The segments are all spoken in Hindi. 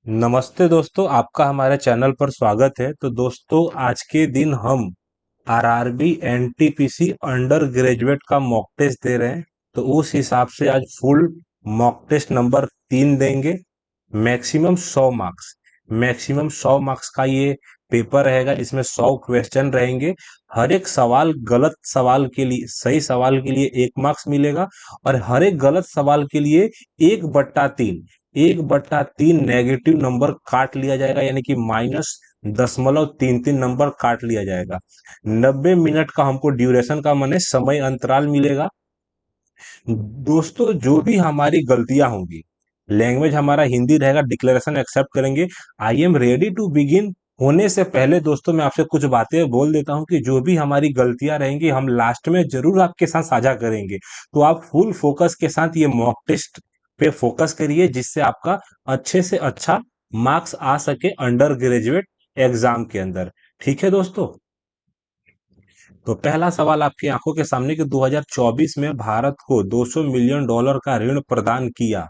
नमस्ते दोस्तों, आपका हमारे चैनल पर स्वागत है। तो दोस्तों, आज के दिन हम आरआरबी एनटीपीसी अंडर ग्रेजुएट का मॉक टेस्ट दे रहे हैं। तो उस हिसाब से आज फुल मॉक टेस्ट नंबर 3 देंगे। मैक्सिमम 100 मार्क्स, मैक्सिमम 100 मार्क्स का ये पेपर रहेगा, जिसमें 100 क्वेश्चन रहेंगे। हर एक सवाल, गलत सवाल के लिए, सही सवाल के लिए 1 मार्क्स मिलेगा, और हर एक गलत सवाल के लिए 1/3 नेगेटिव नंबर काट लिया जाएगा, यानी कि -0.33 नंबर काट लिया जाएगा। 90 मिनट का हमको ड्यूरेशन का माने समय अंतराल मिलेगा। दोस्तों, जो भी हमारी गलतियां होंगी, लैंग्वेज हमारा हिंदी रहेगा, डिक्लेरेशन एक्सेप्ट करेंगे। I am ready to begin होने से पहले दोस्तों, मैं आपसे कुछ बातें बोल देता हूं कि जो भी हमारी गलतियां रहेंगी, हम लास्ट में जरूर आपके साथ साझा करेंगे। तो आप फुल फोकस के साथ ये मॉक टेस्ट पे फोकस करिए, जिससे आपका अच्छे से अच्छा मार्क्स आ सके अंडर ग्रेजुएट एग्जाम के अंदर। ठीक है दोस्तों। तो पहला सवाल आपकी आंखों के सामने कि 2024 में भारत को $200 मिलियन का ऋण प्रदान किया,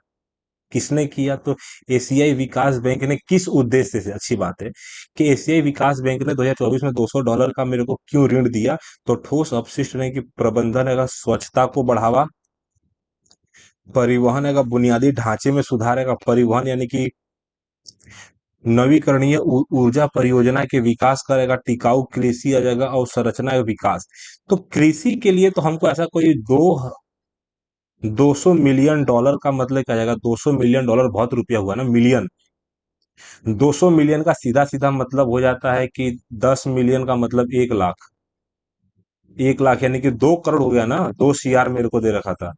किसने किया? तो एशियाई विकास बैंक ने। किस उद्देश्य से? अच्छी बात है कि एशियाई विकास बैंक ने 2024 में $200 का मेरे को क्यों ऋण दिया? तो ठोस अपशिष्ट ने की प्रबंधन है, स्वच्छता को बढ़ावा, परिवहन है, बुनियादी ढांचे में सुधार है, परिवहन यानी कि नवीकरणीय ऊर्जा परियोजना के विकास करेगा, टिकाऊ कृषि आ जाएगा, और संरचना का विकास। तो कृषि के लिए तो हमको ऐसा कोई 200 मिलियन डॉलर का मतलब क्या जाएगा? 200 मिलियन डॉलर बहुत रुपया हुआ ना, मिलियन। 200 मिलियन का सीधा सीधा मतलब हो जाता है कि 10 मिलियन का मतलब 1 लाख। 1 लाख यानी कि 2 करोड़ हो गया ना। 2 CR मेरे को दे रखा था।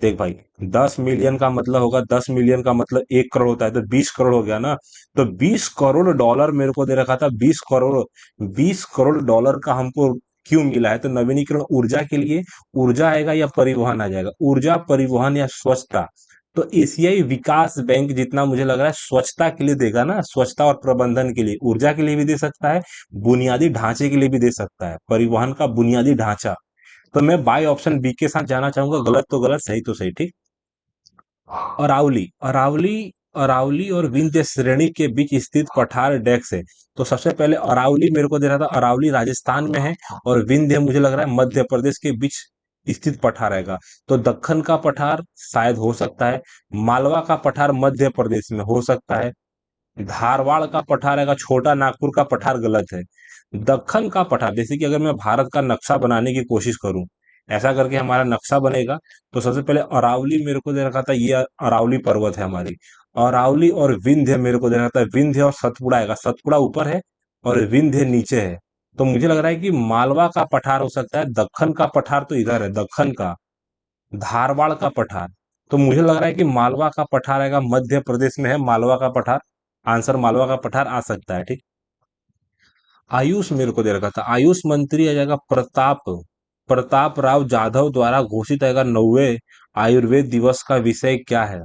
देख भाई, 10 मिलियन का मतलब होगा, 10 मिलियन का मतलब 1 करोड़ होता है, तो 20 करोड़ हो गया ना। तो 20 करोड़ डॉलर मेरे को दे रखा था। 20 करोड़, 20 करोड़ डॉलर का हमको क्यों मिला है? तो नवीनीकरण ऊर्जा के लिए। ऊर्जा आएगा या परिवहन आ जाएगा? ऊर्जा, परिवहन या स्वच्छता। तो एशियाई विकास बैंक जितना मुझे लग रहा है स्वच्छता के लिए देगा ना, स्वच्छता और प्रबंधन के लिए। ऊर्जा के लिए भी दे सकता है, बुनियादी ढांचे के लिए भी दे सकता है, परिवहन का बुनियादी ढांचा। तो मैं बाय ऑप्शन बी के साथ जाना चाहूंगा। गलत तो गलत, सही तो सही। ठीक। अरावली, अरावली, अरावली और विंध्य श्रेणी के बीच स्थित पठार डेक्स है। तो सबसे पहले अरावली मेरे को दे रहा था, अरावली राजस्थान में है, और विंध्य मुझे लग रहा है मध्य प्रदेश के बीच स्थित पठार रहेगा। तो दक्कन का पठार शायद हो सकता है, मालवा का पठार मध्य प्रदेश में हो सकता है, धारवाड़ का पठार रहेगा, छोटा नागपुर का पठार गलत है। दक्कन का पठार, जैसे कि अगर मैं भारत का नक्शा बनाने की कोशिश करूं, ऐसा करके हमारा नक्शा बनेगा। तो सबसे पहले अरावली मेरे को दे रखा था, ये अरावली पर्वत है हमारी। अरावली और विंध्य मेरे को दे रखा था, विंध्य और सतपुड़ा आएगा। सतपुड़ा ऊपर है और विंध्य नीचे है। तो मुझे लग रहा है कि मालवा का पठार हो सकता है। दक्कन का पठार तो इधर है, दक्कन का। धारवाड़ का पठार, तो मुझे लग रहा है कि मालवा का पठार आएगा, मध्य प्रदेश में है मालवा का पठार। आंसर मालवा का पठार आ सकता है। ठीक। आयुष मेरे को दे रखा था, आयुष मंत्री आ जाएगा प्रताप, प्रताप राव जाधव द्वारा घोषित आएगा 9वें आयुर्वेद दिवस का विषय क्या है?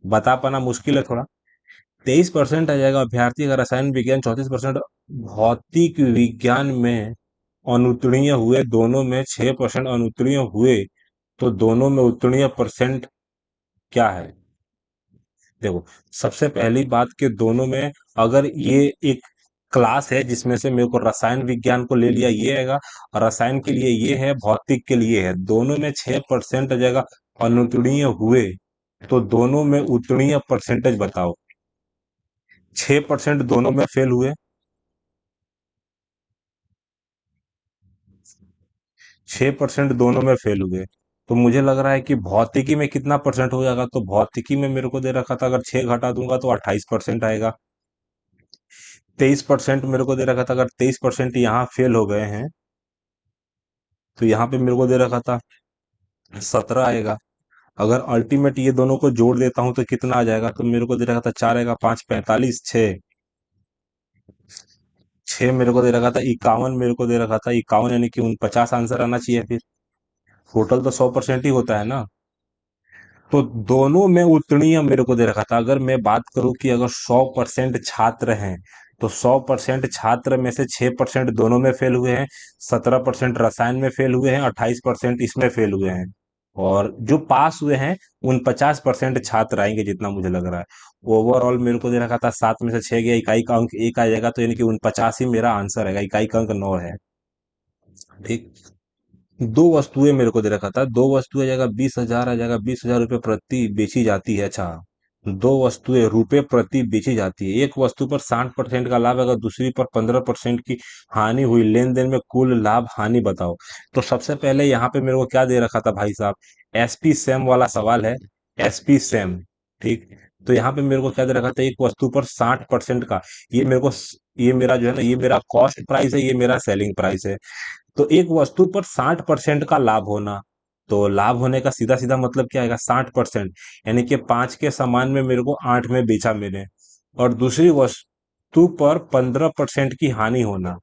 बता पाना मुश्किल है थोड़ा। 23% आ जाएगा अभ्यर्थी का रसायन विज्ञान, 34% भौतिक विज्ञान में अनुत्तीर्ण हुए, दोनों में 6% अनुत्तीर्ण हुए। तो दोनों में उत्तीर्ण परसेंट क्या है? देखो, सबसे पहली बात के दोनों में, अगर ये एक क्लास है जिसमें से मेरे को रसायन विज्ञान को ले लिया, ये आएगा। और रसायन के लिए ये है, भौतिक के लिए है, दोनों में 6% आ जाएगा अनुत्तीर्ण हुए। तो दोनों में उत्तीर्ण परसेंटेज बताओ। 6% दोनों में फेल हुए, 6% दोनों में फेल हुए। तो मुझे लग रहा है कि भौतिकी में कितना परसेंट हो जाएगा? तो भौतिकी में मेरे को दे रखा था, अगर 6 घटा दूंगा तो 28% आएगा। 23% मेरे को दे रखा था, अगर 23% यहाँ फेल हो गए हैं, तो यहाँ पे मेरे को दे रखा था 17 आएगा। अगर अल्टीमेट ये दोनों को जोड़ देता हूं तो कितना आ जाएगा? तो मेरे को दे रखा था 4 आएगा, 5 45, 6, 6 मेरे को दे रखा था 51, मेरे को दे रखा था 51, यानी कि 50 आंसर आना चाहिए फिर। टोटल तो 100% ही होता है ना। तो दोनों में उत्तीर्ण मेरे को दे रखा था। अगर मैं बात करूं कि अगर 100% छात्र हैं, तो 100% छात्र में से 6% दोनों में फेल हुए हैं, 17% रसायन में फेल हुए हैं, 28% इसमें फेल हुए हैं। और जो पास हुए हैं उन 50% छात्र आएंगे जितना मुझे लग रहा है। ओवरऑल मेरे को दे रखा था 7 में से 6 गया, इकाई का अंक 1 आ जाएगा, तो यानी कि उन 50 ही मेरा आंसर है, इकाई का अंक 9 है। ठीक। दो वस्तुएं मेरे को दे रखा था, दो वस्तुएं आ जाएगा 20,000, आ जाएगा 20,000 रुपये प्रति बेची जाती है। अच्छा, दो वस्तुएं रुपए प्रति बेची जाती है, एक वस्तु पर 60% का लाभ, अगर दूसरी पर 15% की हानि हुई, लेन देन में कुल लाभ हानि बताओ। तो सबसे पहले यहाँ पे मेरे को क्या दे रखा था भाई साहब, एसपी सेम वाला सवाल है, एसपी सेम। ठीक। तो यहाँ पे मेरे को क्या दे रखा था, एक वस्तु पर 60% का, ये मेरे को, ये मेरा जो है ना, ये मेरा कॉस्ट प्राइस है, ये मेरा सेलिंग प्राइस है। तो एक वस्तु पर 60% का लाभ होना, तो लाभ होने का सीधा सीधा मतलब क्या आएगा, 60%, यानी कि 5 के सामान में मेरे को 8 में बेचा मैंने। और दूसरी वस्तु पर 15% की हानि होना,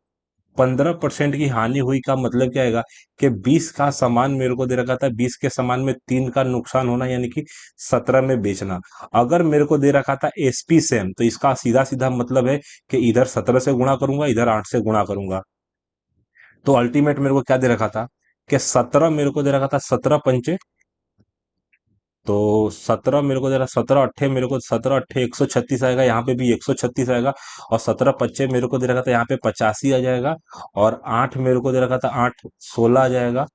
15% की हानि हुई का मतलब क्या आएगा कि 20 का सामान मेरे को दे रखा था, 20 के सामान में 3 का नुकसान होना, यानी कि 17 में बेचना। अगर मेरे को दे रखा था एसपी सेम, तो इसका सीधा सीधा मतलब है कि इधर 17 से गुणा करूंगा, इधर 8 से गुणा करूंगा। तो अल्टीमेट मेरे को क्या दे रखा था कि 17 मेरे को दे रखा था, 17 पंचे, तो 17 मेरे को दे रहा, 17 अट्ठे मेरे को, 17 अट्ठे 136 आएगा, यहाँ पे भी 136 आएगा। और 17 पच्चे मेरे को दे रखा था, यहाँ पे 85 आ जाएगा। और 8 मेरे को दे रखा था, 8 16 आ जाएगा।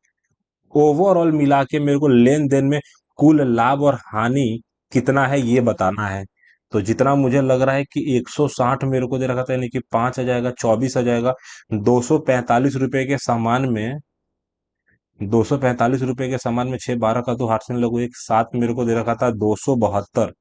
ओवरऑल मिला के मेरे को लेन देन में कुल लाभ और हानि कितना है ये बताना है। तो जितना मुझे लग रहा है कि 160 मेरे को दे रखा था, यानी कि 5 आ जाएगा, 24 आ जाएगा। 245 रुपए के सामान में, 245 रुपए के सामान में 6 12 का तो हाथ से लगू, एक साथ मेरे को दे रखा था 272,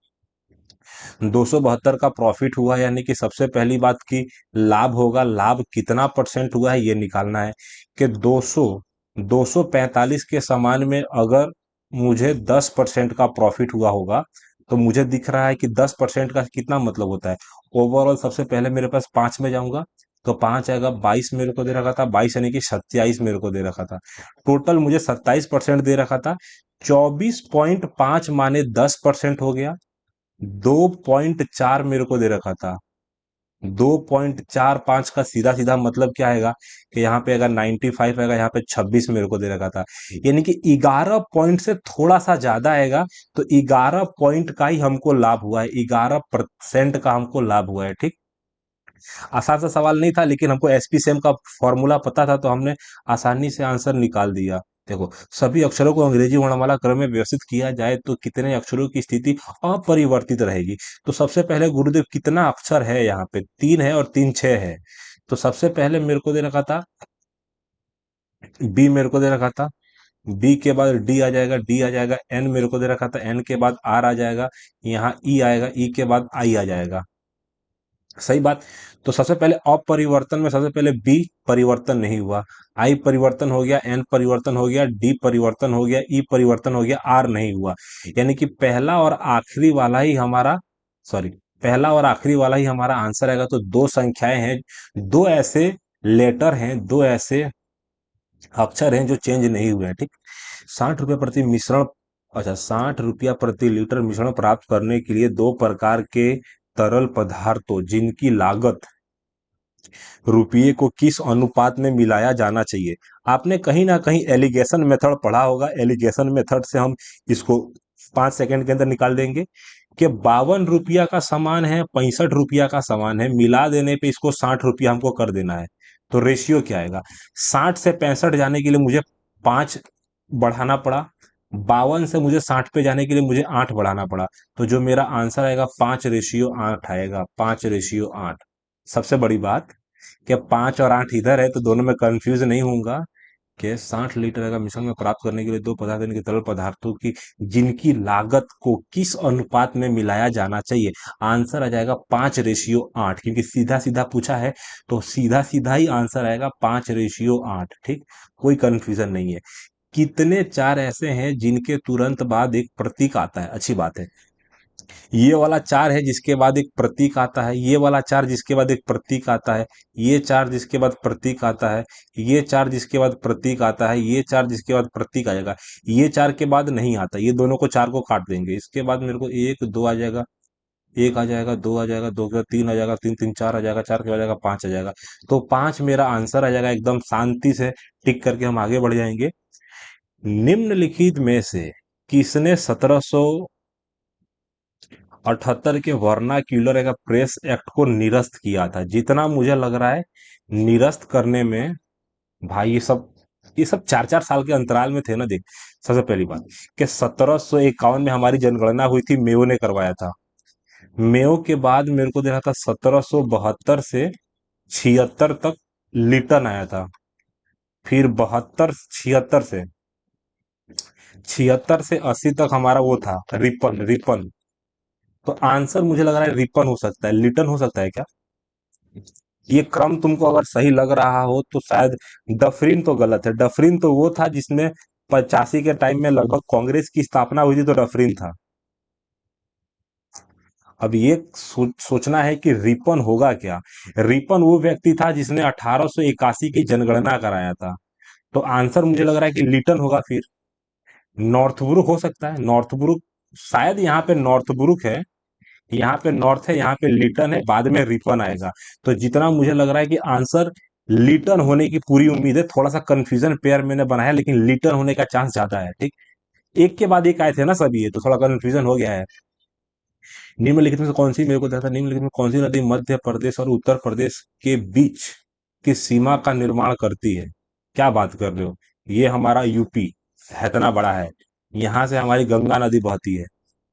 272 का प्रॉफिट हुआ, यानी कि सबसे पहली बात की लाभ होगा, लाभ कितना परसेंट हुआ है ये निकालना है। कि 245 के सामान में अगर मुझे 10% का प्रॉफिट हुआ होगा, तो मुझे दिख रहा है कि 10% का कितना मतलब होता है। ओवरऑल सबसे पहले मेरे पास 5 में जाऊंगा, तो 5 आएगा, 22 मेरे को दे रखा था, 22 यानी कि 27 मेरे को दे रखा था। टोटल मुझे 27% दे रखा था। 24.5 माने 10% हो गया। 2.4 मेरे को दे रखा था, 2.45 का सीधा सीधा मतलब क्या आएगा कि यहाँ पे अगर 95 आएगा, यहाँ पे 26 मेरे को दे रखा था, यानी कि 11 पॉइंट से थोड़ा सा ज्यादा आएगा। तो 11 पॉइंट का ही हमको लाभ हुआ है, 11% का हमको लाभ हुआ है। ठीक। आसान सा सवाल नहीं था, लेकिन हमको एसपीसीएम का फॉर्मूला पता था, तो हमने आसानी से आंसर निकाल दिया। देखो, सभी अक्षरों को अंग्रेजी वर्णमाला क्रम में व्यवस्थित किया जाए तो कितने अक्षरों की स्थिति अपरिवर्तित रहेगी। तो सबसे पहले गुरुदेव कितना अक्षर है, यहाँ पे 3 है और 3 6 है। तो सबसे पहले मेरे को दे रखा था बी, मेरे को दे रखा था बी के बाद डी आ जाएगा, डी आ जाएगा, एन मेरे को दे रखा था, एन के बाद आर आ जाएगा, यहाँ ई आएगा, ई के बाद आई आ जाएगा। सही बात। तो सबसे पहले अपरिवर्तन में सबसे पहले बी परिवर्तन नहीं हुआ, आई परिवर्तन हो गया, एन परिवर्तन हो गया, डी परिवर्तन हो गया, ई परिवर्तन हो गया, आर नहीं हुआ। यानी कि पहला और आखिरी वाला ही हमारा, सॉरी, पहला और आखिरी वाला ही हमारा आंसर आएगा। तो दो संख्याएं हैं, दो ऐसे लेटर हैं, दो ऐसे अक्षर हैं जो चेंज नहीं हुए हैं। ठीक। 60 रुपये प्रति मिश्रण, अच्छा, 60 रुपया प्रति लीटर मिश्रण प्राप्त करने के लिए दो प्रकार के तरल पदार्थों जिनकी लागत रुपये को किस अनुपात में मिलाया जाना चाहिए। आपने कहीं ना कहीं एलिगेशन मेथड पढ़ा होगा, एलिगेशन मेथड से हम इसको 5 सेकंड के अंदर निकाल देंगे कि 52 रुपया का सामान है, 65 रुपया का सामान है, मिला देने पे इसको 60 रुपया हमको कर देना है। तो रेशियो क्या आएगा, 60 से 65 जाने के लिए मुझे 5 बढ़ाना पड़ा, 52 से मुझे 60 पे जाने के लिए मुझे 8 बढ़ाना पड़ा। तो जो मेरा आंसर आएगा 5:8 आएगा, 5:8। सबसे बड़ी बात कि 5 और 8 इधर है, तो दोनों में कंफ्यूज नहीं होऊंगा कि 60 लीटर का मिश्रण में प्राप्त करने के लिए दो पदार्थ यानी कि तरल पदार्थों की जिनकी लागत को किस अनुपात में मिलाया जाना चाहिए। आंसर आ जाएगा 5:8, क्योंकि सीधा सीधा पूछा है, तो सीधा सीधा ही आंसर आएगा 5:8। ठीक। कोई कंफ्यूजन नहीं है। कितने चार ऐसे हैं जिनके तुरंत बाद एक प्रतीक आता है, अच्छी बात है। ये वाला 4 है जिसके बाद एक प्रतीक आता है, ये वाला 4 जिसके बाद एक प्रतीक आता है, ये 4 जिसके बाद प्रतीक आता है, ये 4 जिसके बाद प्रतीक आता है, ये 4 जिसके बाद प्रतीक आ जाएगा, ये 4 के बाद नहीं आता, ये दोनों को 4 को काट देंगे। इसके बाद मेरे को 1 2 आ जाएगा, 1 आ जाएगा, 2 आ जाएगा, 2 के बाद 3 आ जाएगा, 3 3 4 आ जाएगा, 4 के बाद आ जाएगा 5 आ जाएगा। तो 5 मेरा आंसर आ जाएगा, एकदम शांति से टिक करके हम आगे बढ़ जाएंगे। निम्नलिखित में से किसने 1778 के वर्नाक्यूलर का प्रेस एक्ट को निरस्त किया था? जितना मुझे लग रहा है निरस्त करने में, भाई ये सब 4-4 साल के अंतराल में थे ना। देख, सबसे पहली बात कि 1751 में हमारी जनगणना हुई थी, मेयो ने करवाया था। मेयो के बाद मेरे को देखा था 1772 से 76 तक लिटन आया था। फिर 76 से 80 तक हमारा वो था, रिपन रिपन। तो आंसर मुझे लग रहा है रिपन हो सकता है, लिटन हो सकता है क्या? ये क्रम तुमको अगर सही लग रहा हो तो शायद। डफरिन तो गलत है। डफरिन तो वो था जिसमें 85 के टाइम में लगभग कांग्रेस की स्थापना हुई थी, तो डफरिन था। अब ये सोचना है कि रिपन होगा क्या। रिपन वो व्यक्ति था जिसने 1881 की जनगणना कराया था। तो आंसर मुझे लग रहा है कि लिटन होगा फिर। नॉर्थब्रुक हो सकता है, नॉर्थब्रुक। शायद यहाँ पे नॉर्थब्रुक है, यहाँ पे नॉर्थ है, यहाँ पे लिटन है, बाद में रिपन आएगा। तो जितना मुझे लग रहा है कि आंसर लिटन होने की पूरी उम्मीद है। थोड़ा सा कंफ्यूजन पेयर मैंने बनाया, लेकिन लिटन होने का चांस ज्यादा है। ठीक, एक के बाद एक आए थे ना सभी, ये तो थोड़ा कंफ्यूजन हो गया है। निम्नलिखित में से कौन सी, मेरे को देखा, निम्नलिखित में कौन सी नदी मध्य प्रदेश और उत्तर प्रदेश के बीच की सीमा का निर्माण करती है? क्या बात कर रहे हो, ये हमारा यूपी है, इतना बड़ा है। यहाँ से हमारी गंगा नदी बहती है।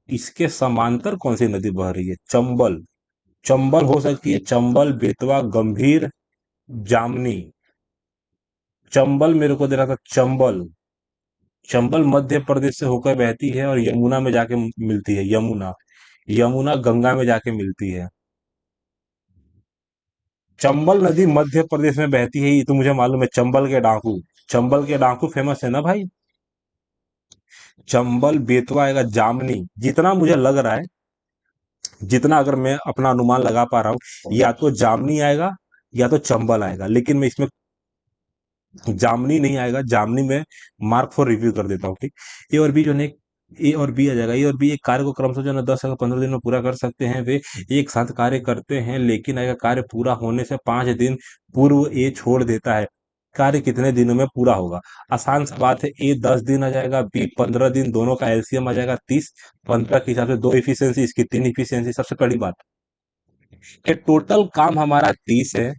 इसके समांतर कौन सी नदी बह रही है? चंबल। चंबल हो सकती है, चंबल, बेतवा, गंभीर, जामनी। चंबल मेरे को दे रहा था, चंबल। चंबल मध्य प्रदेश से होकर बहती है और यमुना में जाके मिलती है, यमुना। यमुना गंगा में जाके मिलती है। चंबल नदी मध्य प्रदेश में बहती है, ये तो मुझे मालूम है। चंबल के डाकू, चंबल के डाकू फेमस है ना भाई। चंबल, बेतवा आएगा, जामनी। जितना मुझे लग रहा है, जितना अगर मैं अपना अनुमान लगा पा रहा हूँ, या तो जामनी आएगा या तो चंबल आएगा, लेकिन मैं इसमें जामनी नहीं आएगा। जामनी में मार्क फॉर रिव्यू कर देता हूँ। ठीक, ए और बी जो है, ए और बी आ जाएगा। ए और बी एक कार्य को क्रमशः जो है ना 10 या 15 दिन में पूरा कर सकते हैं। वे एक साथ कार्य करते हैं, लेकिन अगर कार्य पूरा होने से 5 दिन पूर्व ए छोड़ देता है, कार्य कितने दिनों में पूरा होगा? आसान सा बात है। ए 10 दिन आ जाएगा, बी 15 दिन, दोनों का एलसीएम आ जाएगा 30। 15 के हिसाब से 2 इफिशियंसी, इसकी 3 इफिशियंसी। सबसे पहली बात कि टोटल काम हमारा 30 है,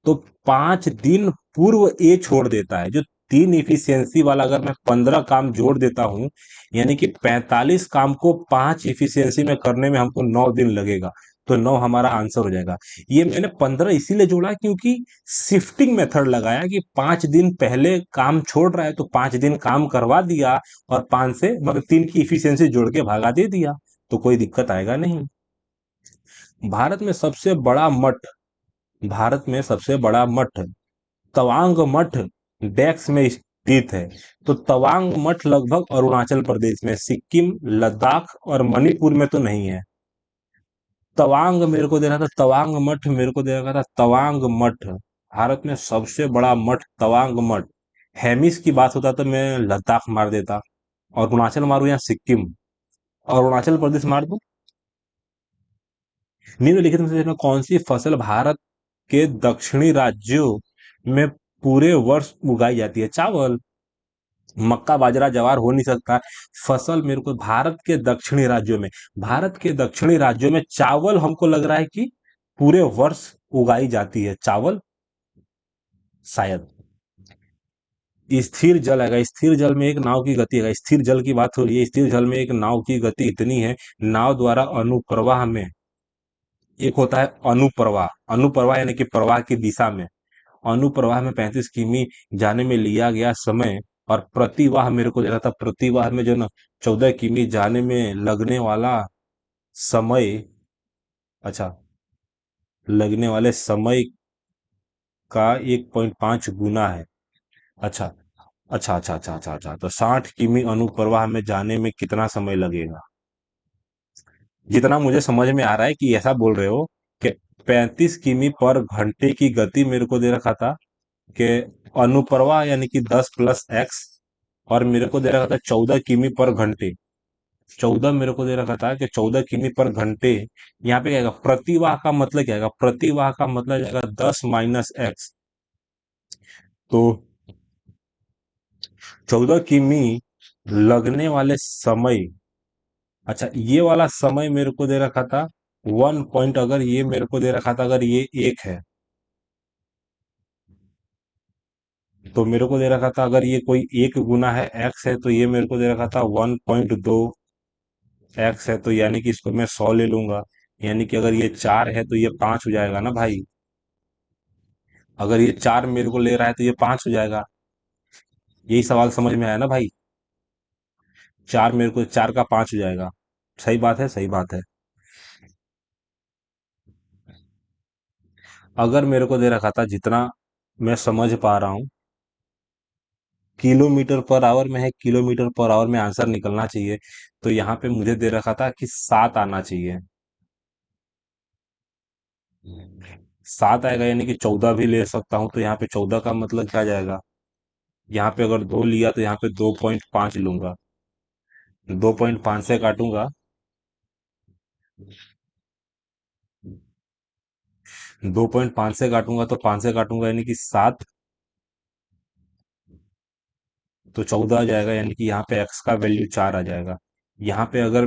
तो 5 दिन पूर्व ए छोड़ देता है। जो 3 इफिशियंसी वाला, अगर मैं 15 काम जोड़ देता हूं, यानी कि 45 काम को 5 इफिशियंसी में करने में हमको 9 दिन लगेगा। तो 9 हमारा आंसर हो जाएगा। ये मैंने 15 इसीलिए जोड़ा क्योंकि शिफ्टिंग मेथड लगाया कि 5 दिन पहले काम छोड़ रहा है तो 5 दिन काम करवा दिया, और 5 से मतलब 3 की इफिशियंसी जोड़ के भागा दे दिया, तो कोई दिक्कत आएगा नहीं। भारत में सबसे बड़ा मठ, भारत में सबसे बड़ा मठ तवांग मठ डेक्स में स्थित है। तो तवांग मठ लगभग अरुणाचल प्रदेश में, सिक्किम, लद्दाख और मणिपुर में तो नहीं है। तवांग मेरे को दे रहा था, तवांग मठ मेरे को दे रहा था, तवांग मठ। भारत में सबसे बड़ा मठ तवांग मठ। हेमिस की बात होता तो मैं लद्दाख मार देता, और अरुणाचल मारू या सिक्किम, और अरुणाचल प्रदेश मार दूं। निम्नलिखित में से कौन सी फसल भारत के दक्षिणी राज्यों में पूरे वर्ष उगाई जाती है? चावल। मक्का, बाजरा, ज्वार हो नहीं सकता। फसल मेरे को भारत के दक्षिणी राज्यों में, भारत के दक्षिणी राज्यों में चावल हमको लग रहा है कि पूरे वर्ष उगाई जाती है, चावल शायद। स्थिर जल आएगा। स्थिर जल में एक नाव की गति है, स्थिर जल की बात हो रही है। स्थिर जल में एक नाव की गति इतनी है, नाव द्वारा अनुप्रवाह में, एक होता है अनुप्रवाह, अनुप्रवाह यानी कि प्रवाह की दिशा में, अनुप्रवाह में 35 किमी जाने में लिया गया समय, और प्रतिवाह मेरे को दे रहा था, प्रतिवाह में जो ना 14 किमी जाने में लगने वाला समय, अच्छा, लगने वाले समय का 1.5 गुना है। अच्छा, अच्छा, तो 60 किमी अनुप्रवाह में जाने में कितना समय लगेगा? जितना मुझे समझ में आ रहा है कि ऐसा बोल रहे हो कि 35 किमी पर घंटे की गति मेरे को दे रखा था, कि अनुप्रवाह यानी कि 10 + x, और मेरे को दे रखा था 14 किमी पर घंटे। 14 मेरे को दे रखा था कि 14 किमी पर घंटे। यहाँ पे क्या आएगा? प्रतिवाह का मतलब क्या आएगा? प्रतिवाह का मतलब आएगा 10 - x। तो 14 किमी लगने वाले समय। अच्छा, ये वाला समय मेरे को दे रखा था 1 पॉइंट, अगर ये मेरे को दे रखा था, अगर ये एक है तो मेरे को दे रखा था, अगर ये कोई एक गुना है एक्स है तो ये मेरे को दे रखा था 1.2 एक्स है, तो यानी कि इसको मैं 100 ले लूंगा। यानी कि अगर ये 4 है तो ये 5 हो जाएगा ना भाई। अगर ये 4 मेरे को ले रहा है तो ये 5 हो जाएगा। यही सवाल समझ में आया ना भाई। 4 मेरे को 4 का 5 हो जाएगा। सही बात है, सही बात है। अगर मेरे को दे रखा था, जितना मैं समझ पा रहा हूँ, किलोमीटर पर आवर में है, किलोमीटर पर आवर में आंसर निकलना चाहिए, तो यहाँ पे मुझे दे रखा था कि 7 आना चाहिए। 7 आएगा, यानी कि 14 भी ले सकता हूँ, तो यहाँ पे 14 का मतलब क्या जाएगा। यहाँ पे अगर 2 लिया तो यहाँ पे 2.5 लूंगा। 2.5 से काटूंगा। 2.5 से काटूंगा तो 5 से काटूंगा, यानी कि 7, तो 14 आ जाएगा, यानी कि यहाँ पे एक्स का वैल्यू 4 आ जाएगा। यहाँ पे अगर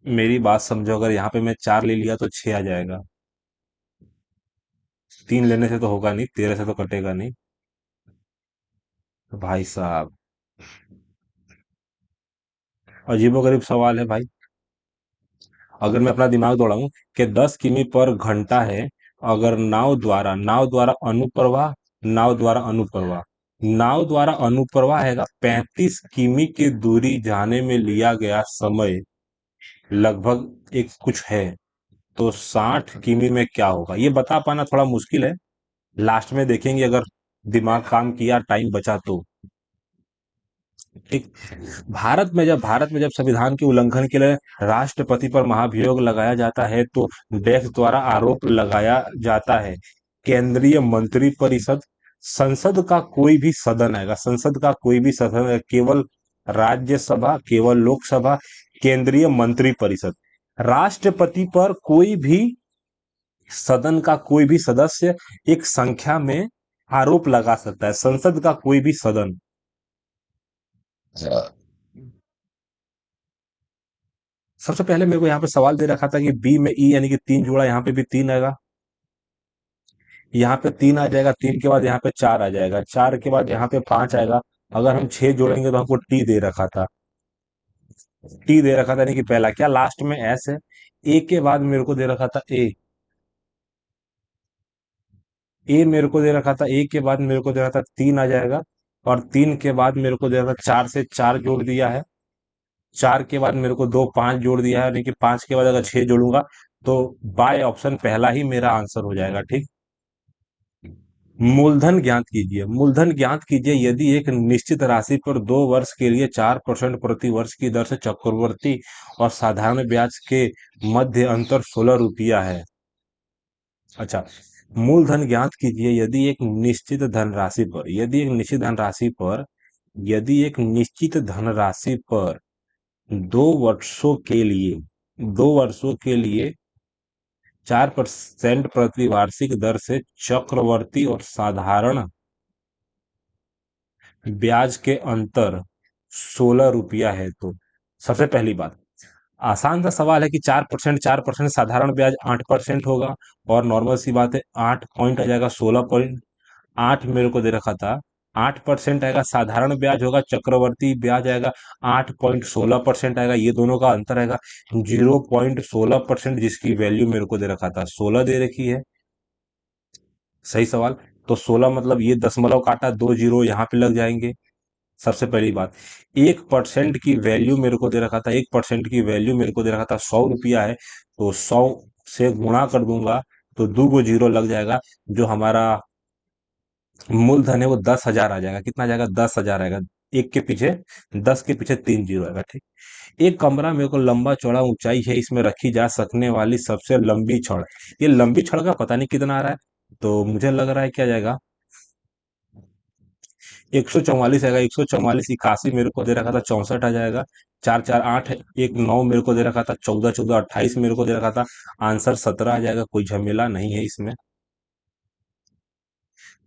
मेरी बात समझो, अगर यहाँ पे मैं 4 ले लिया तो 6 आ जाएगा। 3 लेने से तो होगा नहीं, 13 से तो कटेगा नहीं। तो भाई साहब, अजीबोगरीब सवाल है भाई। अगर मैं अपना दिमाग दौड़ाऊं कि 10 किमी पर घंटा है, अगर नाव द्वारा अनुप्रवाह, नाव द्वारा अनुप्रवाह है, 35 किमी की दूरी जाने में लिया गया समय लगभग एक कुछ है, तो 60 किमी में क्या होगा, ये बता पाना थोड़ा मुश्किल है। लास्ट में देखेंगे, अगर दिमाग काम किया, टाइम बचा तो। ठीक। भारत में जब संविधान के उल्लंघन के लिए राष्ट्रपति पर महाभियोग लगाया जाता है तो डेस्क द्वारा आरोप लगाया जाता है। केंद्रीय मंत्री परिषद, संसद का कोई भी सदन आएगा, संसद का कोई भी सदन है, केवल राज्यसभा, केवल लोकसभा, केंद्रीय मंत्री परिषद। राष्ट्रपति पर कोई भी सदन का कोई भी सदस्य एक संख्या में आरोप लगा सकता है, संसद का कोई भी सदन। सबसे पहले मेरे को यहाँ पे सवाल दे रखा था कि बी में ई यानी कि 3 जोड़ा, यहाँ पे भी 3 आएगा, यहाँ पे 3 आ जाएगा, 3 के बाद यहाँ पे 4 आ जाएगा, 4 के बाद यहाँ पे 5 आएगा। अगर हम 6 जोड़ेंगे तो हमको टी दे रखा था, टी दे रखा था, यानी कि पहला क्या, लास्ट में एस है। ए के बाद मेरे को दे रखा था ए, ए मेरे को दे रखा था, ए के बाद मेरे को दे रखा था 3 आ जाएगा, और 3 के बाद मेरे को दे रखा था 4 से 4 जोड़ दिया है, 4 के बाद मेरे को 2 5 जोड़ दिया है, यानी कि 5 के बाद अगर 6 जोड़ूंगा तो बाय ऑप्शन पहला ही मेरा आंसर हो जाएगा। ठीक। मूलधन ज्ञात कीजिए, मूलधन ज्ञात कीजिए यदि एक निश्चित राशि पर 2 वर्ष के लिए 4% प्रति वर्ष की दर से चक्रवर्ती और साधारण ब्याज के मध्य अंतर 16 रुपया है। अच्छा, मूलधन ज्ञात कीजिए यदि एक निश्चित धनराशि पर, यदि एक निश्चित धनराशि पर 2 वर्षों के लिए, 2 वर्षों के लिए 4% प्रति वार्षिक दर से चक्रवर्ती और साधारण ब्याज के अंतर 16 रुपया है, तो सबसे पहली बात, आसान सा सवाल है कि 4%, 4% साधारण ब्याज 8% होगा, और नॉर्मल सी बात है, 8 पॉइंट आ जाएगा, 16.8 मेरे को दे रखा था। 8% आएगा, साधारण ब्याज होगा, चक्रवर्ती ब्याज आएगा, 8.16% आएगा, ये दोनों का अंतर आएगा 0.16%, जिसकी वैल्यू मेरे को दे रखा था 16 दे रखी है। सही सवाल। तो 16 मतलब ये दशमलव काटा, 2 जीरो यहाँ पे लग जाएंगे। सबसे पहली बात, 1% की वैल्यू मेरे को दे रखा था, 1% की वैल्यू मेरे को दे रखा था 100 रुपया है, तो 100 से गुणा कर दूंगा तो 2 जीरो लग जाएगा। जो हमारा मूलधन है वो 10,000 आ जाएगा। कितना आ जाएगा, 10,000 आएगा। एक के पीछे 10 के पीछे 3 जीरो आएगा। ठीक। एक कमरा मेरे को लंबा चौड़ा ऊंचाई है, इसमें रखी जा सकने वाली सबसे लंबी छड़, ये लंबी छड़ का पता नहीं कितना आ रहा है, तो मुझे लग रहा है क्या जाएगा, 144 आएगा, 144, 81 मेरे को दे रखा था, 64 आ जाएगा। 4 4 8, 1 9 मेरे को दे रखा था, 14 14 28 मेरे को दे रखा था। आंसर 17 आ जाएगा, कोई झमेला नहीं है इसमें।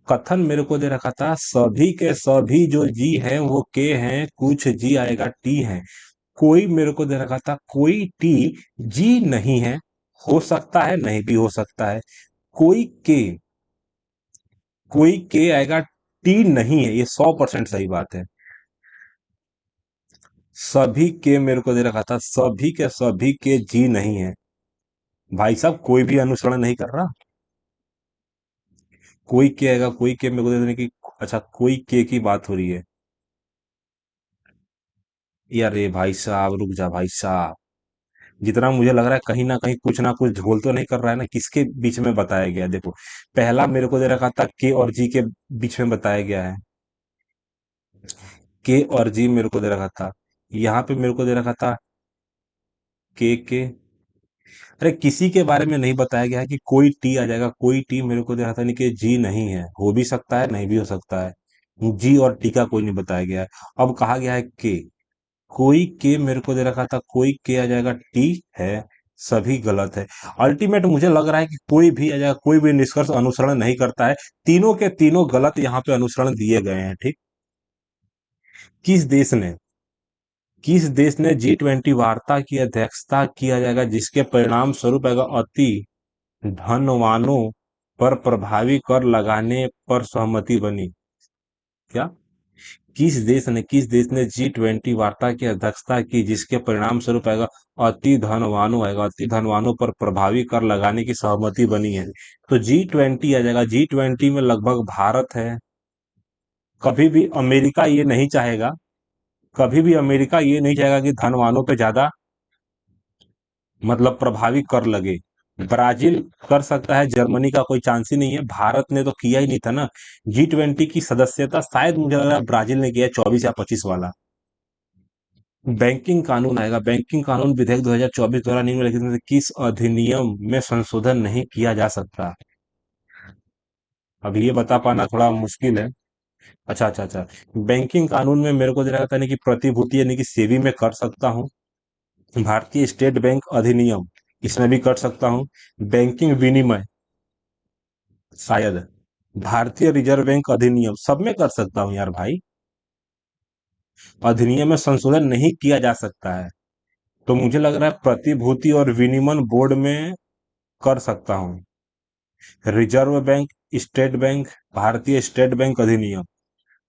कथन मेरे को दे रखा था सभी के सभी जो जी हैं वो के हैं, कुछ जी आएगा टी है। कोई मेरे को दे रखा था कोई टी जी नहीं है, हो सकता है नहीं भी हो सकता है। कोई के, कोई के आएगा टी नहीं है, ये 100% सही बात है। सभी के मेरे को दे रखा था सभी के सभी के जी नहीं है। भाई साहब कोई भी अनुसरण नहीं कर रहा। कोई के आएगा, कोई के मेरे को दे देने की। अच्छा, कोई के की बात हो रही है। यार ये भाई साहब रुक जा भाई साहब। जितना मुझे लग रहा है कहीं ना कुछ झोल तो नहीं कर रहा है ना, किसके बीच में बताया गया है? देखो, पहला मेरे को दे रखा था के और जी के बीच में बताया गया है। के और जी मेरे को दे रखा था। यहाँ पे मेरे को दे रखा था के। अरे किसी के बारे में नहीं बताया गया है कि कोई टी आ जाएगा, कोई टी मेरे को दे रहा था नहीं कि जी नहीं है, हो भी सकता है नहीं भी हो सकता है। जी और टी का कोई नहीं बताया गया है। अब कहा गया है के, कोई के मेरे को दे रखा था कोई के आ जाएगा टी है, सभी गलत है। अल्टीमेट मुझे लग रहा है कि कोई भी आ जाएगा, कोई भी निष्कर्ष अनुसरण नहीं करता है। तीनों के तीनों गलत यहाँ पे अनुसरण दिए गए हैं, ठीक। किस देश ने, किस देश ने G20 वार्ता की अध्यक्षता किया जाएगा जिसके परिणाम स्वरूप आएगा अति धनवानों पर प्रभावी कर लगाने पर सहमति बनी? क्या, किस देश ने G20 वार्ता की अध्यक्षता की जिसके परिणाम स्वरूप आएगा अति धनवानों पर प्रभावी कर लगाने की सहमति बनी है? तो G20 आ जाएगा। G20 में लगभग भारत है। कभी भी अमेरिका ये नहीं चाहेगा, कभी भी अमेरिका ये नहीं चाहेगा कि धनवानों पे ज्यादा मतलब प्रभावी कर लगे। ब्राजील कर सकता है, जर्मनी का कोई चांस ही नहीं है। भारत ने तो किया ही नहीं था ना। G20 की सदस्यता शायद मुझे लग रहा है ब्राजील ने किया 24 या 25 वाला। बैंकिंग कानून आएगा। बैंकिंग कानून विधेयक 2024 द्वारा निम्नलिखित में से किस अधिनियम में संशोधन नहीं किया जा सकता? अब ये बता पाना थोड़ा मुश्किल है। अच्छा अच्छा अच्छा। बैंकिंग कानून में मेरे को दे रहा था नहीं कि प्रतिभूति यानी कि सेबी में कर सकता हूँ। भारतीय स्टेट बैंक अधिनियम, इसमें भी कर सकता हूँ। बैंकिंग विनिमय, शायद। भारतीय रिजर्व बैंक अधिनियम, सब में कर सकता हूँ यार भाई। अधिनियम में संशोधन नहीं किया जा सकता है, तो मुझे लग रहा है प्रतिभूति और विनिमय बोर्ड में कर सकता हूँ। रिजर्व बैंक, स्टेट बैंक, भारतीय स्टेट बैंक अधिनियम,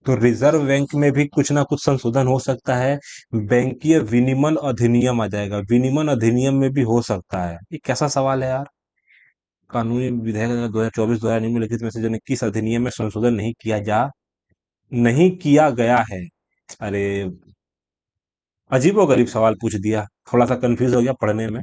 तो रिजर्व बैंक में भी कुछ ना कुछ संशोधन हो सकता है। बैंकीय विनिमय अधिनियम आ जाएगा, विनिमय अधिनियम में भी हो सकता है। ये कैसा सवाल है यार। कानूनी विधेयक 2024 द्वारा निम्नलिखित में से किस अधिनियम में संशोधन नहीं किया गया है? अरे, अजीबोगरीब सवाल पूछ दिया। थोड़ा सा कंफ्यूज हो गया पढ़ने में।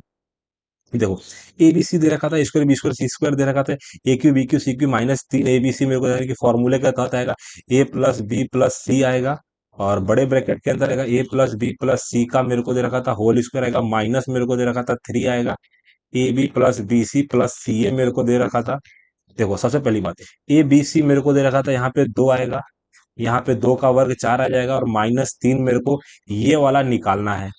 देखो, एबीसी दे रखा था, square B square C square दे रखा था। A cube B cube C cube minus 3 ABC मेरे को कि फॉर्मूले के तहत आएगा A plus B plus C आएगा। और बड़े ब्रैकेट के अंदर आएगा A plus B plus C का मेरे को दे रखा था होल स्क्वायर आएगा, माइनस मेरे को दे रखा था 3 आएगा। A B plus B C plus C A मेरे को दे रखा था। देखो सबसे पहली बात, ए बी सी मेरे को दे रखा था, यहाँ पे 2 आएगा, यहाँ पे 2 का वर्ग 4 आ जाएगा, और -3 मेरे को ये वाला निकालना है।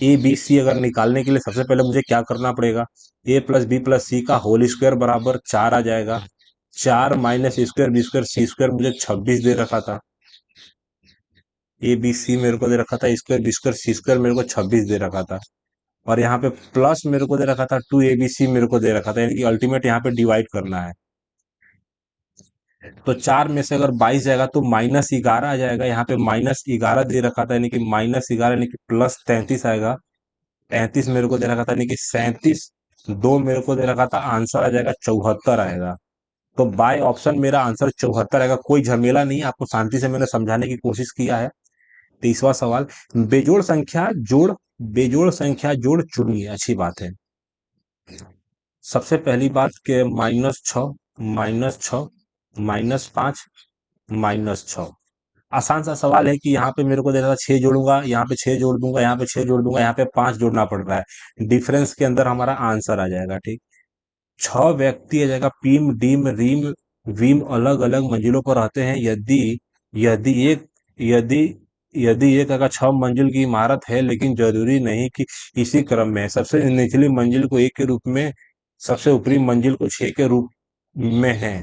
ए बी सी अगर निकालने के लिए सबसे पहले मुझे क्या करना पड़ेगा? ए प्लस बी प्लस सी का होल स्क्वायर बराबर 4 आ जाएगा। 4 minus square B square C square मुझे 26 दे रखा था। ए बी सी मेरे को दे रखा था, square B square C square मेरे को 26 दे रखा था। और यहाँ पे प्लस मेरे को दे रखा था 2 ABC मेरे को दे रखा था, यानी कि अल्टीमेट यहाँ पे डिवाइड करना है। तो 4 में से अगर 22 जाएगा तो -11 आ जाएगा। यहाँ पे -11 दे रखा था, यानी कि -11 यानी कि +33 आएगा। 33 मेरे को दे रखा था, यानी कि 37। 2 मेरे को दे रखा था, आंसर आ जाएगा 74 आएगा। तो बाय ऑप्शन मेरा आंसर 74 आएगा। कोई झमेला नहीं है, आपको शांति से मैंने समझाने की कोशिश किया है। 30वां सवाल, बेजोड़ संख्या जोड़, बेजोड़ संख्या जोड़ चुनिए। अच्छी बात है। सबसे पहली बात के -6, -6, -5, -6। आसान सा सवाल है कि यहाँ पे मेरे को दे रहा था 6 जोड़ूंगा, यहाँ पे 6 जोड़ दूंगा, यहाँ पे 6 जोड़ दूंगा, यहाँ पे 5 जोड़ना पड़ रहा है। डिफरेंस के अंदर हमारा आंसर आ जाएगा, ठीक। 6 व्यक्ति आ जाएगा, पीम डीम रीम वीम अलग अलग मंजिलों पर रहते हैं। यदि यदि एक यदि यदि एक अगर 6 मंजिल की इमारत है, लेकिन जरूरी नहीं कि इसी क्रम में है। सबसे निचली मंजिल को 1 के रूप में, सबसे ऊपरी मंजिल को 6 के रूप में है।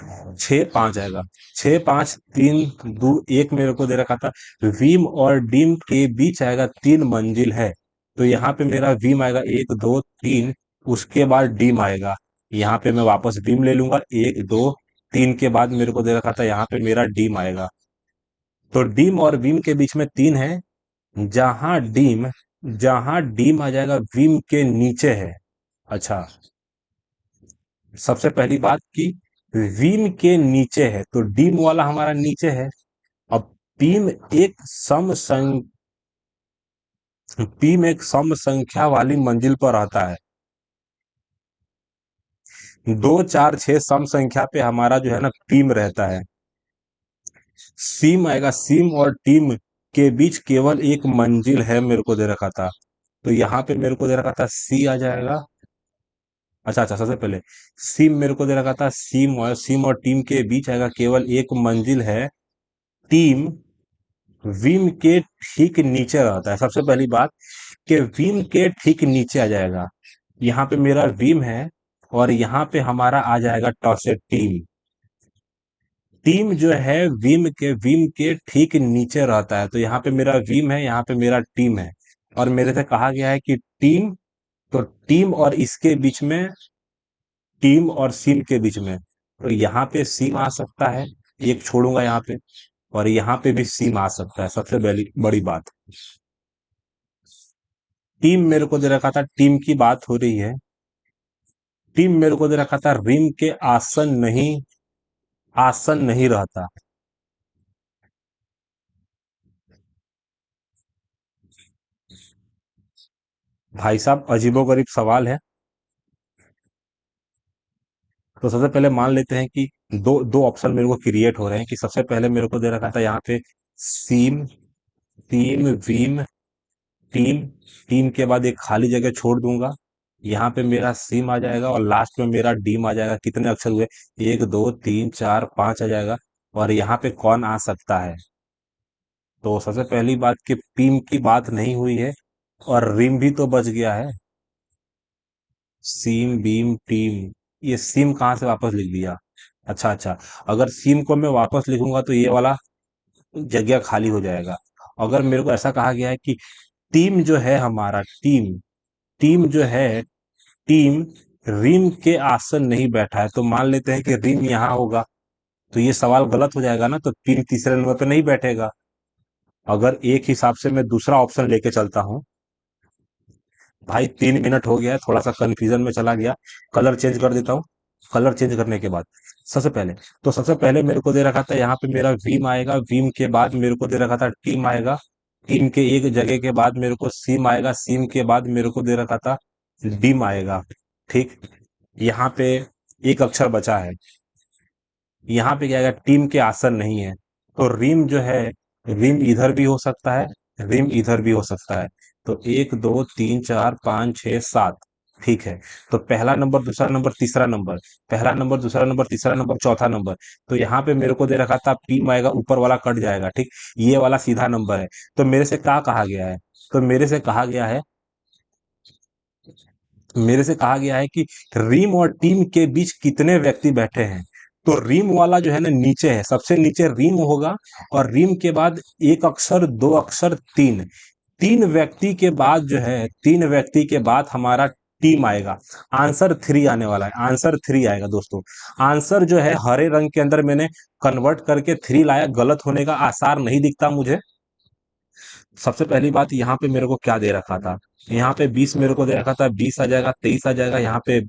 छः पाँच आएगा। छः पाँच तीन दो एक मेरे को दे रखा था। वीम और डीम के बीच आएगा 3 मंजिल है, तो यहाँ पे मेरा वीम आएगा 1 2 3। उसके बाद डीम आएगा, यहाँ पे मैं वापस डीम ले लूंगा। 1 2 3 के बाद मेरे को दे रखा था यहाँ पे मेरा डीम आएगा। तो डीम और वीम के बीच में 3 है। जहां डीम जहां डीम आ जाएगा वीम के नीचे है। अच्छा, सबसे पहली बात कि वीम के नीचे है, तो डीम वाला हमारा नीचे है। अब पीम एक सम सं, पीम एक सम संख्या वाली मंजिल पर रहता है। 2 4 6 सम संख्या पे हमारा जो है ना पीम रहता है। सीम आएगा, सीम और टीम के बीच केवल एक मंजिल है मेरे को दे रखा था, तो यहाँ पे मेरे को दे रखा था सी आ जाएगा। अच्छा अच्छा, सबसे पहले सीम मेरे को दे रखा था, सीम और टीम के बीच आएगा केवल एक मंजिल है। टीम विम के ठीक नीचे रहता है। सबसे पहली बात कि विम के ठीक नीचे आ जाएगा। यहाँ पे मेरा विम है और यहाँ पे हमारा आ जाएगा टॉस से टीम। टीम जो है विम के ठीक नीचे रहता है, तो यहाँ पे मेरा विम है, यहाँ पे मेरा टीम है। और मेरे से कहा गया है कि टीम, तो टीम और इसके बीच में, टीम और सीम के बीच में, तो यहाँ पे सीम आ सकता है, एक छोड़ूंगा यहाँ पे। और यहाँ पे भी सीम आ सकता है। सबसे बड़ी बड़ी बात, टीम मेरे को दे रखा था, टीम की बात हो रही है। टीम मेरे को दे रखा था रिम के आसन नहीं रहता। भाई साहब, अजीबोगरीब सवाल है। तो सबसे पहले मान लेते हैं कि दो दो ऑप्शन मेरे को क्रिएट हो रहे हैं, कि सबसे पहले मेरे को दे रखा था यहाँ पे सीम, टीम, वीम, टीम। टीम के बाद एक खाली जगह छोड़ दूंगा, यहाँ पे मेरा सीम आ जाएगा और लास्ट में मेरा डीम आ जाएगा। कितने अक्षर हुए? 1 2 3 4 5 आ जाएगा। और यहाँ पे कौन आ सकता है? तो सबसे पहली बात कि पीम की बात नहीं हुई है, और रिम भी तो बच गया है। सीम, बीम, टीम, ये सीम कहाँ से वापस लिख दिया? अच्छा अच्छा, अगर सीम को मैं वापस लिखूंगा तो ये वाला जगह खाली हो जाएगा। अगर मेरे को ऐसा कहा गया है कि टीम जो है हमारा, टीम टीम जो है, टीम रिम के आसन नहीं बैठा है, तो मान लेते हैं कि रिम यहाँ होगा। तो ये सवाल गलत हो जाएगा ना, तो टीम तीसरे नंबर पे नहीं बैठेगा। अगर एक हिसाब से मैं दूसरा ऑप्शन लेके चलता हूँ, भाई 3 मिनट हो गया है, थोड़ा सा कंफ्यूजन में चला गया। कलर चेंज कर देता हूँ। कलर चेंज करने के बाद सबसे पहले मेरे को दे रखा था यहाँ पे मेरा वीम आएगा। वीम के बाद मेरे को दे रखा था टीम आएगा। टीम के एक जगह के बाद मेरे को सीम आएगा। सीम के बाद मेरे को दे रखा था डीम आएगा। ठीक, यहाँ पे एक अक्षर बचा है। यहाँ पे क्या आएगा? टीम के आसन नहीं है, तो रिम जो है, रिम इधर भी हो सकता है, रिम इधर भी हो सकता है। तो 1 2 3 4 5 6 7। ठीक है, तो पहला नंबर, दूसरा नंबर, तीसरा नंबर, पहला नंबर, दूसरा नंबर, तीसरा नंबर, चौथा नंबर। तो यहाँ पे मेरे को दे रखा था पीम आएगा, ऊपर वाला कट जाएगा। ठीक, ये वाला सीधा नंबर है। तो मेरे से क्या कहा गया है? तो मेरे से कहा गया है कि रीम और टीम के बीच कितने व्यक्ति बैठे हैं। तो रीम वाला जो है ना नीचे है, सबसे नीचे रीम होगा। और रीम के बाद एक अक्षर, दो अक्षर, तीन, तीन व्यक्ति के बाद जो है, तीन व्यक्ति के बाद हमारा टीम आएगा। आंसर 3 आने वाला है, आंसर 3 आएगा दोस्तों। आंसर जो है हरे रंग के अंदर मैंने कन्वर्ट करके 3 लाया, गलत होने का आसार नहीं दिखता मुझे। सबसे पहली बात, यहाँ पे मेरे को क्या दे रखा था? यहाँ पे 20 मेरे को दे रखा था, 20 आ जाएगा, 23 आ जाएगा। यहाँ पे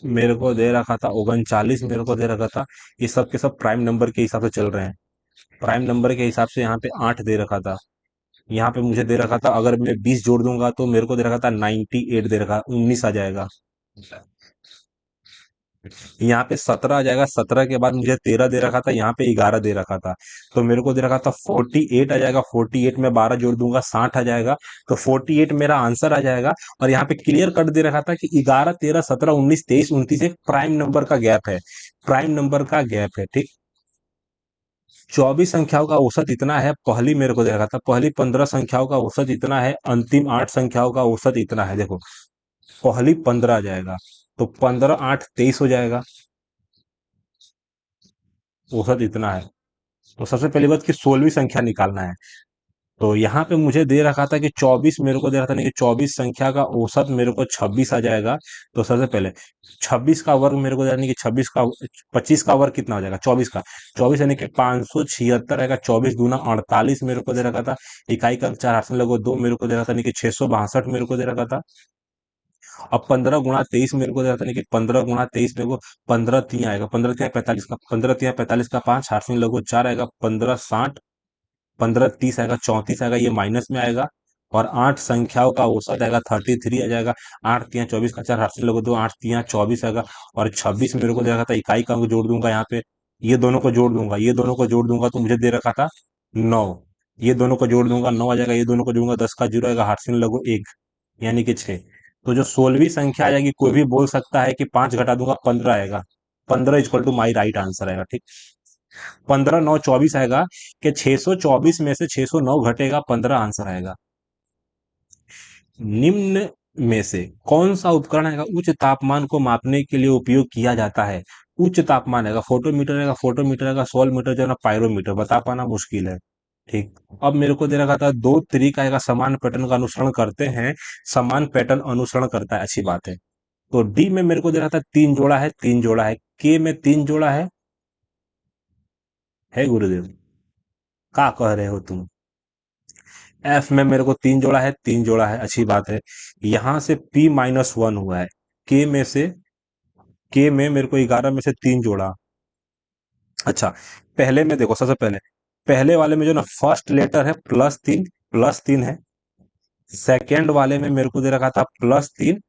मेरे को दे रखा था 39 मेरे को दे रखा था। ये सब के सब प्राइम नंबर के हिसाब से चल रहे हैं। प्राइम नंबर के हिसाब से यहाँ पे 8 दे रखा था। यहाँ पे मुझे दे रखा था, अगर मैं 20 जोड़ दूंगा तो मेरे को दे रखा था 98 दे रखा, 19 आ जाएगा। यहाँ पे 17 आ जाएगा। 17 के बाद मुझे 13 दे रखा था, यहाँ पे 11 दे रखा था। तो मेरे को दे रखा था 48 आ जाएगा। 48 में 12 जोड़ दूंगा, 60 आ जाएगा। तो 48 मेरा आंसर आ जाएगा। और यहाँ पे क्लियर कट दे रखा था कि 11 13 17 19 23 29 एक प्राइम नंबर का गैप है। प्राइम नंबर का गैप है। ठीक, 24 संख्याओं का औसत इतना है, पहली मेरे को दे रखा था, पहली 15 संख्याओं का औसत इतना है, अंतिम 8 संख्याओं का औसत इतना है। देखो, पहली 15 आ जाएगा, तो 15 8 23 हो जाएगा। औसत इतना है। तो सबसे पहली बात कि 16वीं संख्या निकालना है। तो यहाँ पे मुझे दे रखा था कि 24 मेरे को दे रहा था, नहीं कि 24 संख्या का औसत मेरे को 26 आ जाएगा। तो सबसे पहले 26 का वर्ग मेरे को यानी कि 26 का 25 का वर्ग कितना हो जाएगा 24 का। 24 यानी कि 576 आएगा। 24 दूना 48 मेरे को दे रखा था। इकाई का 4 हाथ में लगो 2 मेरे को दे रहा था, यानी कि 662 मेरे को दे रखा था। अब 15 गुणा 23 मेरे को दे रहा था, यानी कि 15 गुणा 23 मेरे को 15 3 आएगा। 15 3 45 का 15 3 45 का 5 हाथ में लगो 4 आएगा। 15 60 15 30 आएगा। 34 आएगा, ये माइनस में आएगा। और 8 संख्याओं का औसत आएगा 33 आ जाएगा। 8 3 24 का 4 हाथ से लोगे तो 8 3 24 आएगा। और 26 मेरे को दे रखा था, इकाई का अंक जोड़ दूंगा यहाँ पे। ये दोनों को जोड़ दूंगा, ये दोनों को जोड़ दूंगा तो मुझे दे रखा था 9। ये दोनों को जोड़ दूंगा 9 आ जाएगा। ये दोनों को जोड़ूंगा 10 का 0 आएगा। हाथ से लगो 1 यानी कि 6। तो जो 16वीं संख्या आ जाएगी, कोई भी बोल सकता है कि 5 घटा दूंगा 15 आएगा। 15 equal to my right answer आएगा, ठीक। 15 9 24 आएगा कि 624 में से 609 घटेगा 15 आंसर आएगा। निम्न में से कौन सा उपकरण है उच्च तापमान को मापने के लिए उपयोग किया जाता है। उच्च तापमान है, फोटोमीटर है, फोटोमीटर है, सोल मीटर जो है ना, पायरोमीटर। बता पाना मुश्किल है, ठीक। अब मेरे को दे रखा था दो तरीका है, समान पैटर्न का अनुसरण करते हैं। समान पैटर्न अनुसरण करता है, अच्छी बात है। तो डी में मेरे को दे रहा था 3 जोड़ा है, 3 जोड़ा है। के में 3 जोड़ा है गुरुदेव, का कह रहे हो तुम। एफ में मेरे को 3 जोड़ा है, 3 जोड़ा है, अच्छी बात है। यहां से P-1 हुआ है। के में से के में मेरे को 11 में से 3 जोड़ा। अच्छा, पहले में देखो, सबसे पहले पहले वाले में जो ना फर्स्ट लेटर है +3, +3 है। सेकेंड वाले में मेरे को दे रखा था +3,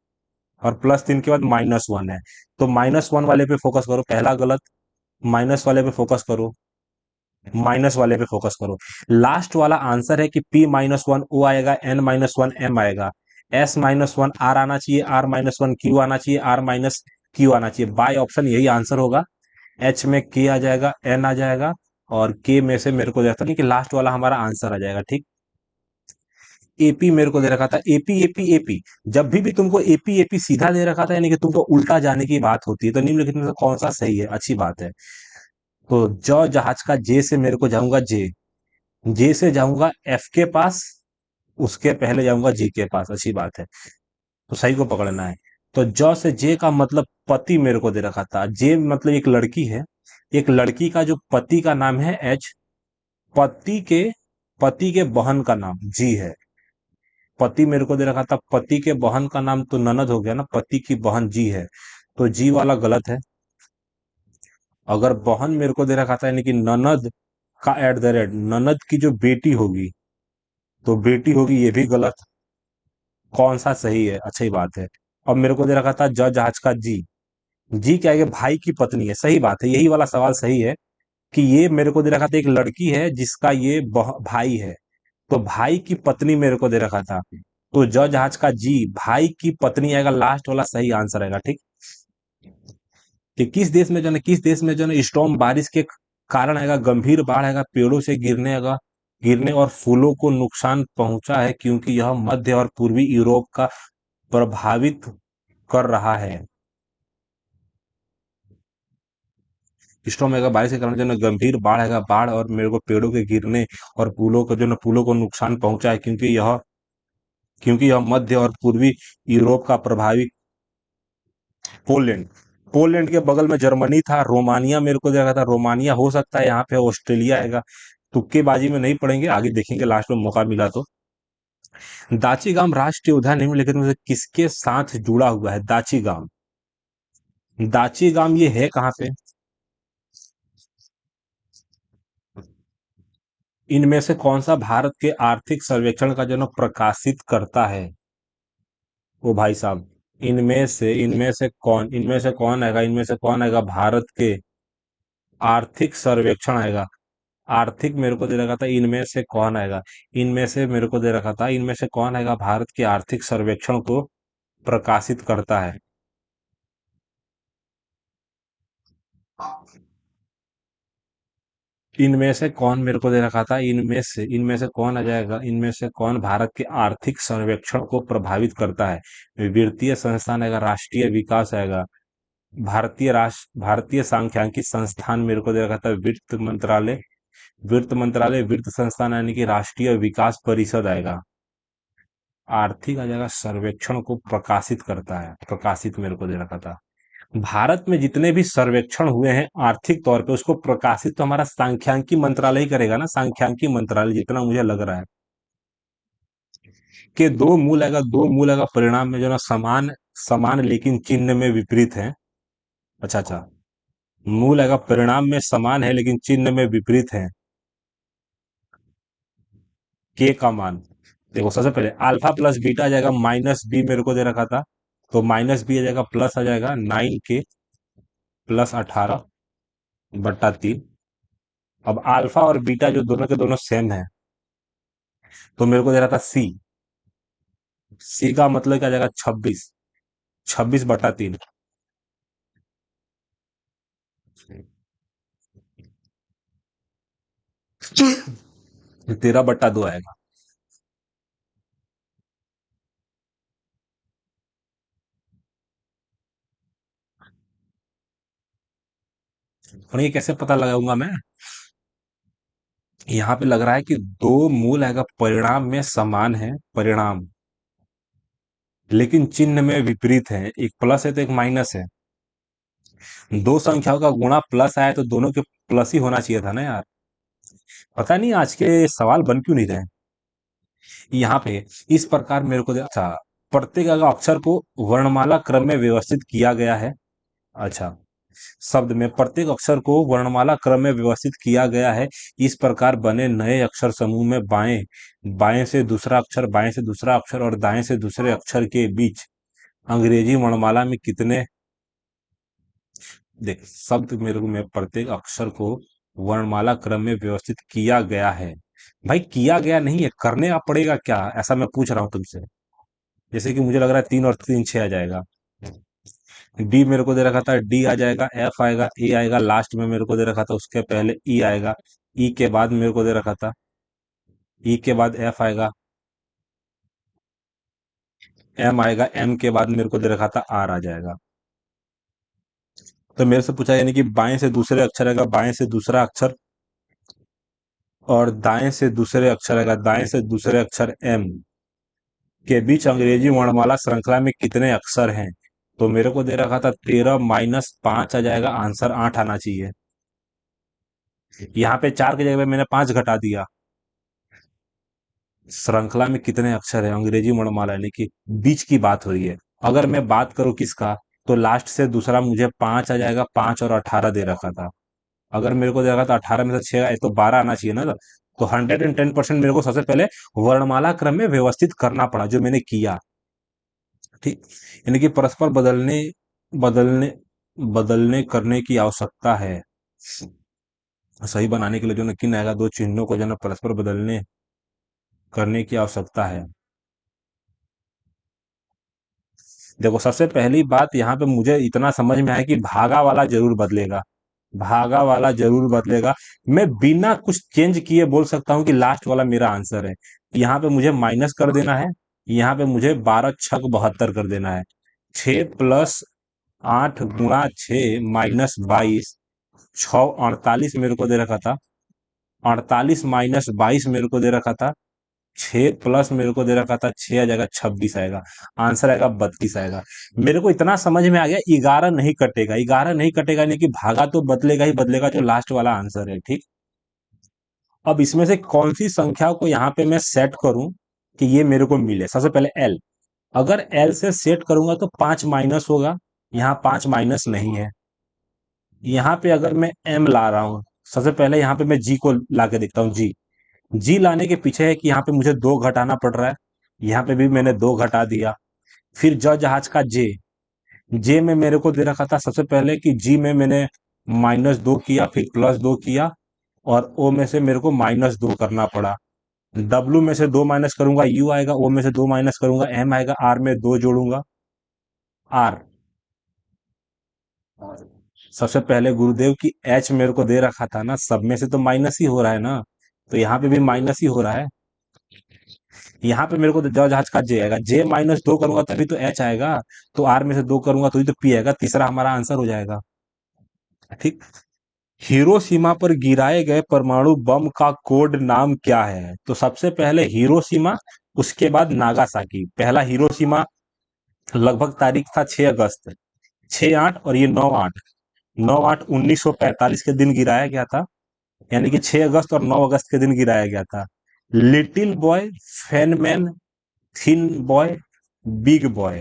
और +3 के बाद -1 है। तो -1 वाले पे फोकस करो, पहला गलत। माइनस वाले पे फोकस करो, माइनस वाले पे फोकस करो। लास्ट वाला आंसर है कि P-1 O आएगा, N-1 M आएगा, S-1 R आना चाहिए, R-1 Q आना चाहिए, R-Q आना चाहिए। बाय ऑप्शन यही आंसर होगा। H में K आ जाएगा, N आ जाएगा, और K में से मेरे को जाता नहीं कि लास्ट वाला हमारा आंसर आ जाएगा, ठीक। एपी मेरे को दे रखा था, एपी एपी एपी। जब भी तुमको एपी एपी सीधा दे रखा था, यानी कि तुमको उल्टा जाने की बात होती है। तो निम्नलिखित में से कौन सा सही है, अच्छी बात है। तो जहाज का जे से मेरे को जाऊंगा जे, जे से जाऊंगा एफ के पास, उसके पहले जाऊंगा जी के पास, अच्छी बात है। तो सही को पकड़ना है। तो ज से जे का मतलब पति मेरे को दे रखा था। जे मतलब एक लड़की है, एक लड़की का जो पति का नाम है एच। पति के पति के बहन का नाम जी है। पति मेरे को दे रखा था, पति के बहन का नाम तो ननद हो गया ना, पति की बहन जी है। तो जी वाला गलत है। अगर बहन मेरे को दे रखा था, यानी कि ननद का @ ननद की जो बेटी होगी, तो बेटी होगी, ये भी गलत। कौन सा सही है, अच्छी बात है। अब मेरे को दे रखा था जहाज का जी। जी क्या है, ये भाई की पत्नी है, सही बात है, यही वाला सवाल सही है। कि ये मेरे को दे रखा था एक लड़की है जिसका ये भाई है। तो भाई की पत्नी मेरे को दे रखा था। तो जहाज का जी भाई की पत्नी आएगा, लास्ट वाला सही आंसर आएगा, ठीक। कि किस देश में जो है, किस देश में जो है स्टॉर्म बारिश के कारण आएगा, गंभीर बाढ़ आएगा, पेड़ों से गिरने आएगा, गिरने और फूलों को नुकसान पहुंचा है, क्योंकि यह मध्य और पूर्वी यूरोप का प्रभावित कर रहा है। स्टॉर्म आएगा बारिश के कारण जो है गंभीर बाढ़ आएगा, बाढ़ और मेरे को पेड़ों के गिरने और पुलों को जो है पुलों को नुकसान पहुंचा है, क्योंकि यह मध्य और पूर्वी यूरोप का प्रभावित। पोलैंड, पोलैंड के बगल में जर्मनी था। रोमानिया मेरे को देखा था, रोमानिया हो सकता है, यहाँ पे ऑस्ट्रेलिया आएगा। तुक्केबाजी में नहीं पड़ेंगे, आगे देखेंगे लास्ट में मौका मिला तो। दाची गांव राष्ट्रीय उद्यान निम्नलिखित में से किसके साथ जुड़ा हुआ है। दाची गांव, दाची गांव ये है कहाँ पे। इनमें से कौन सा भारत के आर्थिक सर्वेक्षण का जो प्रकाशित करता है। ओ भाई साहब, इनमें से कौन आएगा, इनमें से कौन आएगा भारत के आर्थिक सर्वेक्षण आएगा। आर्थिक मेरे को दे रखा था, इनमें से कौन आएगा। इनमें से मेरे को दे रखा था, इनमें से कौन आएगा भारत के आर्थिक सर्वेक्षण को प्रकाशित करता है। इनमें से कौन मेरे को दे रखा था, इनमें से कौन आ जाएगा, इनमें से कौन भारत के आर्थिक सर्वेक्षण को प्रभावित करता है। वित्तीय संस्थान आएगा, राष्ट्रीय विकास आएगा, भारतीय सांख्यिकी संस्थान मेरे को दे रखा था वित्त मंत्रालय। वित्त मंत्रालय वित्त संस्थान यानी कि राष्ट्रीय विकास परिषद आएगा। आर्थिक आ जाएगा, सर्वेक्षण को प्रकाशित करता है, प्रकाशित मेरे को दे रखा था। भारत में जितने भी सर्वेक्षण हुए हैं आर्थिक तौर पे उसको प्रकाशित तो हमारा सांख्यिकी मंत्रालय ही करेगा ना, सांख्यिकी मंत्रालय, जितना मुझे लग रहा है। कि दो मूल आएगा परिणाम में जो ना समान, समान लेकिन चिन्ह में विपरीत है। अच्छा अच्छा, मूल आएगा परिणाम में समान है लेकिन चिन्ह में विपरीत है। के का मान देखो, सबसे पहले अल्फा प्लस बीटा आ जाएगा माइनस बी, मेरे को दे रखा था। तो माइनस बी आ जाएगा, प्लस आ जाएगा 9 के प्लस 18/3। अब अल्फा और बीटा जो दोनों के दोनों सेम है, तो मेरे को दे रहा था सी। सी का मतलब क्या आ जाएगा, 26। 26/3। 13/2 आएगा। और ये कैसे पता लगाऊंगा मैं? यहाँ पे लग रहा है कि दो मूल आएगा परिणाम में समान है, परिणाम, लेकिन चिन्ह में विपरीत है। एक प्लस है तो एक माइनस है। दो संख्याओं का गुणा प्लस आया तो दोनों के प्लस ही होना चाहिए था ना यार। पता नहीं आज के सवाल बन क्यों नहीं रहे। यहाँ पे इस प्रकार मेरे को अच्छा, प्रत्येक अगर अक्षर को वर्णमाला क्रम में व्यवस्थित किया गया है। अच्छा, शब्द में प्रत्येक अक्षर को वर्णमाला क्रम में व्यवस्थित किया गया है। इस प्रकार बने नए अक्षर समूह में बाएं बाएं से दूसरा अक्षर, बाएं से दूसरा अक्षर और दाएं से दूसरे अक्षर के बीच अंग्रेजी वर्णमाला में कितने, देख शब्द मेरे को में प्रत्येक अक्षर को वर्णमाला क्रम में व्यवस्थित किया गया है। भाई किया गया नहीं है, करने का पड़ेगा क्या, ऐसा मैं पूछ रहा हूं तुमसे। जैसे कि मुझे लग रहा है 3 और 3 6 आ जाएगा। डी मेरे को दे रखा था, डी आ जाएगा, एफ आएगा, ए आएगा, लास्ट में मेरे को दे रखा था उसके पहले ई आएगा। ई के बाद मेरे को दे रखा था, ई के बाद एफ आएगा, एम आएगा, एम के बाद मेरे को दे रखा था आर आ जाएगा। तो मेरे से पूछा यानी कि बाएं से दूसरे अक्षर आएगा, बाएं से दूसरा अक्षर, और दाएं से दूसरे अक्षर आएगा, दाएं से दूसरे अक्षर एम के बीच अंग्रेजी वर्णमाला श्रृंखला में कितने अक्षर हैं। तो मेरे को दे रखा था 13 - 5 आ जाएगा, आंसर 8 आना चाहिए। यहाँ पे 4 की जगह पे मैंने 5 घटा दिया। श्रृंखला में कितने अक्षर है अंग्रेजी वर्णमाला यानी कि बीच की बात हो रही है। अगर मैं बात करूं किसका, तो लास्ट से दूसरा मुझे 5 आ जाएगा, 5 और 18 दे रखा था। अगर मेरे को दे रखा था 18 में से 6 आए तो 12 आना चाहिए ना। तो 110% मेरे को सबसे पहले वर्णमाला क्रम में व्यवस्थित करना पड़ा, जो मैंने किया। ठीक, यानी कि परस्पर बदलने बदलने बदलने करने की आवश्यकता है। सही बनाने के लिए जो न किन आएगा, दो चिन्हों को जो न परस्पर बदलने करने की आवश्यकता है। देखो सबसे पहली बात यहाँ पे मुझे इतना समझ में आया कि भागा वाला जरूर बदलेगा, भागा वाला जरूर बदलेगा। मैं बिना कुछ चेंज किए बोल सकता हूँ कि लास्ट वाला मेरा आंसर है। यहाँ पे मुझे माइनस कर देना है, यहाँ पे मुझे 12×6 = 72 कर देना है। 6 + 8 × 6 - 22, 6 48 मेरे को दे रखा था। 48 - 22 मेरे को दे रखा था। 6 प्लस मेरे को दे रखा था 6 आ जाएगा, 26 आएगा, आंसर आएगा 32 आएगा। मेरे को इतना समझ में आ गया, 11 नहीं कटेगा, 11 नहीं कटेगा, नहीं कि भागा तो बदलेगा ही बदलेगा, जो लास्ट वाला आंसर है। ठीक, अब इसमें से कौन सी संख्या को यहाँ पे मैं सेट करूं कि ये मेरे को मिले। सबसे पहले एल, अगर एल से सेट करूंगा तो 5 माइनस होगा, यहाँ 5 माइनस नहीं है। यहाँ पे अगर मैं एम ला रहा हूं, सबसे पहले यहाँ पे मैं जी को ला के देखता हूँ। जी, जी लाने के पीछे है कि यहाँ पे मुझे 2 घटाना पड़ रहा है। यहाँ पे भी मैंने 2 घटा दिया। फिर जहाज का जे, जे में मेरे को दे रखा था सबसे पहले कि जी में मैंने -2 किया, फिर +2 किया, और ओ में से मेरे को -2 करना पड़ा। डब्ल्यू में से 2 माइनस करूंगा, यू आएगा, ओ में से 2 माइनस करूंगा, एम आएगा, आर में 2 जोड़ूंगा, आर। सबसे पहले गुरुदेव की एच मेरे को दे रखा था ना, सब में से तो माइनस ही हो रहा है ना, तो यहाँ पे भी माइनस ही हो रहा है। यहाँ पे मेरे को तो जहाज का जे आएगा, जे माइनस दो करूंगा तभी तो एच आएगा, तो आर में से दो करूंगा तो ही तो पी आएगा, तीसरा हमारा आंसर हो जाएगा। ठीक। हिरोशिमा पर गिराए गए परमाणु बम का कोड नाम क्या है? तो सबसे पहले हिरोशिमा, उसके बाद नागासाकी। पहला हिरोशिमा लगभग तारीख था 6 अगस्त, 6/8, और ये 9/8, 9/8/1945 के दिन गिराया गया था। यानी कि 6 अगस्त और 9 अगस्त के दिन गिराया गया था। Little boy, Feynman, thin boy, big boy.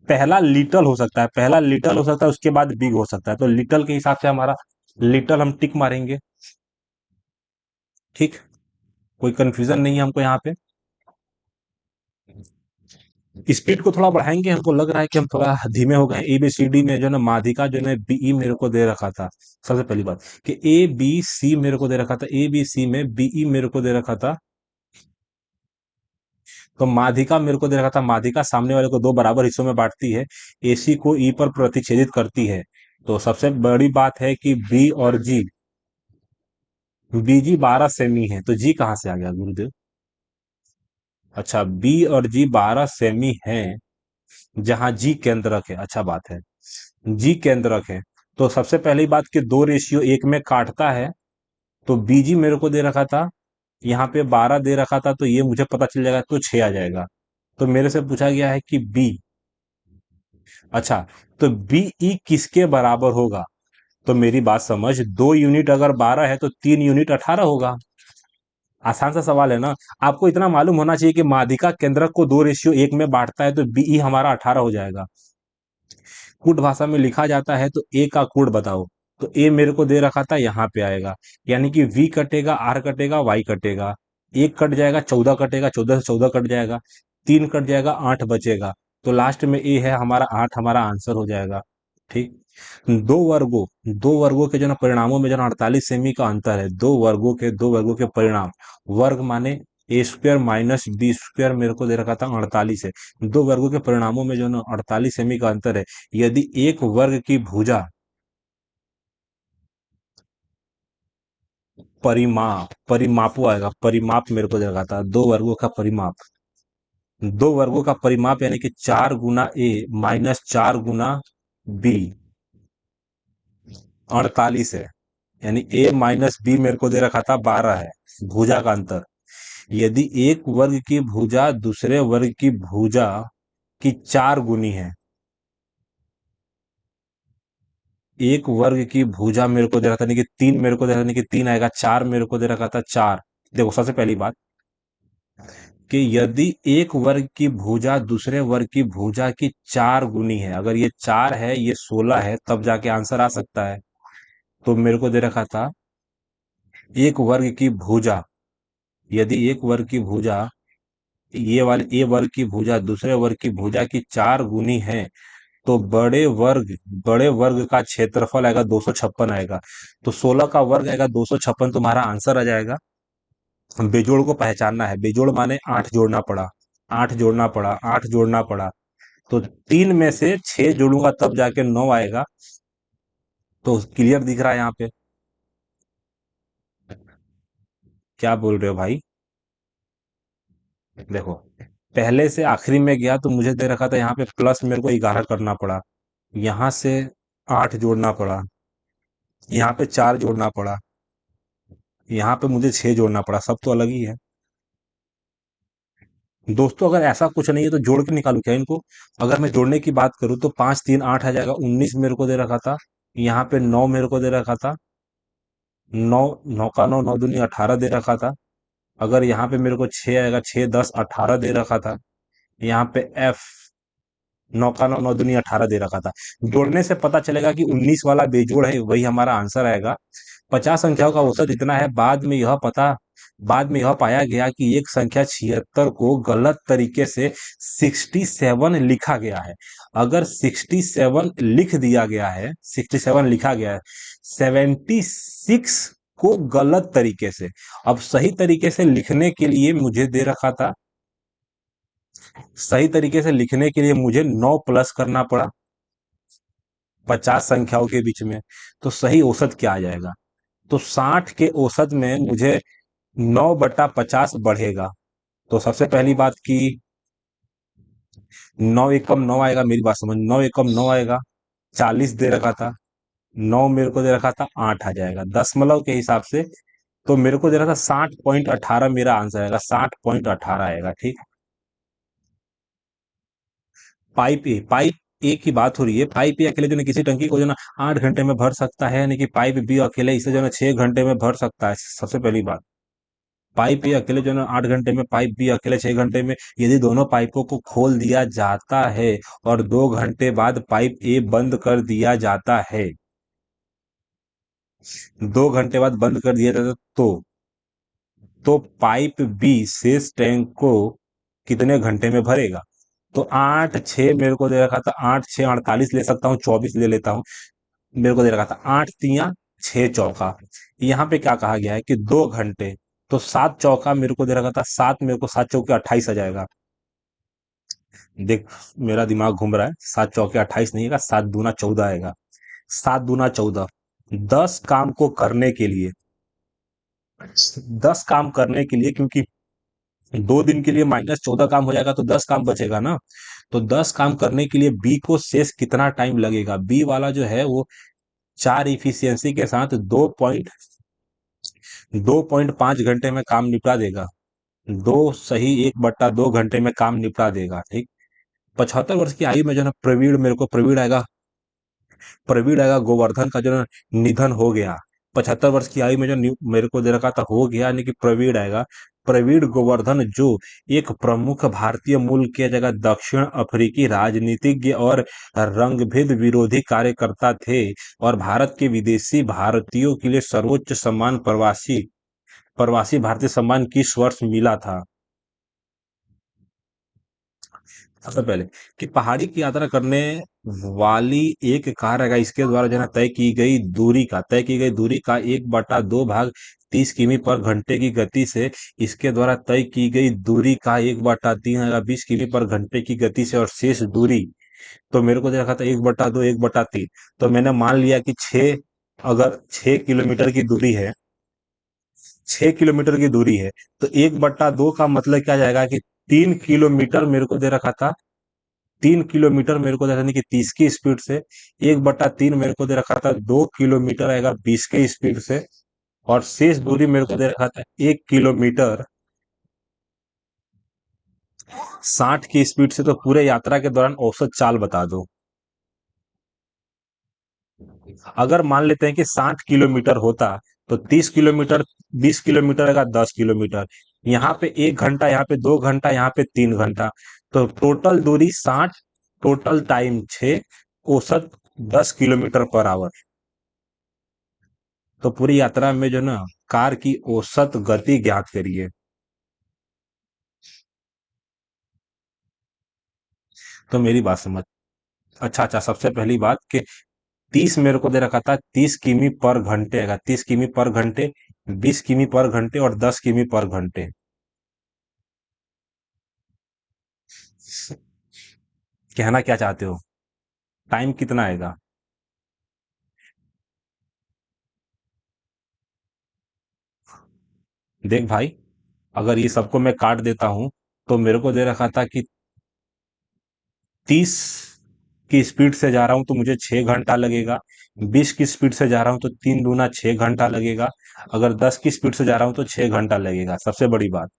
पहला लिटल हो सकता है, पहला लिटल हो सकता है, उसके बाद बिग हो सकता है, तो लिटल के हिसाब से हमारा लिटल हम टिक मारेंगे। ठीक। कोई कंफ्यूजन नहीं है हमको यहाँ पे। स्पीड को थोड़ा बढ़ाएंगे, हमको लग रहा है कि हम थोड़ा धीमे हो गए। ABCD में जो है ना, माधिका जो है BE मेरे को दे रखा था। सबसे पहली बात कि ABC मेरे को दे रखा था, ABC में BE मेरे को दे रखा था। तो माधिका मेरे को दे रखा था, माधिका सामने वाले को दो बराबर हिस्सों में बांटती है, AC को E पर प्रतिच्छेदित करती है। तो सबसे बड़ी बात है कि B और G, BG 12 सेमी है, तो G कहाँ से आ गया गुरुदेव? अच्छा, B और G 12 सेमी है, जहां G केंद्रक है। अच्छा बात है, G केंद्रक है। तो सबसे पहली बात कि 2:1 में काटता है, तो BG मेरे को दे रखा था, यहाँ पे 12 दे रखा था, तो ये मुझे पता चल जाएगा, तो 6 आ जाएगा। तो मेरे से पूछा गया है कि B। अच्छा, तो BE किसके बराबर होगा? तो मेरी बात समझ, 2 यूनिट अगर 12 है तो 3 यूनिट 18 होगा। आसान सा सवाल है ना। आपको इतना मालूम होना चाहिए कि माध्यिका केंद्रक को 2:1 में बांटता है, तो BE हमारा 18 हो जाएगा। कूट भाषा में लिखा जाता है, तो ए का कूट बताओ। तो ए मेरे को दे रखा था, यहाँ पे आएगा। यानी कि V कटेगा, R कटेगा, Y कटेगा। एक कट जाएगा, 14 कटेगा, 14 से 14 कट जाएगा, 3 कट जाएगा, 8 बचेगा। तो लास्ट में ए है हमारा 8, हमारा आंसर हो जाएगा। ठीक। दो वर्गों के जो ना परिणामों में जो ना 48 सेमी का अंतर है। दो वर्गों के परिणाम, वर्ग माने A² - B² मेरे को दे रखा था 48 है। दो वर्गों के परिणामों में जो ना 48 सेमी का अंतर है। यदि एक वर्ग की भुजा, परिमापो आएगा, परिमाप मेरे को दे रखा था, दो वर्गों का परिमाप। दो वर्गों का परिमाप यानी कि 4 गुना A - 4 गुना B 48 है। यानी A - B मेरे को दे रखा था 12 है, भुजा का अंतर। यदि एक वर्ग की भुजा दूसरे वर्ग की भुजा की 4 गुनी है, एक वर्ग की भुजा मेरे को दे रहा था, नहीं कि 3 मेरे को दे रहा था, नहीं कि 3 आएगा, 4 मेरे को दे रखा था, 4। देखो सबसे पहली बात कि यदि एक वर्ग की भुजा दूसरे वर्ग की भुजा की 4 गुनी है, अगर ये 4 है ये 16 है, तब जाके आंसर आ सकता है। तो मेरे को दे रखा था, एक वर्ग की भुजा, यदि एक वर्ग की भुजा, ये वाली ए वर्ग की भुजा दूसरे वर्ग की भुजा की 4 गुनी है, तो बड़े वर्ग का क्षेत्रफल आएगा 256 आएगा। तो 16 का वर्ग आएगा 256, तुम्हारा आंसर आ जाएगा। बेजोड़ को पहचानना है, बेजोड़ माने 8 जोड़ना पड़ा, 8 जोड़ना पड़ा, 8 जोड़ना पड़ा। तो 3 में से 6 जोड़ूंगा तब जाके 9 आएगा। तो क्लियर दिख रहा है यहाँ पे? क्या बोल रहे हो भाई? देखो, पहले से आखिरी में गया तो मुझे दे रखा था यहाँ पे प्लस, मेरे को 11 करना पड़ा, यहाँ से 8 जोड़ना पड़ा, यहाँ पे 4 जोड़ना पड़ा, यहाँ पे मुझे 6 जोड़ना पड़ा, सब तो अलग ही है। दोस्तों अगर ऐसा कुछ नहीं है तो जोड़ के निकालू क्या इनको? अगर मैं जोड़ने की बात करूँ तो 5 3 8 आ जाएगा, 19 मेरे को दे रखा था, यहाँ पे 9 मेरे को दे रखा था, 9, 9 का 9, 9 दूनी 18 दे रखा था। अगर यहाँ पे मेरे को 6 आएगा, 6 10 18 दे रखा था। यहाँ पे F, 9 का 9, 9 दूनी 18 दे रखा था। जोड़ने से पता चलेगा कि 19 वाला बेजोड़ है, वही हमारा आंसर आएगा। 50 संख्याओं का औसत इतना है। बाद में यह पाया गया कि एक संख्या 76 को गलत तरीके से 67 लिखा गया है। अगर 67 लिख दिया गया है, 67 लिखा गया है, 76 को गलत तरीके से। अब सही तरीके से लिखने के लिए मुझे दे रखा था, सही तरीके से लिखने के लिए मुझे 9 प्लस करना पड़ा 50 संख्याओं के बीच में। तो सही औसत क्या आ जाएगा? तो 60 के औसत में मुझे 9/50 बढ़ेगा। तो सबसे पहली बात की 9 एकम 9 आएगा, मेरी बात समझ, 9 एकम 9 आएगा, 40 दे रखा था, 9 मेरे को दे रखा था, 8 आ जाएगा दशमलव के हिसाब से। तो मेरे को दे रखा था 60.18, मेरा आंसर आएगा 60.18 आएगा, ठीक। पाइप ए की बात हो रही है। पाइप ए अकेले जो है किसी टंकी को जो है ना 8 घंटे में भर सकता है, यानी कि पाइप बी अकेले इसे जो है ना 6 घंटे में भर सकता है, सबसे पहली बात। पाइप ए अकेले जो है ना 8 घंटे में, पाइप बी अकेले 6 घंटे में। यदि दोनों पाइपों को खोल दिया जाता है और 2 घंटे बाद पाइप ए बंद कर दिया जाता है, 2 घंटे बाद बंद कर दिया जाता है, तो पाइप बी शेष टैंक को कितने घंटे में भरेगा? तो 8 6 मेरे को दे रखा था, 8 6 48 ले सकता हूँ, 24 ले लेता हूँ। मेरे को दे रखा था 8 तिया 6 चौका। यहाँ पे क्या कहा गया है कि 2 घंटे, तो 7 चौका मेरे को दे रखा था, सात मेरे को 7 चौके 28 आ जाएगा। देख, मेरा दिमाग घूम रहा है, 7 चौके 28 नहीं आएगा, 7 दूना 14 आएगा। 7 दूना 14, 10 काम को करने के लिए, 10 काम करने के लिए, क्योंकि 2 दिन के लिए -14 काम हो जाएगा तो 10 काम बचेगा ना। तो 10 काम करने के लिए बी को शेष कितना टाइम लगेगा? बी वाला जो है वो 4 इफिशियंसी के साथ 2.5 घंटे में काम निपटा देगा। 2 सही 1/2 घंटे में काम निपटा देगा, ठीक। 75 वर्ष की आयु में जो है ना प्रवीण, मेरे को प्रवीण आएगा गोवर्धन का जो है ना निधन हो गया। 75 वर्ष की आयु में जो मेरे को दे रखा था हो गया, यानी कि प्रवीण आएगा। प्रवीण गोवर्धन जो एक प्रमुख भारतीय मूल के जगह दक्षिण अफ्रीकी राजनीतिज्ञ और रंगभेद विरोधी कार्यकर्ता थे, और भारत के विदेशी भारतीयों के लिए सर्वोच्च सम्मान प्रवासी प्रवासी भारतीय सम्मान किस वर्ष मिला था? सबसे पहले कि पहाड़ी की यात्रा करने वाली एक कार है, इसके द्वारा जो है ना तय की गई दूरी का 1/2 भाग 30 किमी पर घंटे की गति से, इसके द्वारा तय की गई दूरी का 1/3 है 20 किमी पर घंटे की गति से, और शेष दूरी, तो मेरे को दे रखा था 1/2 1/3। तो मैंने मान लिया कि अगर 6 किलोमीटर की दूरी है, 6 किलोमीटर की दूरी है, तो 1/2 का मतलब क्या जाएगा कि 3 किलोमीटर मेरे को दे रखा था, 3 किलोमीटर मेरे को दे रखा था कि 30 की स्पीड से, 1/3 मेरे को दे रखा था 2 किलोमीटर आएगा 20 के स्पीड से, और शेष दूरी मेरे को दे रखा था 1 किलोमीटर 60 की स्पीड से। तो पूरे यात्रा के दौरान औसत चाल बता दो। अगर मान लेते हैं कि 60 किलोमीटर होता, तो 30 किलोमीटर, 20 किलोमीटर आएगा 10 किलोमीटर, यहाँ पे 1 घंटा, यहाँ पे 2 घंटा, यहाँ पे 3 घंटा, तो टोटल दूरी 60, टोटल टाइम 6, औसत 10 किलोमीटर पर आवर। तो पूरी यात्रा में जो ना कार की औसत गति ज्ञात करिए। तो मेरी बात समझ, अच्छा अच्छा, सबसे पहली बात कि 30 मेरे को दे रखा था, 30 किमी पर घंटे आएगा, 30 किमी पर घंटे, 20 किमी पर घंटे और 10 किमी पर घंटे। कहना क्या चाहते हो? टाइम कितना आएगा? देख भाई, अगर ये सबको मैं काट देता हूं, तो मेरे को दे रखा था कि 30 की स्पीड से जा रहा हूं तो मुझे 6 घंटा लगेगा, 20 की स्पीड से जा रहा हूं तो 3 दूना 6 घंटा लगेगा, अगर 10 की स्पीड से जा रहा हूं तो 6 घंटा लगेगा। सबसे बड़ी बात,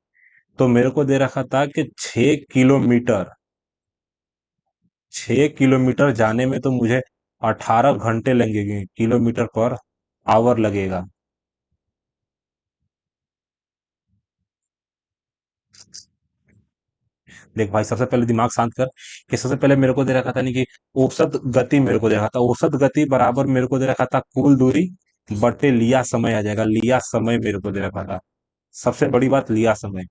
तो मेरे को दे रखा था कि 6 किलोमीटर, 6 किलोमीटर जाने में तो मुझे 18 घंटे लगेंगे, किलोमीटर पर आवर लगेगा। देख भाई, सबसे पहले दिमाग शांत कर, कि सबसे पहले मेरे को दे रखा था नहीं कि औसत गति, मेरे को दे रखा था औसत गति बराबर मेरे को दे रखा था कुल दूरी बटे लिया समय आ जाएगा, लिया समय मेरे को दे रखा था। सबसे बड़ी बात, लिया समय।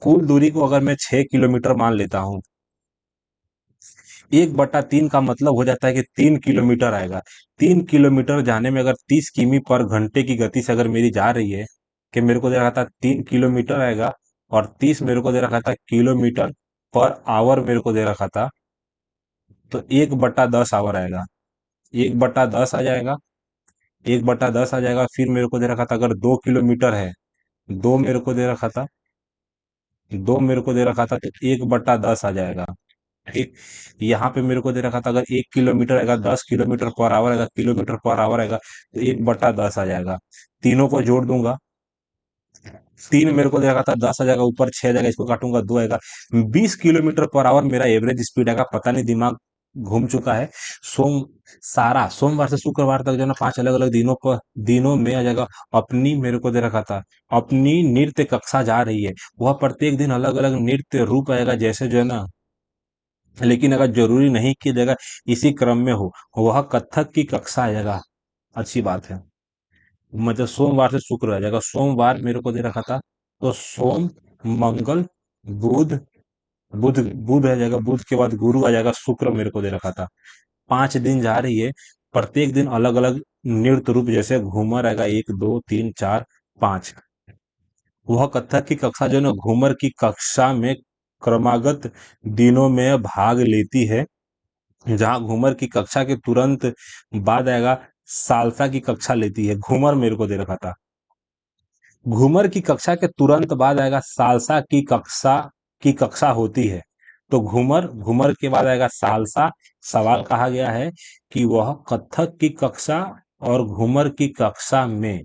कुल दूरी को अगर मैं 6 किलोमीटर मान लेता हूँ, 1/3 का मतलब हो जाता है कि 3 किलोमीटर आएगा। 3 किलोमीटर जाने में अगर 30 किमी पर घंटे की गति से अगर मेरी जा रही है, कि मेरे को दे रखा था 3 किलोमीटर आएगा, और 30 मेरे को दे रखा था किलोमीटर पर आवर मेरे को दे रखा था, तो 1/10 आवर आएगा, 1/10 आ जाएगा, 1/10 आ जाएगा। फिर मेरे को दे रखा था अगर 2 किलोमीटर है, दो मेरे को दे रखा था, दो मेरे को दे रखा था तो 1/10 आ जाएगा। ठीक। यहाँ पे मेरे को दे रखा था अगर 1 किलोमीटर आएगा 10 किलोमीटर पर आवर आएगा, किलोमीटर पर आवर आएगा तो 1/10 आ जाएगा। तीनों को जोड़ दूंगा, 3 मेरे को दे रखा था 10 आ जाएगा, ऊपर 6 आ जाएगा, इसको काटूंगा 2 आएगा। 20 किलोमीटर पर आवर मेरा एवरेज स्पीड आएगा, पता नहीं दिमाग घूम चुका है। सोम सारा सोमवार से शुक्रवार तक जो है ना 5 अलग अलग दिनों में आ जाएगा। अपनी मेरे को दे रखा था, अपनी नृत्य कक्षा जा रही है, वह प्रत्येक दिन अलग अलग नृत्य रूप आएगा, जैसे जो है ना, लेकिन अगर जरूरी नहीं कि जगह इसी क्रम में हो, वह कथक की कक्षा आ जाएगा। अच्छी बात है। मतलब सोमवार से शुक्र आ जाएगा, सोमवार मेरे को दे रखा था तो सोम, मंगल, बुध, बुध बुध आ जाएगा, बुध के बाद गुरु आ जाएगा, शुक्र मेरे को दे रखा था। 5 दिन जा रही है, प्रत्येक दिन अलग अलग नृत्य रूप, जैसे घूमर आएगा 1 2 3 4 5। वह कथक की कक्षा जो है ना घूमर की कक्षा में क्रमागत दिनों में भाग लेती है। जहां घूमर की कक्षा के तुरंत बाद आएगा सालसा की कक्षा लेती है। घूमर मेरे को दे रखा था, घूमर की कक्षा के तुरंत बाद आएगा सालसा की कक्षा होती है। तो घूमर घूमर के बाद आएगा सालसा। सवाल कहा गया है कि वह कथक की कक्षा और घूमर की कक्षा में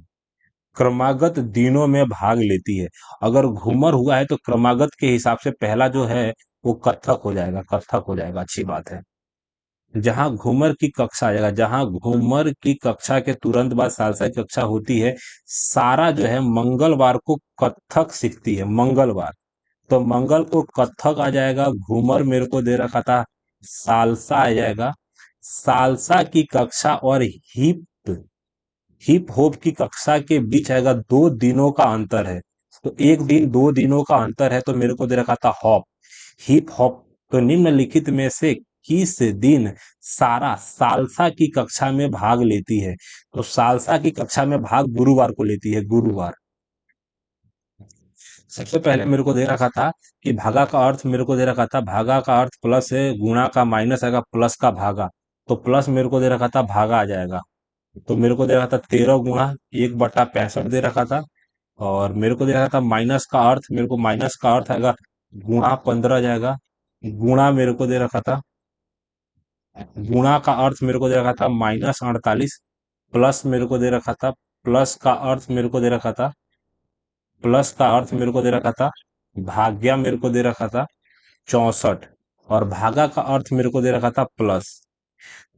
क्रमागत दिनों में भाग लेती है। अगर घूमर हुआ है तो क्रमागत के हिसाब से पहला जो है वो कथक हो जाएगा, कथक हो जाएगा। अच्छी बात है। जहां घूमर की कक्षा आ जाएगा, जहां घूमर की कक्षा के तुरंत बाद सालसा की कक्षा होती है, सारा जो है मंगलवार को कथक सीखती है, मंगलवार। तो मंगल को कथक आ जाएगा, घूमर मेरे को दे रखा था सालसा आ जाएगा। सालसा की कक्षा और हिप हिप हॉप की कक्षा के बीच आएगा 2 दिनों का अंतर है। तो एक दिन 2 दिनों का अंतर है, तो मेरे को दे रखा था हॉप, हिप हॉप। तो निम्नलिखित में से किस दिन सारा सालसा की कक्षा में भाग लेती है? तो सालसा की कक्षा में भाग गुरुवार को लेती है, गुरुवार। सबसे पहले मेरे को दे रखा था कि भागा का अर्थ मेरे को दे रखा था, भागा का अर्थ प्लस है, गुणा का माइनस आएगा, प्लस का भागा। तो प्लस मेरे को दे रखा था भागा आ जाएगा। तो मेरे को दे रखा था 13 गुणा 1/65 दे रखा था। और मेरे को दे रखा था माइनस का अर्थ, मेरे को माइनस का अर्थ आएगा गुणा 15 जाएगा। गुणा मेरे को दे रखा था, गुणा का अर्थ मेरे को दे रखा था -48। प्लस मेरे को दे रखा था, प्लस का अर्थ मेरे को दे रखा था, प्लस का अर्थ मेरे को दे रखा था भाग्या मेरे को दे रखा था 64। और भागा का अर्थ मेरे को दे रखा था प्लस।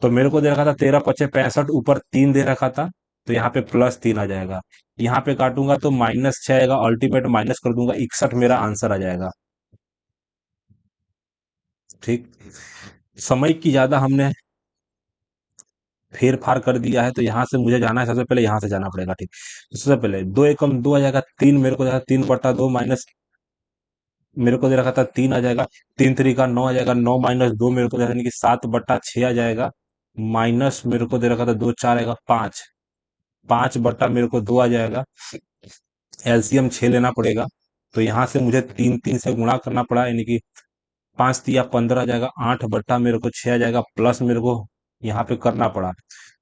तो मेरे को दे रखा था 13 × 5 = 65, ऊपर 3 दे रखा था, तो यहाँ पे +3 आ जाएगा। यहाँ पे काटूंगा तो -6 आएगा, अल्टीमेट माइनस कर दूंगा, 61 मेरा आंसर आ जाएगा। ठीक। समय की ज्यादा हमने फेर फार कर दिया है, तो यहाँ से मुझे जाना है, सबसे पहले यहाँ से जाना पड़ेगा। ठीक। तो सबसे पहले 2 × 2 आ जाएगा 3, मेरे को जाएगा 3/2 माइनस, मेरे को दे रखा था 3 आ जाएगा। 3 × 3 = 9 आ जाएगा, 9 - 2 मेरे को दे रखा था, यानी कि 7/6 आ जाएगा। माइनस मेरे को दे रखा था 2 4 आएगा 5, 5 मेरे को 2 आ जाएगा। एलसीएम 6 लेना पड़ेगा, तो यहाँ से मुझे 3 3 से गुणा करना पड़ा, यानी कि 5 × 3 = 15 आ जाएगा। 8 मेरे को 6 आ जाएगा, प्लस मेरे को यहाँ पे करना पड़ा।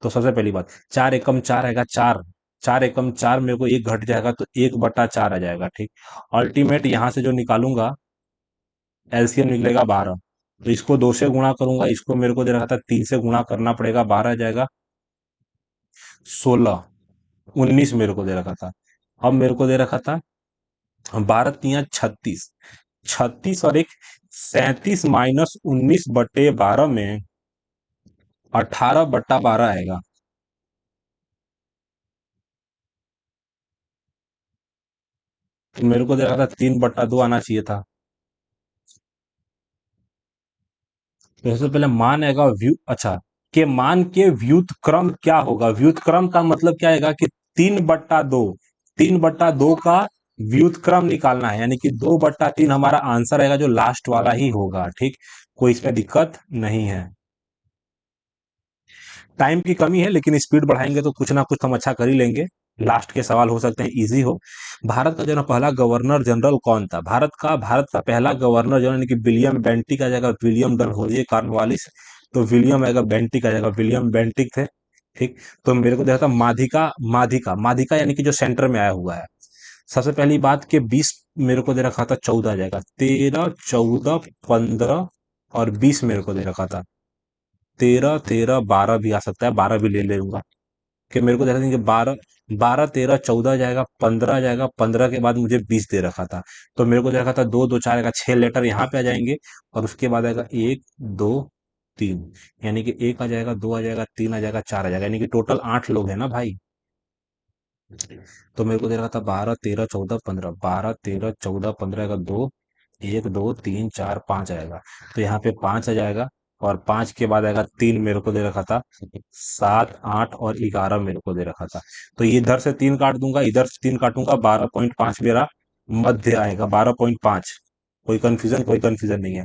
तो सबसे पहली बात 4 × 4 आएगा 4, 4 × 4 मेरे को 1 घट जाएगा, तो 1/4 आ जाएगा। ठीक। अल्टीमेट यहाँ से जो निकालूंगा एलसीएम निकलेगा 12। तो इसको 2 से गुणा करूंगा, इसको मेरे को दे रखा था 3 से गुणा करना पड़ेगा, 12 आ जाएगा। 16, 19 मेरे को दे रखा था। अब मेरे को दे रखा था 12 × 3 = 36, 36 और एक 37 - 19/12 में 18/12 आएगा। तो मेरे को दे रखा था 3/2 आना चाहिए था। तो सबसे पहले मान आएगा व्यू, अच्छा, के मान के व्युत्क्रम क्या होगा? व्युत्क्रम का मतलब क्या आएगा कि 3/2, 3/2 का व्युत्क्रम निकालना है, यानी कि 2/3 हमारा आंसर आएगा, जो लास्ट वाला ही होगा। ठीक। कोई इसमें दिक्कत नहीं है। टाइम की कमी है, लेकिन स्पीड बढ़ाएंगे तो कुछ ना कुछ हम अच्छा कर ही लेंगे। लास्ट के सवाल हो सकते हैं इजी हो। भारत का जो ना पहला गवर्नर जनरल कौन था? भारत का पहला गवर्नर जनरल, यानी कि विलियम बेंटिक आ जाएगा, विलियम डलहौजी कॉर्नवालिस। तो विलियम आएगा, बेंटिक आ जाएगा, विलियम बेंटिक थे। ठीक। तो मेरे को देखा था माधिका, माधिका यानी कि जो सेंटर में आया हुआ है। सबसे पहली बात कि 20 मेरे को दे रखा था, 14 आ जाएगा, 13 14 15 और 20 मेरे को दे रखा था, 13 13 12 भी आ सकता है, 12 भी ले लूंगा कि मेरे को दे रखा था कि 12 12 13 14 जाएगा, 15 जाएगा, 15 के बाद मुझे 20 दे रखा था। तो मेरे को दे रखा था दो दो चार आएगा, 6 लेटर यहाँ पे आ जाएंगे और उसके बाद आएगा एक दो तीन, यानी कि एक आ जाएगा, दो आ जाएगा, तीन आ जाएगा, चार आ जाएगा, यानी कि टोटल 8 लोग हैं ना भाई। तो मेरे को दे रखा था 12 13 14 15, 12 13 14 15 का दो, एक दो तीन चार पांच आएगा, तो यहाँ पे पांच आ जाएगा और पांच के बाद आएगा तीन, मेरे को दे रखा था 7 8 और 11 मेरे को दे रखा था। तो ये इधर से तीन काट दूंगा, इधर से तीन काटूंगा, 12.5 मेरा मध्य आएगा, 12.5। कोई कंफ्यूजन नहीं है।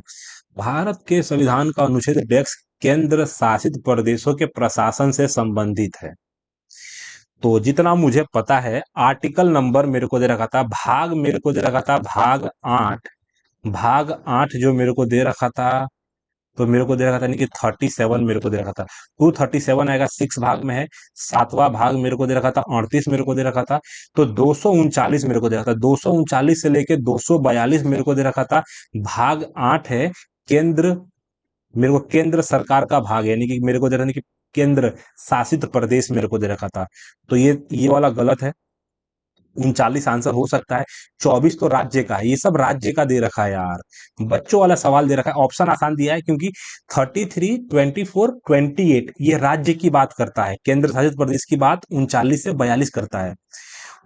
भारत के संविधान का अनुच्छेद डेक्स केंद्र शासित प्रदेशों के प्रशासन से संबंधित है। तो जितना मुझे पता है, आर्टिकल नंबर मेरे को दे रखा था, भाग मेरे को दे रखा था भाग 8, भाग 8 जो मेरे को दे रखा था, तो मेरे को दे रखा था नहीं कि 37 मेरे को दे रखा था, 237 आएगा, 6 भाग में है, सातवां भाग मेरे को दे रखा था 38 मेरे को दे रखा था, तो 239 मेरे को दे रखा था, 239 से लेके 242 मेरे को दे रखा था। भाग 8 है केंद्र, मेरे को केंद्र सरकार का भाग है, यानी कि मेरे को दे रखा नहीं कि केंद्र शासित प्रदेश मेरे को दे रखा था। तो ये वाला गलत है, 39 आंसर हो सकता है, 24 तो राज्य का है, ये सब राज्य का दे रखा है यार। बच्चों वाला सवाल दे रखा है, ऑप्शन आसान दिया है क्योंकि 33 24 28 ये राज्य की बात करता है, केंद्र शासित प्रदेश की बात 39 से 42 करता है।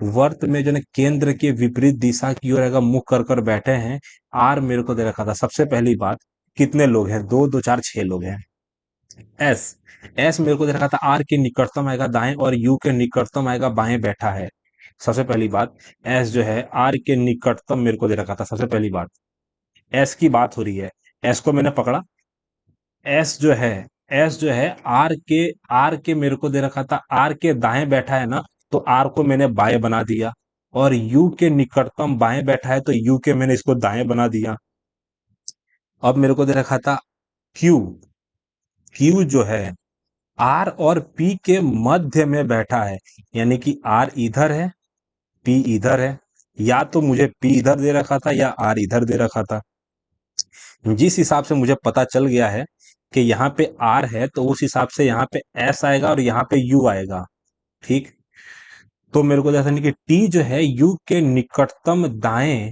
वर्त में जो है केंद्र के विपरीत दिशा की ओर अगर मुख कर बैठे हैं, आर मेरे को दे रखा था। सबसे पहली बात, कितने लोग हैं, दो दो चार 6 लोग हैं। एस, एस मेरे को दे रखा था आर के निकटतम आएगा दाएं और यू के निकटतम आएगा बाएं बैठा है। सबसे पहली बात, एस जो है आर के निकटतम मेरे को दे रखा था। सबसे पहली बात, एस की बात हो रही है, एस को मैंने पकड़ा, एस जो है, एस जो है आर के मेरे को दे रखा था, आर के दाएं बैठा है ना, तो आर को मैंने बाएं बना दिया, और यू के निकटतम बाएं बैठा है तो यू के मैंने इसको दाएं बना दिया। अब मेरे को दे रखा था क्यू, क्यू जो है आर और पी के मध्य में बैठा है, यानी कि आर इधर है, पी इधर है, या तो मुझे पी इधर दे रखा था या आर इधर दे रखा था। जिस हिसाब से मुझे पता चल गया है कि यहाँ पे आर है, तो उस हिसाब से यहाँ पे एस आएगा और यहाँ पे यू आएगा। ठीक, तो मेरे को जैसा नहीं कि टी जो है यू के निकटतम दाएं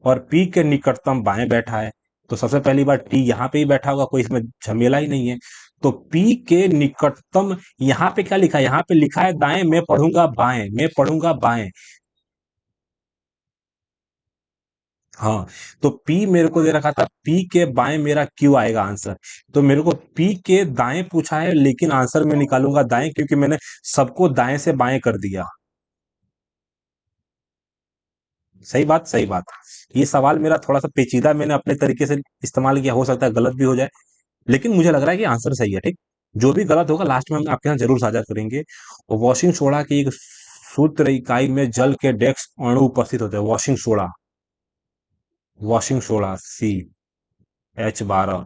और पी के निकटतम बाएं बैठा है, तो सबसे पहली बार टी यहाँ पे ही बैठा होगा, कोई इसमें झमेला ही नहीं है। तो पी के निकटतम, यहाँ पे क्या लिखा है, यहाँ पे लिखा है दाएं, मैं पढ़ूंगा बाएं, मैं पढ़ूंगा बाएं। हाँ, तो पी मेरे को दे रखा था, पी के बाएं मेरा क्यू आएगा आंसर। तो मेरे को पी के दाएं पूछा है, लेकिन आंसर मैं निकालूंगा दाएं, क्योंकि मैंने सबको दाएं से बाएं कर दिया। सही बात, सही बात। ये सवाल मेरा थोड़ा सा पेचीदा मैंने अपने तरीके से इस्तेमाल किया, हो सकता है गलत भी हो जाए, लेकिन मुझे लग रहा है कि आंसर सही है। ठीक, जो भी गलत होगा लास्ट में हम आपके यहाँ जरूर साझा करेंगे। वॉशिंग सोडा की एक सूत्र इकाई में जल के डेक्स अणु उपस्थित होते हैं। Washing soda, washing soda C H12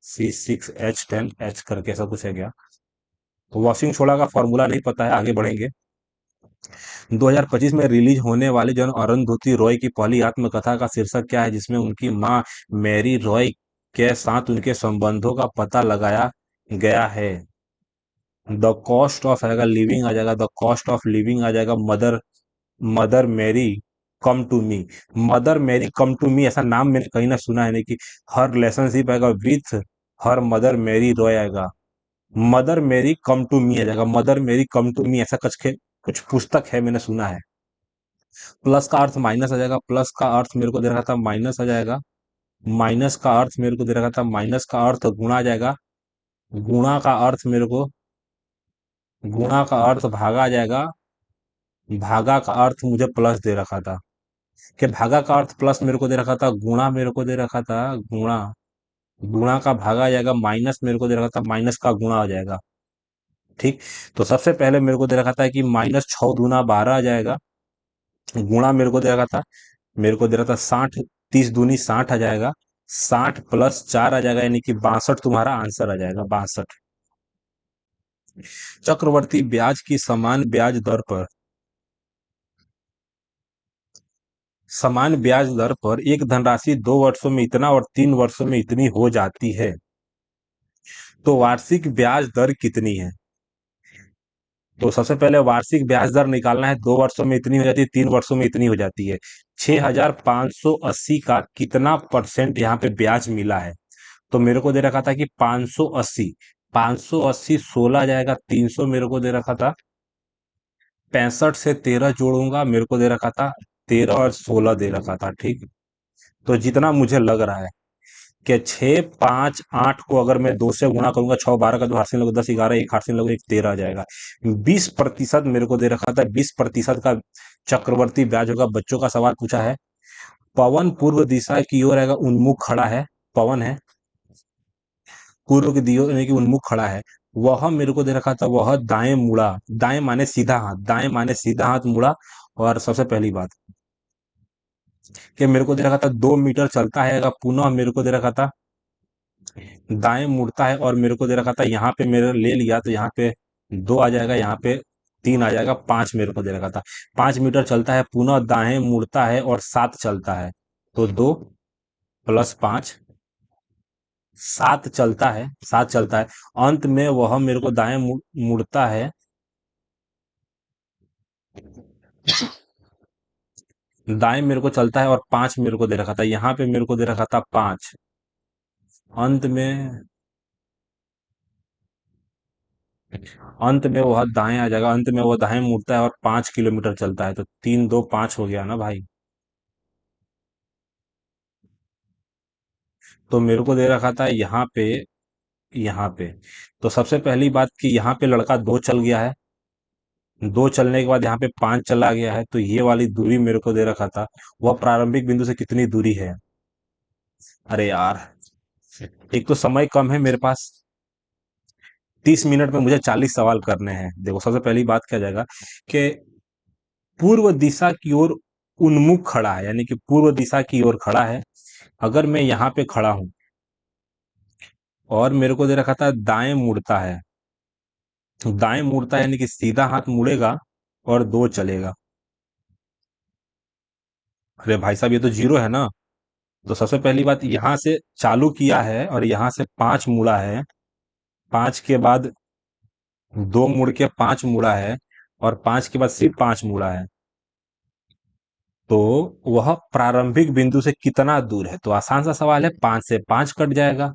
C6H10H करके ऐसा कुछ है क्या? तो वॉशिंग सोडा का फॉर्मूला नहीं पता है, आगे बढ़ेंगे। 2025 में रिलीज होने वाली जन अरुंधति रॉय की पहली आत्मकथा का शीर्षक क्या है, जिसमें उनकी मां मैरी रॉय के साथ उनके संबंधों का पता लगाया गया है? द कॉस्ट ऑफ आएगा लिविंग आ जाएगा, द कॉस्ट ऑफ लिविंग आ जाएगा, mother mother Mary come to me, mother Mary come to me ऐसा नाम मैंने कहीं ना सुना है नहीं, कि हर रिलेशनशिप आएगा विथ हर मदर मैरी रॉय आएगा, मदर मेरी कम टू मी आ जाएगा, मदर मेरी कम टू मी ऐसा कुछ पुस्तक है, मैंने सुना है। प्लस का अर्थ माइनस आ जाएगा, प्लस का अर्थ मेरे को दे रखा था माइनस आ जाएगा, माइनस का अर्थ मेरे को दे रखा था, माइनस का अर्थ गुणा आ जाएगा, गुणा का अर्थ मेरे को, गुणा का अर्थ भागा आ जाएगा, भागा का अर्थ मुझे प्लस दे रखा था, कि भागा का अर्थ प्लस मेरे को दे रखा था, गुणा मेरे को दे रखा था, गुणा, गुणा का भागा आ जाएगा, माइनस मेरे को दे रखा था, माइनस का गुणा आ जाएगा। ठीक, तो सबसे पहले मेरे को दे रखा था कि -6 दूना 12 आ जाएगा, गुणा मेरे को दे रखा था, मेरे को दे रहा था 60, 30 दूनी 60 आ जाएगा, 60 प्लस 4 आ जाएगा, यानी कि 62 तुम्हारा आंसर आ जाएगा, 62। चक्रवर्ती ब्याज की समान ब्याज दर पर समान ब्याज दर पर एक धनराशि 2 वर्षों में इतना और 3 वर्षों में इतनी हो जाती है, तो वार्षिक ब्याज दर कितनी है? तो सबसे पहले वार्षिक ब्याज दर निकालना है। 2 वर्षों में इतनी हो जाती है, 3 वर्षों में इतनी हो जाती है। 6,580 का कितना परसेंट यहाँ पे ब्याज मिला है? तो मेरे को दे रखा था कि 580। 580 16 जाएगा, 300 मेरे को दे रखा था। 65 से 13 जोड़ूंगा, मेरे को दे रखा था 13 और 16 दे रखा था, ठीक। तो जितना मुझे लग रहा है कि 6, 5, 8 को अगर मैं 2 से गुणा करूंगा, 6, 12 का 2 हार्सिन लोग 10, 11 एक हार्सिन लोग 1, 13 आ जाएगा। 20% मेरे को दे रखा था, 20% का चक्रवर्ती ब्याज होगा। बच्चों का सवाल पूछा है। पवन पूर्व दिशा की ओर आएगा, उन्मुख खड़ा है। पवन है, पूर्व की दियो यानी कि उन्मुख खड़ा है। वह मेरे को दे रखा था, वह दाएं मुड़ा। दाएं माने सीधा हाथ, दाएं माने सीधा हाथ मुड़ा। और सबसे पहली बात कि मेरे को दे रखा था 2 मीटर चलता है, अगर पुनः मेरे को दे रखा था दाएं मुड़ता है। और मेरे को दे रखा था यहाँ पे मेरे ले लिया तो यहाँ पे 2 आ जाएगा, यहाँ पे 3 आ जाएगा, 5 मेरे को दे रखा था। 5 मीटर चलता है, पुनः दाएं मुड़ता है और 7 चलता है। तो 2 + 5, 7 चलता है, 7 चलता है। अंत में वह मेरे को दाएं मुड़ता है। दाएं मेरे को चलता है और 5 मेरे को दे रखा था, यहाँ पे मेरे को दे रखा था 5। अंत में अंत में वह दाएं आ जाएगा, अंत में वह दाएं मुड़ता है और 5 किलोमीटर चलता है। तो 3, 2, 5 हो गया ना भाई। तो मेरे को दे रखा था यहाँ पे, यहाँ पे। तो सबसे पहली बात कि यहाँ पे लड़का 2 चल गया है। 2 चलने के बाद यहाँ पे 5 चला गया है, तो ये वाली दूरी मेरे को दे रखा था, वह प्रारंभिक बिंदु से कितनी दूरी है? अरे यार, एक तो समय कम है मेरे पास। 30 मिनट में मुझे 40 सवाल करने हैं। देखो, सबसे पहली बात क्या जाएगा कि पूर्व दिशा की ओर उन्मुख खड़ा है, यानी कि पूर्व दिशा की ओर खड़ा है। अगर मैं यहाँ पे खड़ा हूं और मेरे को दे रखा था दाएं मुड़ता है, तो दाएं मुड़ता है यानी कि सीधा हाथ मुड़ेगा और 2 चलेगा। अरे भाई साहब, ये तो 0 है ना। तो सबसे पहली बात, यहां से चालू किया है और यहां से 5 मुड़ा है। 5 के बाद 2 मुड़ के 5 मुड़ा है और 5 के बाद सिर्फ 5 मुड़ा है। तो वह प्रारंभिक बिंदु से कितना दूर है? तो आसान सा सवाल है, 5 से 5 कट जाएगा।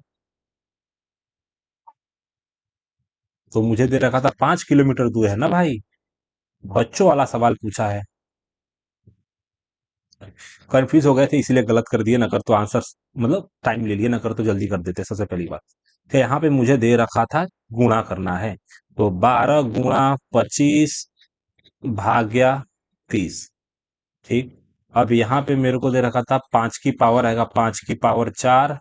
तो मुझे दे रखा था 5 किलोमीटर दूर है ना भाई। बच्चों वाला सवाल पूछा है। कंफ्यूज हो गए थे इसलिए गलत कर दिए, न कर तो आंसर मतलब टाइम ले लिए, न कर तो जल्दी कर देते। सबसे पहली बात कि यहाँ पे मुझे दे रखा था गुणा करना है। तो 12 × 25 भाग्या 30, ठीक। अब यहाँ पे मेरे को दे रखा था 5 की पावर आएगा, 5 की पावर 4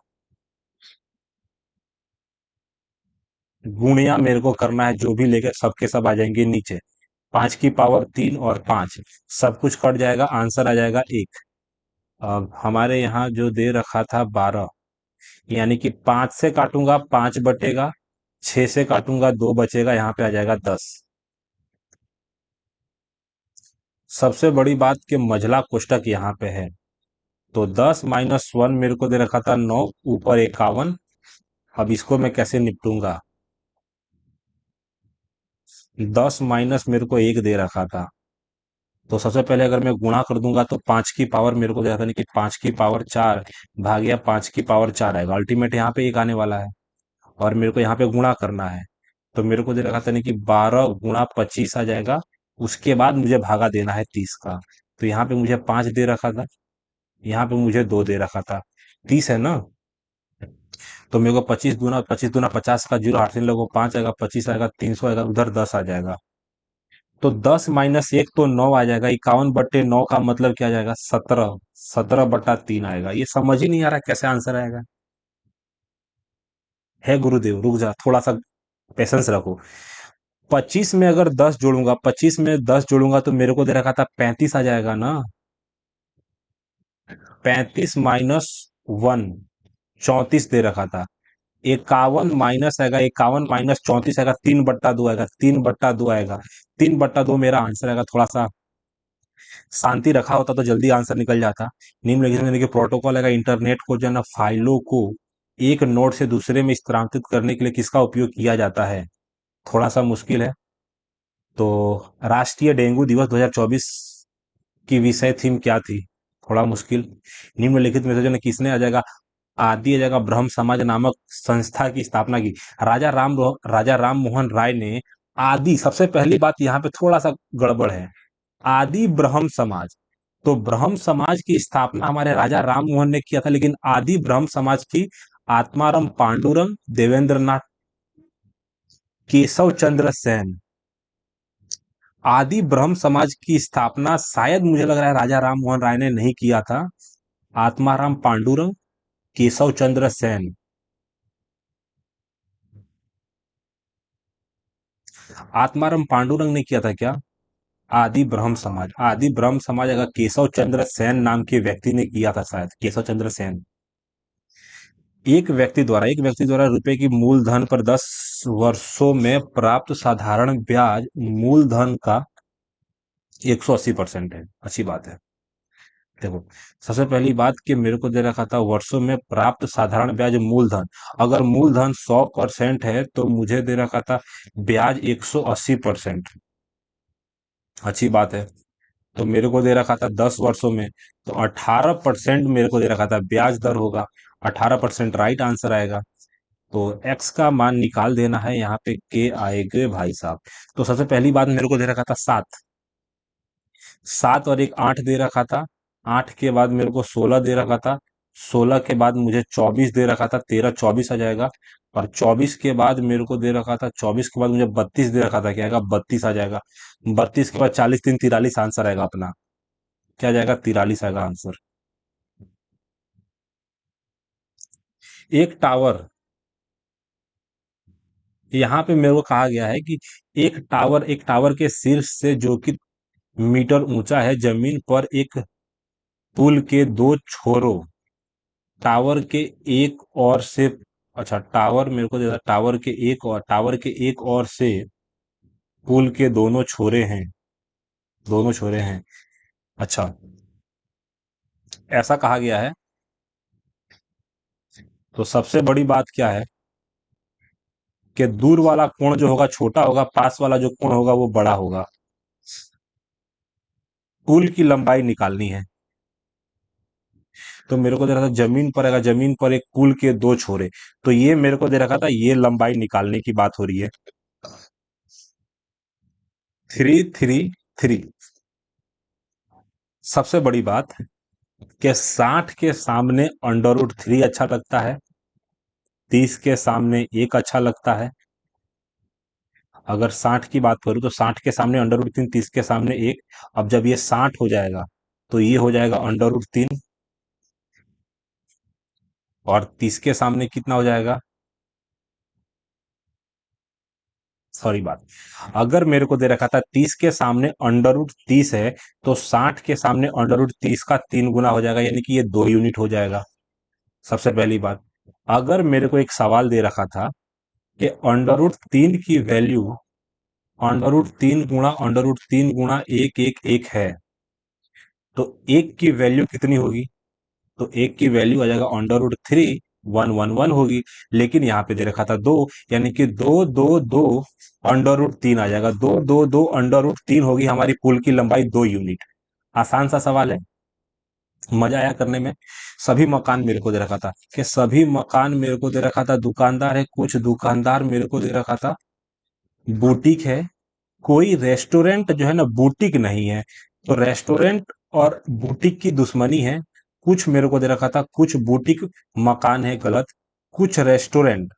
गुणिया मेरे को करना है, जो भी लेके सबके सब आ जाएंगे नीचे। 5 की पावर 3 और 5 सब कुछ कट जाएगा, आंसर आ जाएगा 1। अब हमारे यहाँ जो दे रखा था 12, यानी कि 5 से काटूंगा 5 बटेगा, 6 से काटूंगा 2 बचेगा, यहाँ पे आ जाएगा 10। सबसे बड़ी बात कि मझला कोष्टक यहाँ पे है। तो 10 - 1 मेरे को दे रखा था 9, ऊपर 51। अब इसको मैं कैसे निपटूंगा? 10 माइनस मेरे को 1 दे रखा था। तो सबसे पहले अगर मैं गुणा कर दूंगा तो 5 की पावर मेरे को दे रहा था, नहीं कि 5 की पावर 4 भाग्या 5 की पावर 4 आएगा। अल्टीमेट यहाँ पे 1 आने वाला है और मेरे को यहाँ पे गुणा करना है। तो मेरे को दे रखा था, नहीं कि 12 × 25 आ जाएगा। उसके बाद मुझे भागा देना है 30 का। तो यहाँ पे मुझे 5 दे रखा था, यहाँ पे मुझे 2 दे रखा था। 30 है ना। तो मेरे को 25 दूना 50 का 0 हाथ से लोगों 5 आएगा, 25 आएगा, 300 आएगा, उधर 10 आ जाएगा। तो 10 - 1 तो 9 आ जाएगा। 51/9 का मतलब क्या आ जाएगा? 17। 17/3 आएगा। ये समझ ही नहीं आ रहा कैसे आंसर आएगा। है गुरुदेव, रुक जा, थोड़ा सा पेशेंस रखो। 25 में अगर 10 जोड़ूंगा, 25 में 10 जोड़ूंगा तो मेरे को दे रखा था 35 आ जाएगा ना। 35 - 1 34 दे रखा था। 51 माइनस आएगा, 51 - 34 आएगा, 3/2 आएगा, 3/2 आएगा। 3/2 मेरा आंसर आएगा। थोड़ा सा शांति रखा होता तो जल्दी आंसर निकल जाता। निम्नलिखित में देखिए प्रोटोकॉल है इंटरनेट को जो है ना फाइलों को एक नोड से दूसरे में स्थानांतरित करने के लिए किसका उपयोग किया जाता है? थोड़ा सा मुश्किल है। तो राष्ट्रीय डेंगू दिवस 2024 की विषय थीम क्या थी? थोड़ा मुश्किल। निम्नलिखित में से जो है किसने आ जाएगा आदि आ जाएगा ब्रह्म समाज नामक संस्था की स्थापना की? राजा राम मोहन राय ने आदि, सबसे पहली बात यहाँ पे थोड़ा सा गड़बड़ है, आदि ब्रह्म समाज। तो ब्रह्म समाज की स्थापना हमारे राजा राम मोहन ने किया था, लेकिन आदि ब्रह्म समाज की आत्माराम पांडुरंग, देवेंद्रनाथ, केशव चंद्र सेन। आदि ब्रह्म समाज की स्थापना शायद मुझे लग रहा है राजा राम मोहन राय ने नहीं किया था। आत्माराम पांडुरंग, केशव चंद्र सेन। आत्माराम पांडुरंग ने किया था क्या? आदि ब्रह्म समाज अगर केशव चंद्र सेन नाम के व्यक्ति ने किया था, शायद केशव चंद्र सेन। एक व्यक्ति द्वारा रुपए की मूलधन पर 10 वर्षों में प्राप्त साधारण ब्याज मूलधन का 180% है। अच्छी बात है। देखो, सबसे पहली बात कि मेरे को दे रखा था वर्षों में प्राप्त साधारण ब्याज मूलधन। अगर मूलधन 100% है तो मुझे दे रखा था ब्याज 180%। अच्छी बात है। तो मेरे को दे रखा था 10 वर्षों में, तो 18% मेरे को दे रखा था ब्याज दर होगा। 18% राइट आंसर आएगा। तो एक्स का मान निकाल देना है यहाँ पे, के आएंगे भाई साहब। तो सबसे पहली बात मेरे को दे रखा था 7। 7 और एक 8 दे रखा था। 8 के बाद मेरे को 16 दे रखा था। 16 के बाद मुझे 24 दे रखा था, 13 24 आ जाएगा। और 24 के बाद मेरे को दे रखा था, 24 के बाद मुझे 32 दे रखा था, क्या आएगा? 32 आ जाएगा। 32 के बाद 40 3 43 आंसर आएगा अपना। क्या जाएगा? 43 आएगा आंसर। एक टावर, यहाँ पे मेरे को कहा गया है कि एक टावर के शीर्ष से जो कि मीटर ऊंचा है, जमीन पर एक पुल के दो छोरों, टावर के एक और से, अच्छा टावर मेरे को देता, टावर के एक और से पुल के दोनों छोरे हैं। अच्छा, ऐसा कहा गया है। तो सबसे बड़ी बात क्या है कि दूर वाला कोण जो होगा छोटा होगा, पास वाला जो कोण होगा वो बड़ा होगा। पुल की लंबाई निकालनी है। तो मेरे को दे रहा था जमीन पर, अगर जमीन पर एक पुल के दो छोरे, तो ये मेरे को दे रखा था, ये लंबाई निकालने की बात हो रही है। 3 3 3। सबसे बड़ी बात कि 60 के सामने √3 अच्छा लगता है, 30 के सामने 1 अच्छा लगता है। अगर 60 की बात करूं तो 60 के सामने √3, 30 के सामने 1। अब जब ये 60 हो जाएगा तो ये हो जाएगा √3, और 30 के सामने कितना हो जाएगा? सॉरी बात, अगर मेरे को दे रखा था 30 के सामने √30 है, तो 60 के सामने √30 का 3 गुना हो जाएगा, यानी कि ये 2 यूनिट हो जाएगा। सबसे पहली बात, अगर मेरे को एक सवाल दे रखा था कि √3 की वैल्यू, √3 गुणा 1 1 1 है, तो 1 की वैल्यू कितनी होगी? तो 1 की वैल्यू आ जाएगा √3, 1 1 1 होगी। लेकिन यहाँ पे दे रखा था 2, यानी कि 2 2 2 √3 आ जाएगा। 2 2 2 √3 होगी हमारी पुल की लंबाई, 2 यूनिट। आसान सा सवाल है, मजा आया करने में। सभी मकान मेरे को दे रखा था, कि सभी मकान मेरे को दे रखा था दुकानदार है, कुछ दुकानदार मेरे को दे रखा था बुटीक है, कोई रेस्टोरेंट जो है ना बुटीक नहीं है। तो रेस्टोरेंट और बुटीक की दुश्मनी है। कुछ मेरे को दे रखा था, कुछ बुटीक मकान है, गलत। कुछ रेस्टोरेंट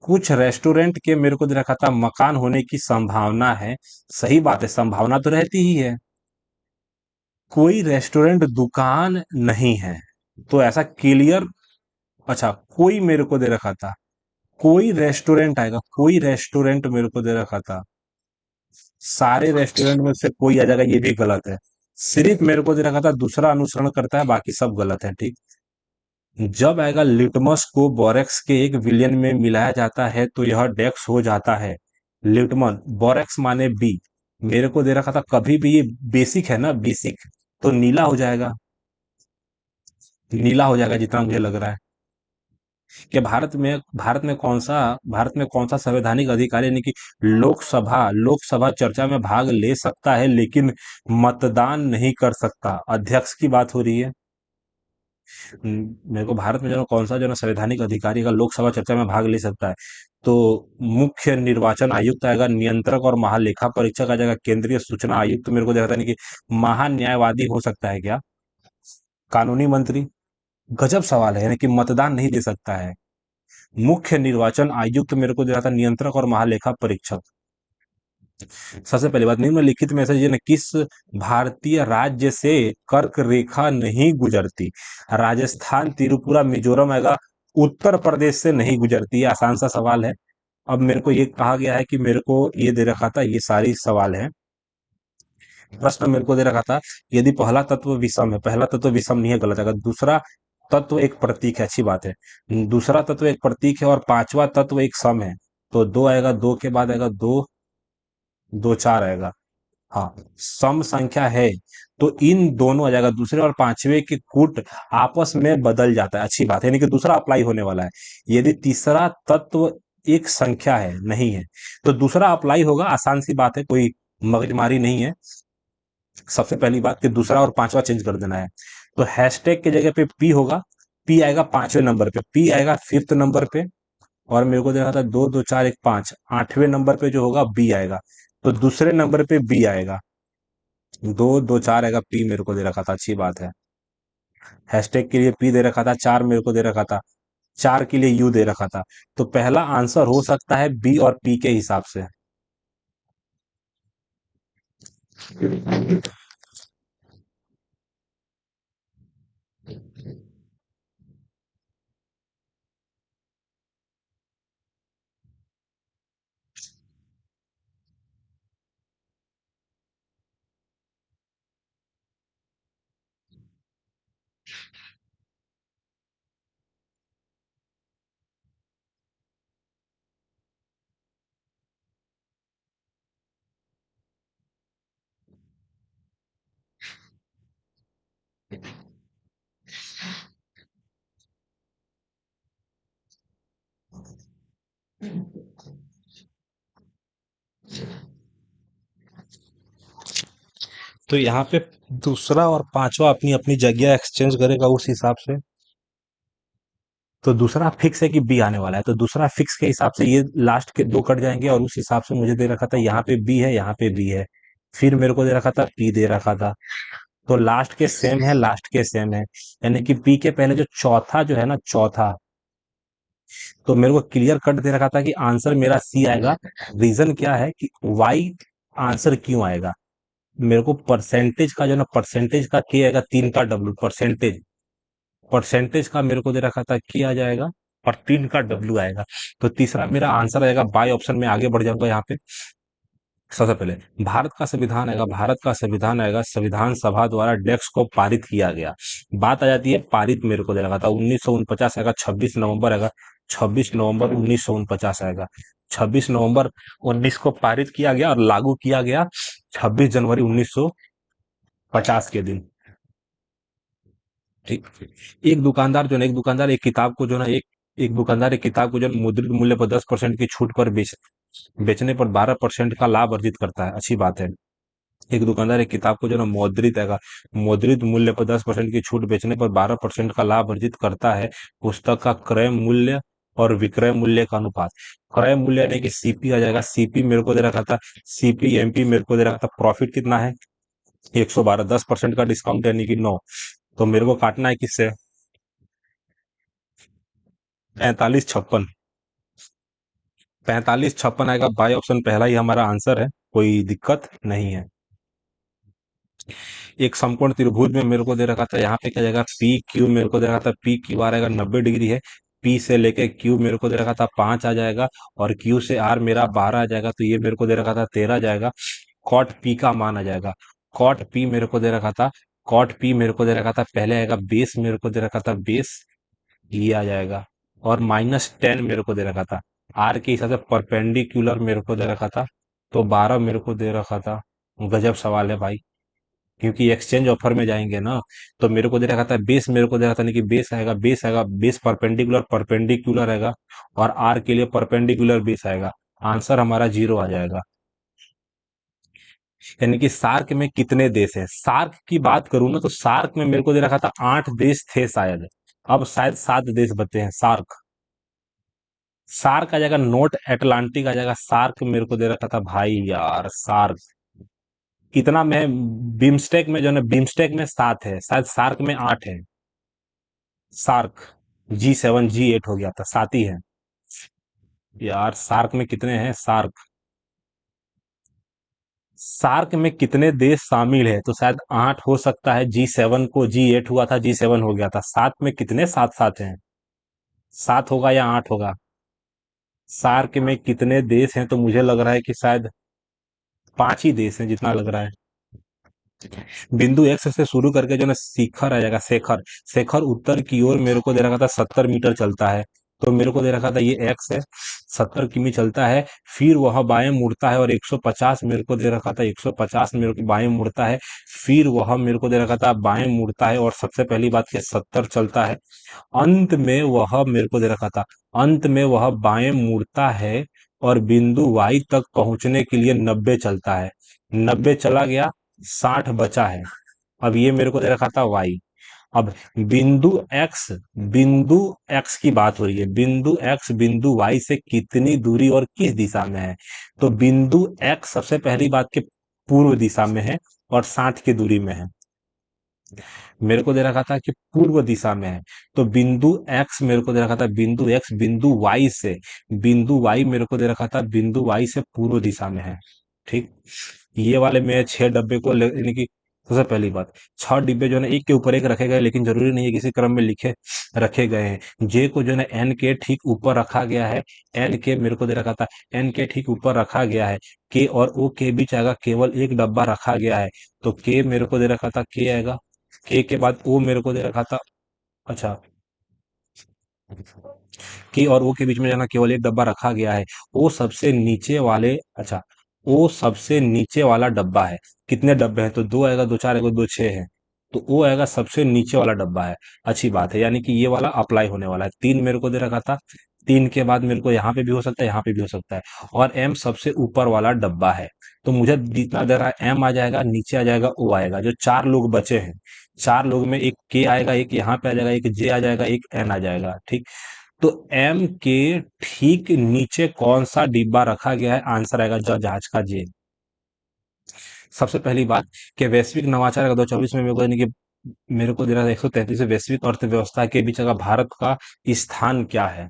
कुछ रेस्टोरेंट के मेरे को दे रखा था मकान होने की संभावना है। सही बात है, संभावना तो रहती ही है। कोई रेस्टोरेंट दुकान नहीं है, तो ऐसा क्लियर। अच्छा, कोई मेरे को दे रखा था, कोई रेस्टोरेंट आएगा, कोई रेस्टोरेंट मेरे को दे रखा था, सारे रेस्टोरेंट में से कोई आ जाएगा, ये भी गलत है। सिर्फ मेरे को दे रखा था दूसरा अनुसरण करता है, बाकी सब गलत है, ठीक। जब आएगा लिटमस को बोरेक्स के एक विलयन में मिलाया जाता है तो यह डेक्स हो जाता है। लिटमस, बोरेक्स माने बी, मेरे को दे रखा था कभी भी, ये बेसिक है ना, बेसिक, तो नीला हो जाएगा, नीला हो जाएगा जितना मुझे लग रहा है। कि भारत में कौन सा संवैधानिक अधिकारी, यानी कि लोकसभा चर्चा में भाग ले सकता है लेकिन मतदान नहीं कर सकता, अध्यक्ष की बात हो रही है। मेरे को भारत में जो है कौन सा जो है ना संवैधानिक अधिकारी का लोकसभा चर्चा में भाग ले सकता है, तो मुख्य निर्वाचन आयुक्त आएगा, नियंत्रक और महालेखा परीक्षक आ जाएगा, केंद्रीय सूचना आयुक्त मेरे को देखता नहीं कि महान्यायवादी हो सकता है क्या, कानूनी मंत्री। गजब सवाल है, यानी कि मतदान नहीं दे सकता है। मुख्य निर्वाचन आयुक्त मेरे को दे रहा था, नियंत्रक और महालेखा परीक्षक। सबसे पहली बात, निम्नलिखित में से ये न किस भारतीय राज्य से कर्क रेखा नहीं गुजरती, राजस्थान, त्रिपुरा, मिजोरम आएगा, उत्तर प्रदेश से नहीं गुजरती है। आसान सा सवाल है। अब मेरे को ये कहा गया है कि मेरे को ये दे रखा था, ये सारी सवाल है, प्रश्न मेरे को दे रखा था, यदि पहला तत्व विषम है, पहला तत्व विषम नहीं है, गलत है, दूसरा तत्व एक प्रतीक है, अच्छी बात है, दूसरा तत्व एक प्रतीक है और पांचवा तत्व एक सम है, तो दो आएगा, दो के बाद आएगा दो, दो चार आएगा। हाँ, सम संख्या है, तो इन दोनों आ जाएगा, दूसरे और पांचवे के कूट आपस में बदल जाता है, अच्छी बात है, यानी कि दूसरा अप्लाई होने वाला है। यदि तीसरा तत्व एक संख्या है, नहीं है, तो दूसरा अप्लाई होगा, आसान सी बात है, कोई मगजमारी नहीं है। सबसे पहली बात कि दूसरा और पांचवा चेंज कर देना है, तो हैशटैग की जगह पे पी होगा, पी आएगा पांचवें नंबर पे, पी आएगा फिफ्थ नंबर पे, और मेरे को देखा था दो, दो चार एक पांच, आठवें नंबर पे जो होगा बी आएगा, तो दूसरे नंबर पे बी आएगा, दो, दो चार आएगा, पी मेरे को दे रखा था, अच्छी बात है। हैशटैग के लिए पी दे रखा था, चार मेरे को दे रखा था, चार के लिए यू दे रखा था, तो पहला आंसर हो सकता है बी और पी के हिसाब से। तो यहाँ पे दूसरा और पांचवा अपनी अपनी जगह एक्सचेंज करेगा उस हिसाब से, तो दूसरा फिक्स है कि बी आने वाला है, तो दूसरा फिक्स के हिसाब से ये लास्ट के दो कट जाएंगे, और उस हिसाब से मुझे दे रखा था यहाँ पे बी है, यहाँ पे बी है, फिर मेरे को दे रखा था पी दे रखा था, तो लास्ट के सेम है, लास्ट के सेम है, यानी कि पी के पहले जो चौथा जो है ना, चौथा, तो मेरे को क्लियर कट दे रखा था कि आंसर मेरा सी आएगा। रीजन क्या है कि वाई आंसर क्यों आएगा, मेरे को परसेंटेज का जो ना, परसेंटेज का के आएगा, तीन का डब्ल्यू, परसेंटेज, परसेंटेज का मेरे को दे रखा था कि आ जाएगा, और तीन का डब्ल्यू आएगा, तो तीसरा मेरा आंसर आएगा, बाय ऑप्शन में आगे बढ़ जाऊंगा यहाँ पे। सबसे पहले भारत का संविधान आएगा, भारत का संविधान आएगा, संविधान सभा द्वारा डेस्क को पारित किया गया, बात आ जाती है पारित, मेरे को दे रखा था 1949 आएगा, 26 नवंबर आएगा, 26 नवंबर 1949 आएगा, 26 नवंबर 19 को पारित किया गया और लागू किया गया 26 जनवरी 1950 के दिन। ठीक। एक दुकानदार एक किताब को जो ना, एक दुकानदार एक किताब को जो मुद्रित मूल्य पर 10% की छूट पर बेचने पर 12% का लाभ अर्जित करता है, अच्छी बात है। एक दुकानदार एक किताब को जो ना मुद्रित मूल्य पर 10% की छूट बेचने पर 12% का लाभ अर्जित करता है, पुस्तक का क्रय मूल्य और विक्रय मूल्य का अनुपात, क्रय मूल्य यानी कि सीपी आ जाएगा, सीपी मेरे को दे रखा था, सीपी एमपी मेरे को दे रखा था, प्रॉफिट कितना है 112, 10% का डिस्काउंट यानी कि 9, तो मेरे को काटना है किससे, 45 56, 45 56 आएगा, बाई ऑप्शन पहला ही हमारा आंसर है, कोई दिक्कत नहीं है। एक समकोण त्रिभुज में मेरे को दे रखा था, यहाँ पे क्या जाएगा, पी क्यू मेरे को दे रखा था, पी क्यू आर आएगा, 90 डिग्री है, पी से लेके क्यू मेरे को दे रखा था 5 आ जाएगा, और क्यू से आर मेरा 12 आ जाएगा, तो ये मेरे को दे रखा था 13 जाएगा, कॉट पी का मान आ जाएगा, कॉट पी मेरे को दे रखा था, कॉट पी मेरे को दे रखा था, पहले आएगा बेस, मेरे को दे रखा था बेस, ये आ जाएगा, और -10 मेरे को दे रखा था, आर के हिसाब से परपेंडिकुलर मेरे को दे रखा था, तो 12 मेरे को दे रखा था, गजब सवाल है भाई। क्योंकि एक्सचेंज ऑफर में जाएंगे ना, तो मेरे को दे रखा था बेस, मेरे को दे रखा था नहीं कि बेस आएगा बेस परपेंडिकुलर परपेंडिकुलर आएगा, और आर के लिए परपेंडिकुलर बेस आएगा। आंसर हमारा 0 आ जाएगा। यानी कि सार्क में कितने देश हैं, सार्क की बात करूं ना, तो सार्क में मेरे को दे रखा था 8 देश थे शायद। अब शायद 7 देश बचे हैं सार्क। सार्क आ जाएगा, नॉर्थ अटलांटिक आ जाएगा सार्क, मेरे को दे रखा था भाई यार सार्क। इतना में बिम्स्टेक में जो है ना, बिम्स्टेक में 7 है, शायद सार्क में 8 है। सार्क G7 G8 हो गया था, 7 ही है। यार सार्क में कितने हैं सार्क, सार्क में कितने देश शामिल है, तो शायद 8 हो सकता है, G7 को G8 हुआ था, G7 हो गया था। सात में कितने, सात सात हैं, 7 होगा या 8 होगा। सार्क में कितने देश हैं, तो मुझे लग रहा है कि शायद 5 ही देश हैं जितना लग रहा है। बिंदु एक्स से शुरू करके जो ना शिखर आ जाएगा, शेखर। शेखर उत्तर की ओर मेरे को दे रखा था 70 मीटर चलता है, तो मेरे को दे रखा था ये एक्स है, 70 किमी चलता है। फिर वह बाएं मुड़ता है और 150 मेरे को दे रखा था, 150 मेरे को बाएं मुड़ता है। फिर वह मेरे को दे रखा था बाएं मुड़ता है, और सबसे पहली बात कि 70 चलता है। अंत में वह मेरे को दे रखा था, अंत में वह बाएं मुड़ता है, और बिंदु वाई तक पहुंचने के लिए 90 चलता है। 90 चला गया, 60 बचा है। अब ये मेरे को दे रखा था वाई। अब बिंदु एक्स, बिंदु एक्स की बात हो रही है, बिंदु एक्स बिंदु वाई से कितनी दूरी और किस दिशा में है, तो बिंदु एक्स सबसे पहली बात के पूर्व दिशा में है, और 60 की दूरी में है। मेरे को दे रखा था कि पूर्व दिशा में है, तो बिंदु एक्स मेरे को दे रखा था, बिंदु एक्स बिंदु वाई से, बिंदु वाई मेरे को दे रखा था बिंदु वाई से पूर्व दिशा में है। ठीक। ये वाले में 6 डब्बे को यानी कि सबसे पहली बात, 6 डिब्बे जो है ना एक के ऊपर एक रखे गए, लेकिन जरूरी नहीं है किसी क्रम में लिखे रखे गए हैं। जे को जो है ना एन के ठीक ऊपर रखा गया है, एन के मेरे को दे रखा था, एन के ठीक ऊपर रखा गया है। के और ओ के बीच आएगा, केवल एक डब्बा रखा गया है, तो के मेरे को दे रखा था, के आएगा। के के बाद ओ मेरे को दे रखा था। अच्छा, के और ओ के बीच में जाना, केवल एक डब्बा रखा गया है। ओ सबसे नीचे वाले, अच्छा, ओ सबसे नीचे वाला डब्बा है। कितने डब्बे हैं, तो दो आएगा, दो चार आएगा, दो छह है, तो ओ आएगा सबसे नीचे वाला डब्बा है। अच्छी बात है, यानी कि ये वाला अप्लाई होने वाला है। 3 मेरे को दे रखा था, 3 के बाद मेरे को यहाँ पे भी हो सकता है, यहाँ पे भी हो सकता है, और एम सबसे ऊपर वाला डब्बा है। तो मुझे जितना दे रहा है, एम आ जाएगा, नीचे आ जाएगा, ओ आएगा। जो 4 लोग बचे हैं, 4 लोग में एक के आएगा, एक यहाँ पे आ जाएगा, एक जे आ जाएगा, एक एन आ जाएगा। ठीक। तो एम के ठीक नीचे कौन सा डिब्बा रखा गया है, आंसर आएगा जहाज का जे। सबसे पहली बात कि वैश्विक नवाचार का 2024 में मेरे को यानी कि मेरे को दे रहा था 133 वैश्विक अर्थव्यवस्था के बीच अगर भारत का स्थान क्या है,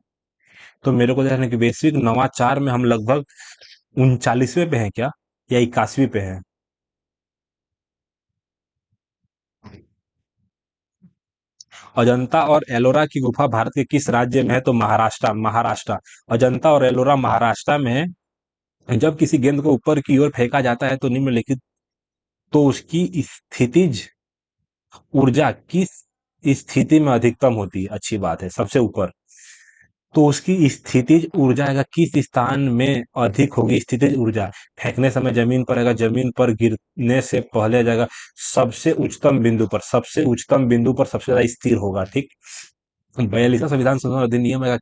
तो मेरे को दे रहा है कि वैश्विक नवाचार में हम लगभग 39वें पे हैं क्या, या 81वें पे हैं। अजंता और एलोरा की गुफा भारत के किस राज्य में है, तो महाराष्ट्र, महाराष्ट्र। अजंता और एलोरा महाराष्ट्र में है। जब किसी गेंद को ऊपर की ओर फेंका जाता है, तो निम्नलिखित, तो उसकी स्थितिज ऊर्जा किस स्थिति में अधिकतम होती है, अच्छी बात है, सबसे ऊपर। तो उसकी स्थितिज ऊर्जा आएगा, किस स्थान में अधिक होगी स्थितिज ऊर्जा। फेंकने समय जमीन पर आएगा, जमीन पर गिरने से पहले आ जाएगा सबसे उच्चतम बिंदु पर, सबसे उच्चतम बिंदु पर सबसे ज्यादा स्थिर होगा। ठीक। 42वां संविधान संशोधन अधिनियम है,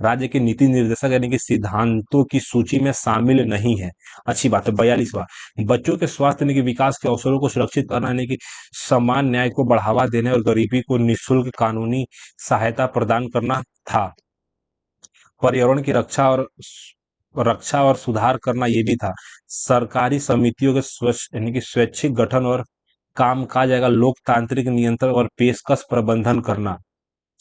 राज्य के नीति निर्देशक यानी कि सिद्धांतों की सूची में शामिल नहीं है। अच्छी बात है। 42वां, बच्चों के स्वास्थ्य यानी कि विकास के अवसरों को सुरक्षित करना यानी कि समान न्याय को बढ़ावा देने और गरीबी को निःशुल्क कानूनी सहायता प्रदान करना था। पर्यावरण की रक्षा और सुधार करना ये भी था। सरकारी समितियों के यानी कि स्वैच्छिक गठन और काम काज आएगा, लोकतांत्रिक नियंत्रण और पेशकश प्रबंधन करना।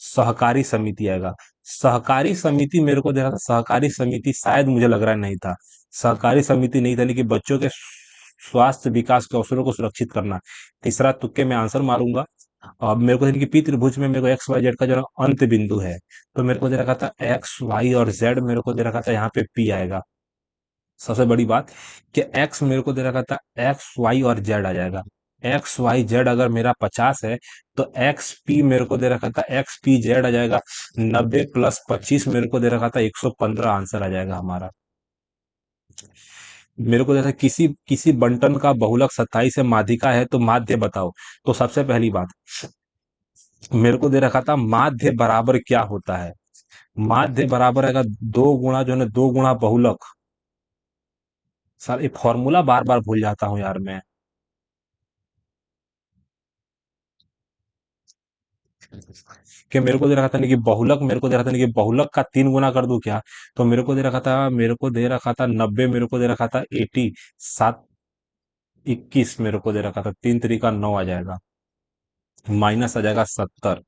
सहकारी समिति आएगा। सहकारी समिति मेरे को दे रहा था, सहकारी समिति शायद मुझे लग रहा है नहीं था। सहकारी समिति नहीं था, लेकिन बच्चों के स्वास्थ्य विकास के अवसरों को सुरक्षित करना। तीसरा तुक्के में आंसर मारूंगा। अब मेरे को देखिए कि पी त्रिभुज में मेरे को एक्स वाई जेड का जो अंत बिंदु है, तो मेरे को दे रखा था एक्स वाई और जेड, मेरे को दे रखा था यहाँ पे पी आएगा। सबसे बड़ी बात कि एक्स मेरे को दे रखा था, एक्स वाई और जेड आ जाएगा। एक्स वाई जेड अगर मेरा 50 है, तो एक्स पी मेरे को दे रखा था, एक्स पी जेड आ जाएगा 90 + 25 मेरे को दे रखा था 115, आंसर आ जाएगा हमारा। मेरे को जैसे किसी किसी बंटन का बहुलक 27 है, माध्यिका है, तो माध्य बताओ। तो सबसे पहली बात मेरे को दे रखा था माध्य बराबर क्या होता है। माध्य बराबर आएगा दो गुणा जो है ना, दो गुणा बहुलक। सर ये फॉर्मूला बार बार भूल जाता हूँ यार मैं। कि मेरे को दे रखा था नहीं कि बहुलक, मेरे को दे रखा था नहीं कि बहुलक का 3 गुना कर दूं क्या। तो मेरे को दे रखा था 90, मेरे को दे रखा था 80, 7 21, मेरे को दे रखा था 3 3 का 9 आ जाएगा, माइनस आ जाएगा 70।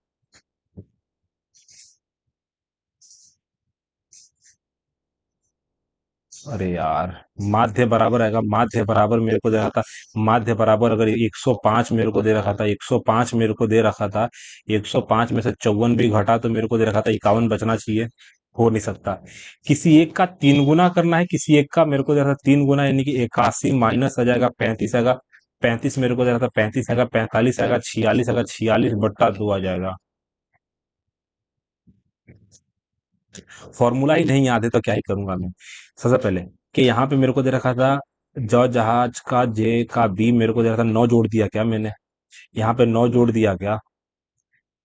अरे यार, माध्य बराबर आएगा, माध्य बराबर मेरे को दे रखा था, माध्य बराबर अगर 105 मेरे को दे रखा था, 105 मेरे को दे रखा था, 105 में से 54 भी घटा तो मेरे को दे रखा था 51 बचना चाहिए। हो नहीं सकता। किसी एक का 3 गुना करना है, किसी एक का मेरे को दे रहा था 3 गुना, यानी कि 81 माइनस आ जाएगा 35 आएगा, 35 मेरे को दे रहा था 35 आएगा, 45 आएगा, 46 आएगा, 46/2 आ जाएगा। फॉर्मूला ही नहीं याद है तो क्या ही करूंगा मैं। सबसे पहले कि यहाँ पे मेरे को दे रखा था ज जहाज का जे का बी, मेरे को दे रहा था 9 जोड़ दिया क्या मैंने, यहाँ पे 9 जोड़ दिया क्या।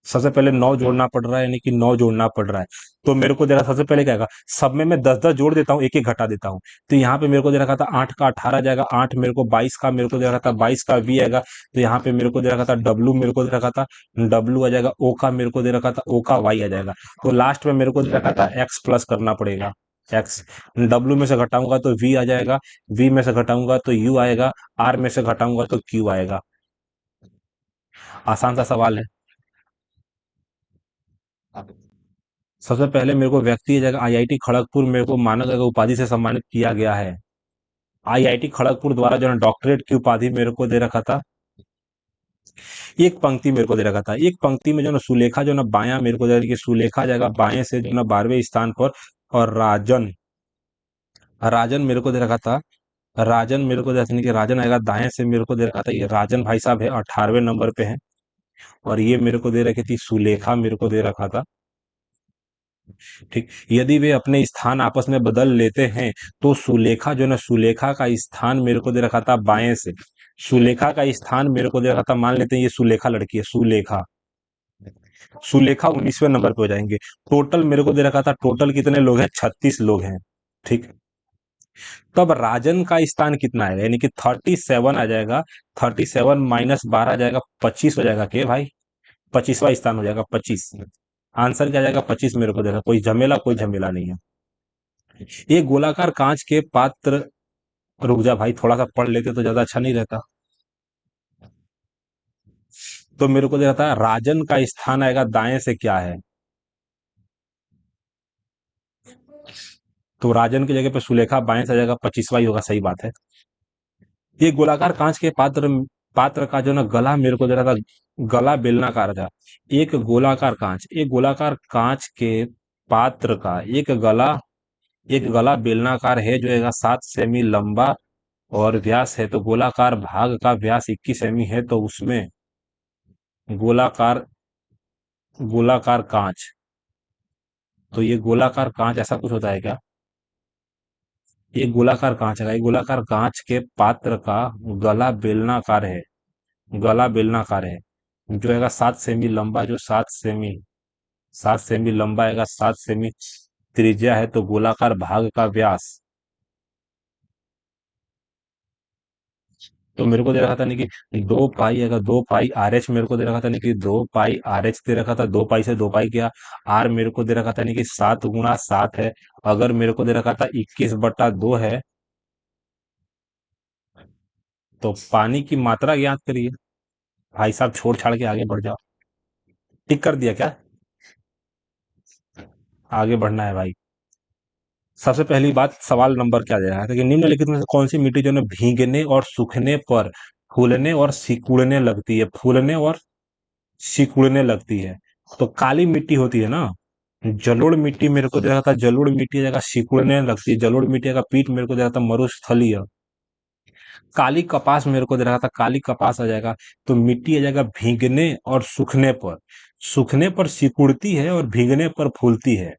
सबसे पहले 9 जोड़ना पड़ रहा है, यानी कि 9 जोड़ना पड़ रहा है। तो मेरे को दे रहा सबसे पहले क्या आएगा, सब में मैं 10 10 जोड़ देता हूँ, एक एक घटा देता हूँ। तो यहाँ पे मेरे को दे रखा था 8 का 18 जाएगा, 8 मेरे को 22 का, मेरे को दे रखा था 22 का वी आएगा। तो यहाँ पे मेरे को दे रखा था डब्लू, मेरे को दे रखा था डब्लू आ जाएगा, ओ का मेरे को दे रखा था ओ का वाई आ जाएगा। तो लास्ट में मेरे को दे रखा था एक्स प्लस करना पड़ेगा, एक्स। डब्लू में से घटाऊंगा तो वी आ जाएगा, वी में से घटाऊंगा तो यू आएगा, आर में से घटाऊंगा तो क्यू आएगा। आसान सा सवाल है। सबसे पहले मेरे को व्यक्ति की जगह आईआईटी खड़गपुर मेरे को मानद उपाधि से सम्मानित किया गया है। आईआईटी खड़गपुर द्वारा जो है डॉक्टरेट की उपाधि मेरे को दे रखा था। एक पंक्ति मेरे को दे रखा था, एक पंक्ति में जो ना सुलेखा जो ना बायां मेरे को दे रखा कि सुलेखा जाएगा बाएं से जो ना 12वें स्थान पर, और राजन, राजन मेरे को दे रखा था, राजन मेरे को दे रखा था कि राजन आएगा दाएं से, मेरे को दे रखा था ये राजन भाई साहब है 18वें नंबर पे है। और ये मेरे को दे रखी थी सुलेखा, मेरे को दे रखा था। ठीक, यदि वे अपने स्थान आपस में बदल लेते हैं तो सुलेखा जो है ना, सुलेखा का स्थान मेरे को दे रखा था बाएं से, सुलेखा का स्थान मेरे को दे रखा था, मान लेते हैं ये सुलेखा लड़की है, सुलेखा, सुलेखा 19वें नंबर पे हो जाएंगे। टोटल मेरे को दे रखा था, टोटल कितने लोग हैं, 36 लोग हैं। ठीक, तब राजन का स्थान कितना है, यानी कि 37 आ जाएगा, 37 माइनस 12 आ जाएगा, 25 हो जाएगा के भाई, 25वां स्थान हो जाएगा, 25। आंसर क्या आ जाएगा, 25 मेरे को दे रखा, कोई झमेला नहीं है। ये गोलाकार कांच के पात्र, रुक जा भाई, थोड़ा सा पढ़ लेते तो ज्यादा अच्छा नहीं रहता। तो मेरे को रहता है राजन का स्थान आएगा दाएं से क्या है, तो राजन की जगह पे सुलेखा बाएं से आ जाएगा, 25वां ही होगा, सही बात है। ये गोलाकार कांच के पात्र, पात्र का जो ना गला मेरे को दे रहा था, गला बेलनाकार था। एक गोलाकार कांच, एक गोलाकार कांच के पात्र का एक गला बेलनाकार है जो है 7 सेमी लंबा और व्यास है, तो गोलाकार भाग का व्यास 21 सेमी है, तो उसमें गोलाकार, गोलाकार कांच, तो ये गोलाकार कांच ऐसा कुछ होता है क्या। ये गोलाकार कांच है, ये गोलाकार कांच के पात्र का गला बेलनाकार है, गला बेलनाकार है, जो है 7 सेमी लंबा, जो 7 सेमी लंबा है, 7 सेमी त्रिज्या है, तो गोलाकार भाग का व्यास। तो मेरे को दे रखा था नहीं कि 2 पाई, अगर 2 पाई RH मेरे को दे रखा था नहीं कि 2 पाई RH दे रखा था, 2 पाई से 2 पाई किया। आर मेरे को दे रखा था नहीं कि 7 गुणा 7 है। अगर मेरे को दे रखा था 21/2 है, तो पानी की मात्रा ज्ञात करिए। भाई साहब छोड़ छाड़ के आगे बढ़ जाओ। टिक कर दिया क्या, आगे बढ़ना है भाई। सबसे पहली बात, सवाल नंबर क्या दे रहा है कि निम्नलिखित में से कौन सी मिट्टी जो है भीगने और सूखने पर फूलने और सिकुड़ने लगती है, फूलने और सिकुड़ने लगती है। तो काली मिट्टी होती है ना, जलोढ़ मिट्टी मेरे को दे रहा था, जलोढ़ मिट्टी जगह सिकुड़ने लगती है, जलोढ़ मिट्टी का पीठ मेरे को दे रहा था मरुस्थलीय। काली कपास मेरे को दे रहा था, काली कपास आ जाएगा, तो मिट्टी आ जाएगा भीगने और सूखने पर, सूखने पर सिकुड़ती है और भीगने पर फूलती है।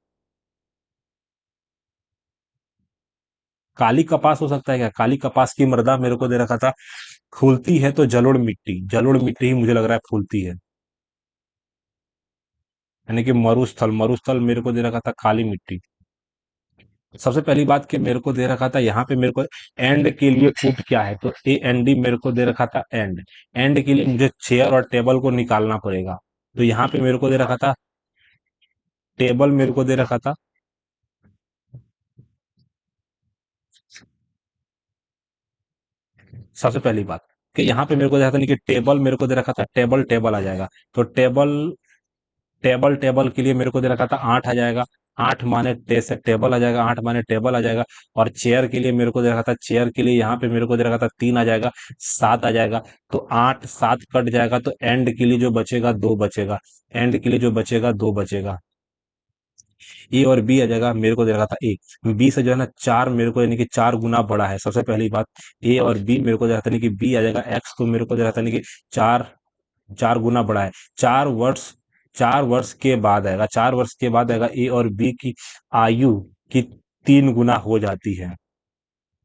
काली कपास हो सकता है क्या? काली कपास की मृदा मेरे को दे रखा था फूलती है तो जलोढ़ मिट्टी ही मुझे लग रहा है फूलती है, यानी कि मरुस्थल, मरुस्थल मेरे को दे रखा था काली मिट्टी। सबसे पहली बात कि मेरे को दे रखा था यहाँ पे मेरे को एंड के लिए पुट क्या है, तो ए एन डी मेरे को दे रखा था एंड। एंड के लिए मुझे चेयर और टेबल को निकालना पड़ेगा, तो यहाँ पे मेरे को दे रखा था टेबल मेरे को दे रखा था। सबसे पहली बात कि यहाँ पे मेरे को दे रखा था नहीं कि टेबल मेरे को दे रखा था, टेबल टेबल आ जाएगा, तो टेबल टेबल टेबल के लिए मेरे को दे रखा था 8 आ जाएगा। 8 माने से टेबल आ जाएगा, 8 माने टेबल आ जाएगा। और चेयर के लिए मेरे को दे रखा था, चेयर के लिए यहाँ पे मेरे को दे रखा था 3 आ जाएगा, 7 आ जाएगा। तो 8 7 कट जाएगा, तो एंड के लिए जो बचेगा 2 बचेगा। एंड के लिए जो बचेगा 2 बचेगा। ए और बी आ जाएगा, मेरे को दे रखा था ए। बी से जो है ना 4 मेरे को यानी कि 4 गुना बड़ा है, सबसे पहली बात। ए और बी मेरे को दे रहा था नहीं कि बी आ जाएगा एक्स, तो मेरे को दे रहा था नहीं कि 4 4 गुना बड़ा है। 4 वर्ष 4 वर्ष के बाद आएगा, 4 वर्ष के बाद आएगा ए और बी की आयु की 3 गुना हो जाती है।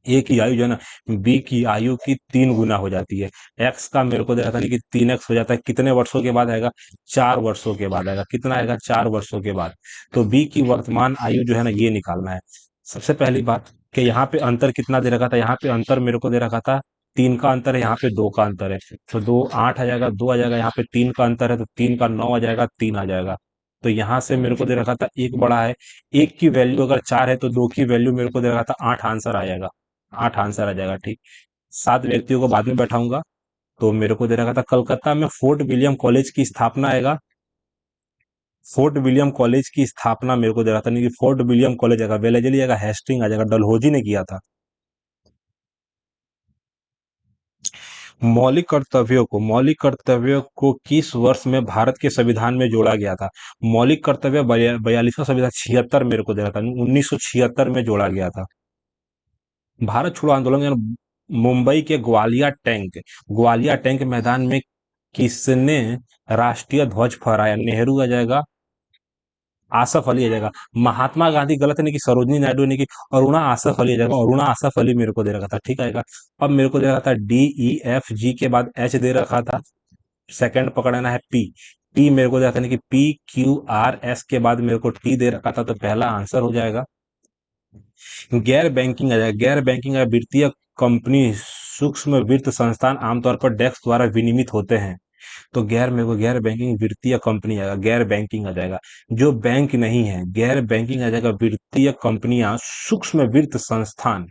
ए की आयु जो है ना बी की आयु की 3 गुना हो जाती है। एक्स का मेरे को दे रहा था नहीं कि 3x हो जाता है, कितने वर्षों के बाद आएगा? 4 वर्षों के बाद आएगा। कितना आएगा? 4 वर्षों के बाद। तो बी की वर्तमान आयु जो है ना ये निकालना है। सबसे पहली बात कि यहाँ पे अंतर कितना दे रखा था, यहाँ पे अंतर मेरे को दे रखा था 3 का अंतर है, यहाँ पे 2 का अंतर है। तो 2 8 आ जाएगा, 2 आ जाएगा, यहाँ पे 3 का अंतर है तो 3 का 9 आ जाएगा, 3 आ जाएगा। तो यहाँ से मेरे को दे रखा था एक बड़ा है। एक की वैल्यू अगर 4 है तो 2 की वैल्यू मेरे को दे रखा था 8 आंसर आ जाएगा। 8 आंसर आ जाएगा, ठीक। 7 व्यक्तियों को बाद में बैठाऊंगा। तो मेरे को दे रखा था कलकत्ता में फोर्ट विलियम कॉलेज की स्थापना आएगा। फोर्ट विलियम कॉलेज की स्थापना मेरे को दे रहा था नहीं कि फोर्ट विलियम कॉलेज आएगा, वेलेजली आएगा, हेस्टिंग आ जाएगा, डलहौजी ने किया था। मौलिक कर्तव्यों को किस वर्ष में भारत के संविधान में जोड़ा गया था? मौलिक कर्तव्य 42वां संविधान 76 मेरे को दे रहा था, 1976 में जोड़ा गया था। भारत छोड़ो आंदोलन के दौरान मुंबई के ग्वालिया टैंक मैदान में किसने राष्ट्रीय ध्वज फहराया? नेहरू आ जाएगा, आसफ अली आ जाएगा। महात्मा गांधी गलत है, नहीं कि सरोजनी नायडू, नहीं कि अरुणा आसफ अली आ जाएगा, अरुणा आसफ अली मेरे को दे रखा था, ठीक आएगा। अब मेरे को दे रखा था डी ई एफ जी के बाद एच दे रखा था, सेकंड पकड़ना है पी। पी मेरे को दे रखा था नहीं कि पी क्यू आर एस के बाद मेरे को टी दे रखा था, तो पहला आंसर हो जाएगा। गैर बैंकिंग आ जाएगा, गैर बैंकिंग या वित्तीय कंपनी सूक्ष्म वित्त संस्थान आमतौर पर डेस्क द्वारा विनियमित होते हैं। तो गैर मेरे को गैर बैंकिंग वित्तीय कंपनी आएगा, गैर बैंकिंग आ जाएगा। जो बैंक नहीं है, गैर बैंकिंग आ जाएगा, वित्तीय कंपनियां, सूक्ष्म वित्त संस्थान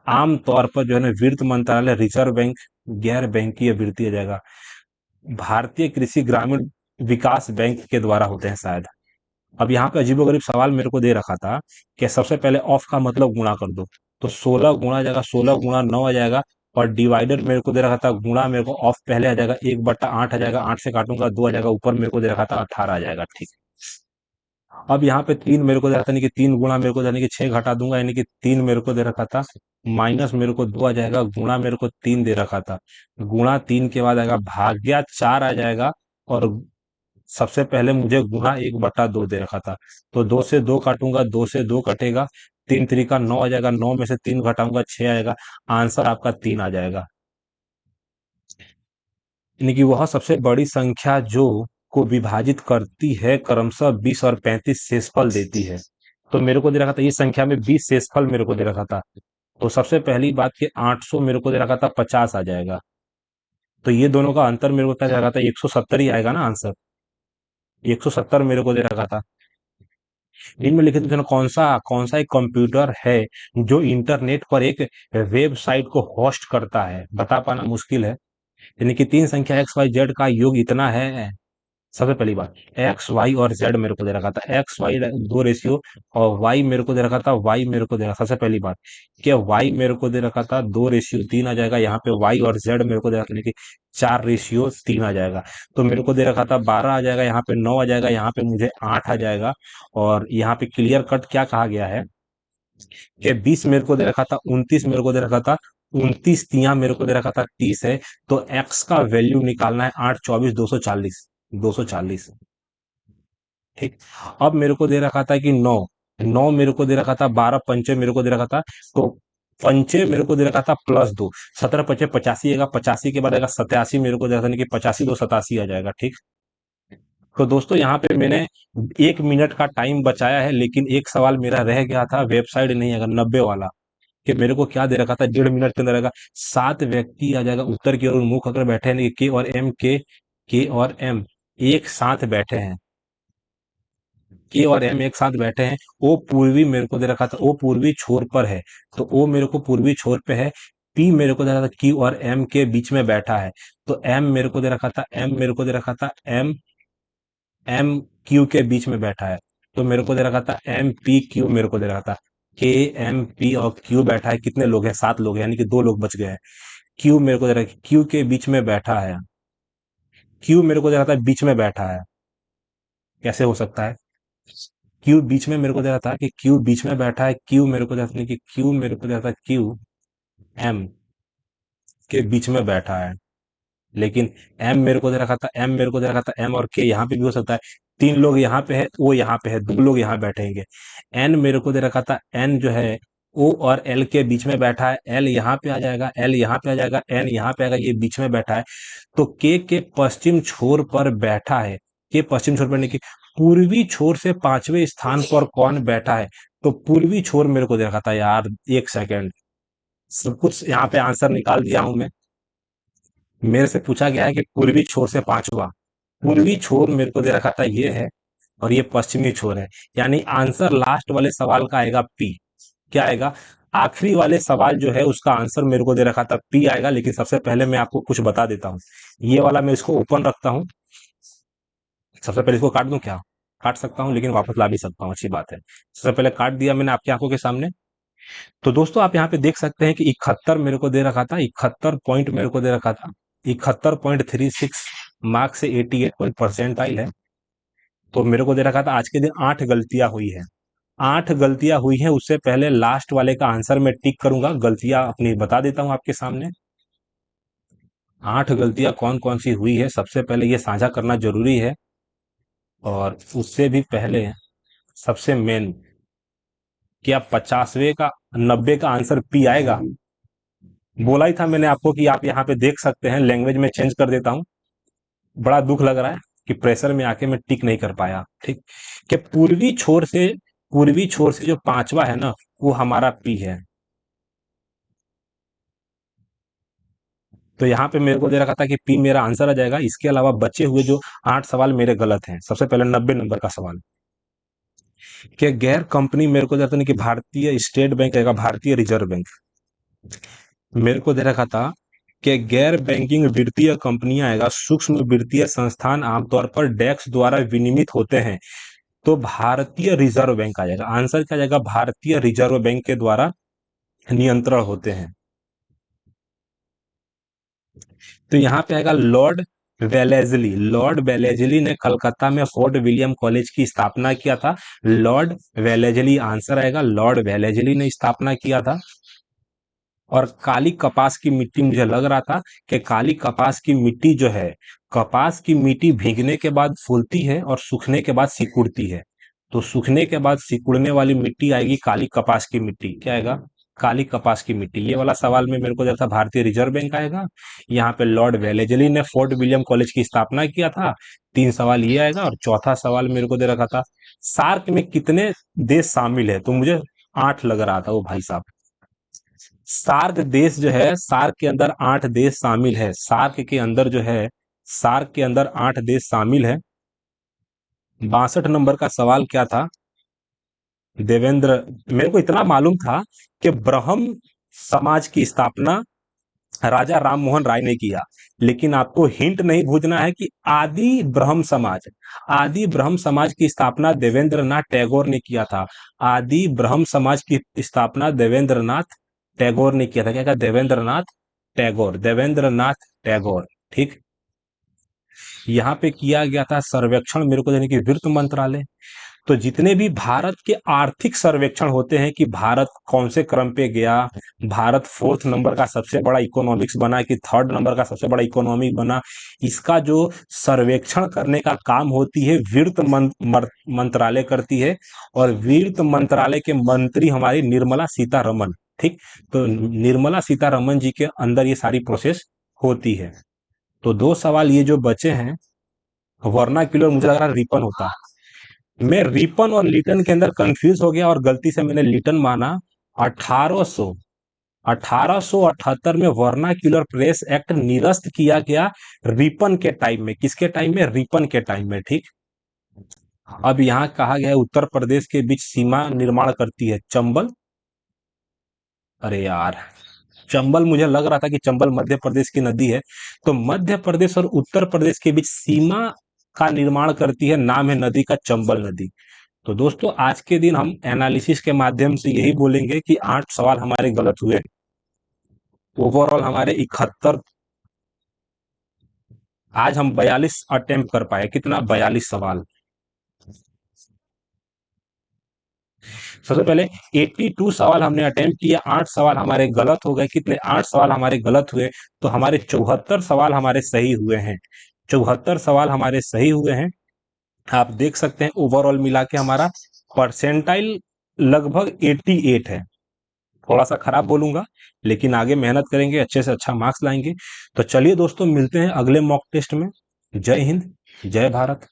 आमतौर पर जो है ना वित्त मंत्रालय, रिजर्व बैंक, गैर बैंकीय वित्तीय आ जाएगा। भारतीय कृषि ग्रामीण विकास बैंक के द्वारा होते हैं शायद। अब यहाँ पे अजीबोगरीब सवाल मेरे को दे रखा था कि सबसे पहले ऑफ का मतलब गुणा कर दो, तो 16 गुणा आ जाएगा, 16 गुणा 9 आ जाएगा। और डिवाइडर मेरे को दे रखा था गुणा, मेरे को ऑफ पहले आ जाएगा, 1/8 आ जाएगा, 8 से काटूंगा 2 आ जाएगा, ऊपर मेरे को दे रखा था 18 आ जाएगा, ठीक। अब यहाँ पे 3 मेरे को दे रखा था, नहीं कि 3 गुणा मेरे को यानी कि 6 घटा दूंगा, यानी कि 3 मेरे को दे रखा था, माइनस मेरे को 2 आ जाएगा, गुणा मेरे को 3 दे रखा था, गुणा 3 के बाद आएगा भाग्या 4 आ जाएगा। और सबसे पहले मुझे गुणा 1/2 दे रखा था, तो 2 से 2 काटूंगा, 2 से 2 कटेगा, 3 3 9 आ जाएगा, 9 में से 3 घटाऊंगा 6 आएगा। आंसर आपका 3 आ जाएगा। यानी कि वह सबसे बड़ी संख्या जो को विभाजित करती है क्रमशः 20 और 35 शेषफल देती है। तो मेरे को दे रखा था ये संख्या में 20 शेषफल मेरे को दे रखा था। तो सबसे पहली बात कि 800 मेरे को दे रखा था 50 आ जाएगा। तो ये दोनों का अंतर मेरे को क्या दे रखा था? 170 ही आएगा ना आंसर। 170 मेरे को दे रखा था। इनमें लिखित में कौन सा एक कंप्यूटर है जो इंटरनेट पर एक वेबसाइट को होस्ट करता है? बता पाना मुश्किल है। यानी कि 3 संख्या एक्स वाई जेड का योग इतना है। सबसे पहली बात, एक्स वाई और जेड मेरे को दे रखा था, एक्स वाई 2 रेशियो, और वाई मेरे को दे रखा था, वाई मेरे को दे रखा। सबसे पहली बात क्या, वाई मेरे को दे रखा था 2:3 आ जाएगा, यहाँ पे वाई और जेड मेरे को दे रखा था 4:3 आ जाएगा। तो मेरे को दे रखा था 12 आ जाएगा, यहाँ पे 9 आ जाएगा, यहाँ पे मुझे 8 आ जाएगा। और यहाँ पे क्लियर कट क्या कहा गया है कि 20 मेरे को दे रखा था, 29 मेरे को दे रखा था, 29 तिया मेरे को दे रखा था 30 है। तो एक्स का वैल्यू निकालना है 8 24 240, 240, ठीक। अब मेरे को दे रखा था कि 9 9 मेरे को दे रखा था, 12 पंचे मेरे को दे रखा था। तो पंचे मेरे को दे रखा था +2, 17 × 5 = 85 आएगा, 85 के बाद आएगा 87, मेरे को दे रखा था कि 85 × 2 = 87 आ जाएगा, ठीक। तो दोस्तों यहाँ पे मैंने 1 मिनट का टाइम बचाया है, लेकिन एक सवाल मेरा रह गया था, वेबसाइट नहीं आएगा 90 वाला, कि मेरे को क्या दे रखा था, 1.5 मिनट के अंदर आएगा। 7 व्यक्ति आ जाएगा, उत्तर की ओर मुख होकर बैठे हैं, के और एम एक साथ बैठे हैं, के और एम एक साथ बैठे हैं। ओ पूर्वी मेरे को दे रखा था, ओ पूर्वी छोर पर है, तो ओ मेरे को पूर्वी छोर पे है। पी मेरे को दे रखा था क्यू और एम के बीच में बैठा है, तो एम मेरे को दे रखा था, एम मेरे को दे रखा था, एम एम क्यू के बीच में बैठा है, तो मेरे को दे रखा था एम पी क्यू, मेरे को दे रखा था के एम पी और क्यू बैठा है। कितने लोग हैं? 7 लोग हैं, यानी कि 2 लोग बच गए हैं। क्यू मेरे को दे रखा है, क्यू के बीच में बैठा है, क्यू मेरे को दे रखा था बीच में बैठा है। कैसे हो सकता है? क्यू बीच में मेरे को दे रहा था कि क्यू बीच में बैठा है, क्यू मेरे को दे रहा था कि क्यू मेरे को दे रहा था, क्यू एम के बीच में बैठा है, लेकिन एम मेरे को दे रखा था, एम मेरे को दे रखा था, एम और के यहाँ पे भी हो सकता है। 3 लोग यहाँ पे है, ओ यहाँ पे है, 2 लोग यहाँ बैठेंगे। एन मेरे को दे रखा था, एन जो है ओ और एल के बीच में बैठा है, एल यहाँ पे आ जाएगा, एल यहाँ पे आ जाएगा, एन यहाँ पे आएगा, ये बीच में बैठा है। तो के पश्चिम छोर पर बैठा है, के पश्चिम छोर पर नहीं कि पूर्वी छोर से 5वें स्थान पर कौन बैठा है, तो पूर्वी छोर मेरे को दे रखा था यार। 1 सेकेंड, सब कुछ यहाँ पे आंसर निकाल दिया हूं मैं। मेरे से पूछा गया है कि पूर्वी छोर से 5वां, पूर्वी छोर मेरे को दे रखा था ये है, और ये पश्चिमी छोर है, यानी आंसर लास्ट वाले सवाल का आएगा पी। क्या आएगा? आखिरी वाले सवाल जो है उसका आंसर मेरे को दे रखा था पी आएगा, लेकिन सबसे पहले मैं आपको कुछ बता देता हूँ। ये वाला मैं इसको ओपन रखता हूँ, सबसे पहले इसको काट दूं क्या? काट सकता हूँ, लेकिन वापस ला भी सकता हूँ, अच्छी बात है। सबसे पहले काट दिया मैंने आपकी आंखों के सामने। तो दोस्तों आप यहाँ पे देख सकते हैं कि 71 मेरे को दे रखा था, 71 पॉइंट मेरे को दे रखा था, 71.36 मार्क्स से 88 परसेंटाइल है। तो मेरे को दे रखा था आज के दिन 8 गलतियां हुई है, 8 गलतियां हुई हैं। उससे पहले लास्ट वाले का आंसर मैं टिक करूंगा, गलतियां अपनी बता देता हूं आपके सामने। 8 गलतियां कौन कौन सी हुई है, सबसे पहले ये साझा करना जरूरी है, और उससे भी पहले सबसे मेन, क्या 50वें का 90 का आंसर पी आएगा? बोला ही था मैंने आपको कि आप यहाँ पे देख सकते हैं, लैंग्वेज में चेंज कर देता हूँ। बड़ा दुख लग रहा है कि प्रेशर में आके मैं टिक नहीं कर पाया, ठीक। कि पूर्वी छोर से जो 5वां है ना, वो हमारा पी है। तो यहाँ पे मेरे को दे रखा था कि पी मेरा आंसर आ जाएगा। इसके अलावा बचे हुए जो 8 सवाल मेरे गलत हैं। सबसे पहले 90 नंबर का सवाल, कि गैर कंपनी मेरे को देता नहीं कि भारतीय स्टेट बैंक आएगा, भारतीय रिजर्व बैंक। मेरे को दे रखा था कि गैर बैंकिंग वित्तीय कंपनियां आएगा, सूक्ष्म वित्तीय संस्थान आमतौर पर डेस्क द्वारा विनियमित होते हैं, तो भारतीय रिजर्व बैंक आ जाएगा। आंसर क्या जाएगा? भारतीय रिजर्व बैंक के द्वारा नियंत्रण होते हैं। तो यहाँ पे आएगा लॉर्ड वेलेजली। लॉर्ड वेलेजली ने कलकत्ता में फोर्ट विलियम कॉलेज की स्थापना किया था। लॉर्ड वेलेजली आंसर आएगा, लॉर्ड वेलेजली ने स्थापना किया था। और काली कपास की मिट्टी, मुझे लग रहा था कि काली कपास की मिट्टी जो है, कपास की मिट्टी भीगने के बाद फूलती है और सूखने के बाद सिकुड़ती है, तो सूखने के बाद सिकुड़ने वाली मिट्टी आएगी काली कपास की मिट्टी। क्या आएगा? काली कपास की मिट्टी। ये वाला सवाल में मेरे को जैसा भारतीय रिजर्व बैंक आएगा। यहाँ पे लॉर्ड वेलेजली ने फोर्ट विलियम कॉलेज की स्थापना किया था। 3 सवाल ये आएगा, और चौथा सवाल मेरे को दे रखा था सार्क में कितने देश शामिल है, तो मुझे 8 लग रहा था वो भाई साहब। सार्क देश जो है, सार्क के अंदर 8 देश शामिल है, सार्क के अंदर जो है, सार्क के अंदर 8 देश शामिल है। 62 नंबर का सवाल क्या था देवेंद्र? मेरे को इतना मालूम था कि ब्रह्म समाज की स्थापना राजा राम मोहन राय ने किया, लेकिन आपको हिंट नहीं भूलना है कि आदि ब्रह्म समाज की स्थापना देवेंद्रनाथ टैगोर ने किया था। आदि ब्रह्म समाज की स्थापना देवेंद्रनाथ टैगोर ने किया था। क्या कहा? देवेंद्रनाथ टैगोर, देवेंद्रनाथ टैगोर, ठीक। यहाँ पे किया गया था सर्वेक्षण, मेरे को यानी कि वित्त मंत्रालय। तो जितने भी भारत के आर्थिक सर्वेक्षण होते हैं कि भारत कौन से क्रम पे गया, भारत 4th नंबर का सबसे बड़ा इकोनॉमिक्स बना कि 3rd नंबर का सबसे बड़ा इकोनॉमिक बना, इसका जो सर्वेक्षण करने का काम होती है वित्त मंत्रालय करती है। और वित्त मंत्रालय के मंत्री हमारी निर्मला सीतारमन, ठीक। तो निर्मला सीतारमन जी के अंदर ये सारी प्रोसेस होती है। तो दो सवाल ये जो बचे हैं, वर्नाक्यूलर मुझे लग रहा है रिपन होता। मैं रिपन और लिटन के अंदर कंफ्यूज हो गया और गलती से मैंने लिटन माना। 1800 1878 में वर्नाक्यूलर प्रेस एक्ट निरस्त किया गया रिपन के टाइम में। किसके टाइम में? रिपन के टाइम में। ठीक। अब यहाँ कहा गया है उत्तर प्रदेश के बीच सीमा निर्माण करती है चंबल। अरे यार, चंबल मुझे लग रहा था कि चंबल मध्य प्रदेश की नदी है। तो मध्य प्रदेश और उत्तर प्रदेश के बीच सीमा का निर्माण करती है, नाम है नदी का चंबल नदी। तो दोस्तों आज के दिन हम एनालिसिस के माध्यम से यही बोलेंगे कि 8 सवाल हमारे गलत हुए। ओवरऑल हमारे 71, आज हम 42 अटेम्प्ट कर पाए। कितना? 42 सवाल। सबसे पहले 82 सवाल हमने अटेम्प्ट किया, 8 सवाल हमारे गलत हो गए। कितने? 8 सवाल हमारे गलत हुए। तो हमारे 74 सवाल हमारे सही हुए हैं। 74 सवाल हमारे सही हुए हैं। आप देख सकते हैं ओवरऑल मिला के हमारा परसेंटाइल लगभग 88 है। थोड़ा सा खराब बोलूंगा, लेकिन आगे मेहनत करेंगे, अच्छे से अच्छा मार्क्स लाएंगे। तो चलिए दोस्तों, मिलते हैं अगले मॉक टेस्ट में। जय हिंद, जय भारत।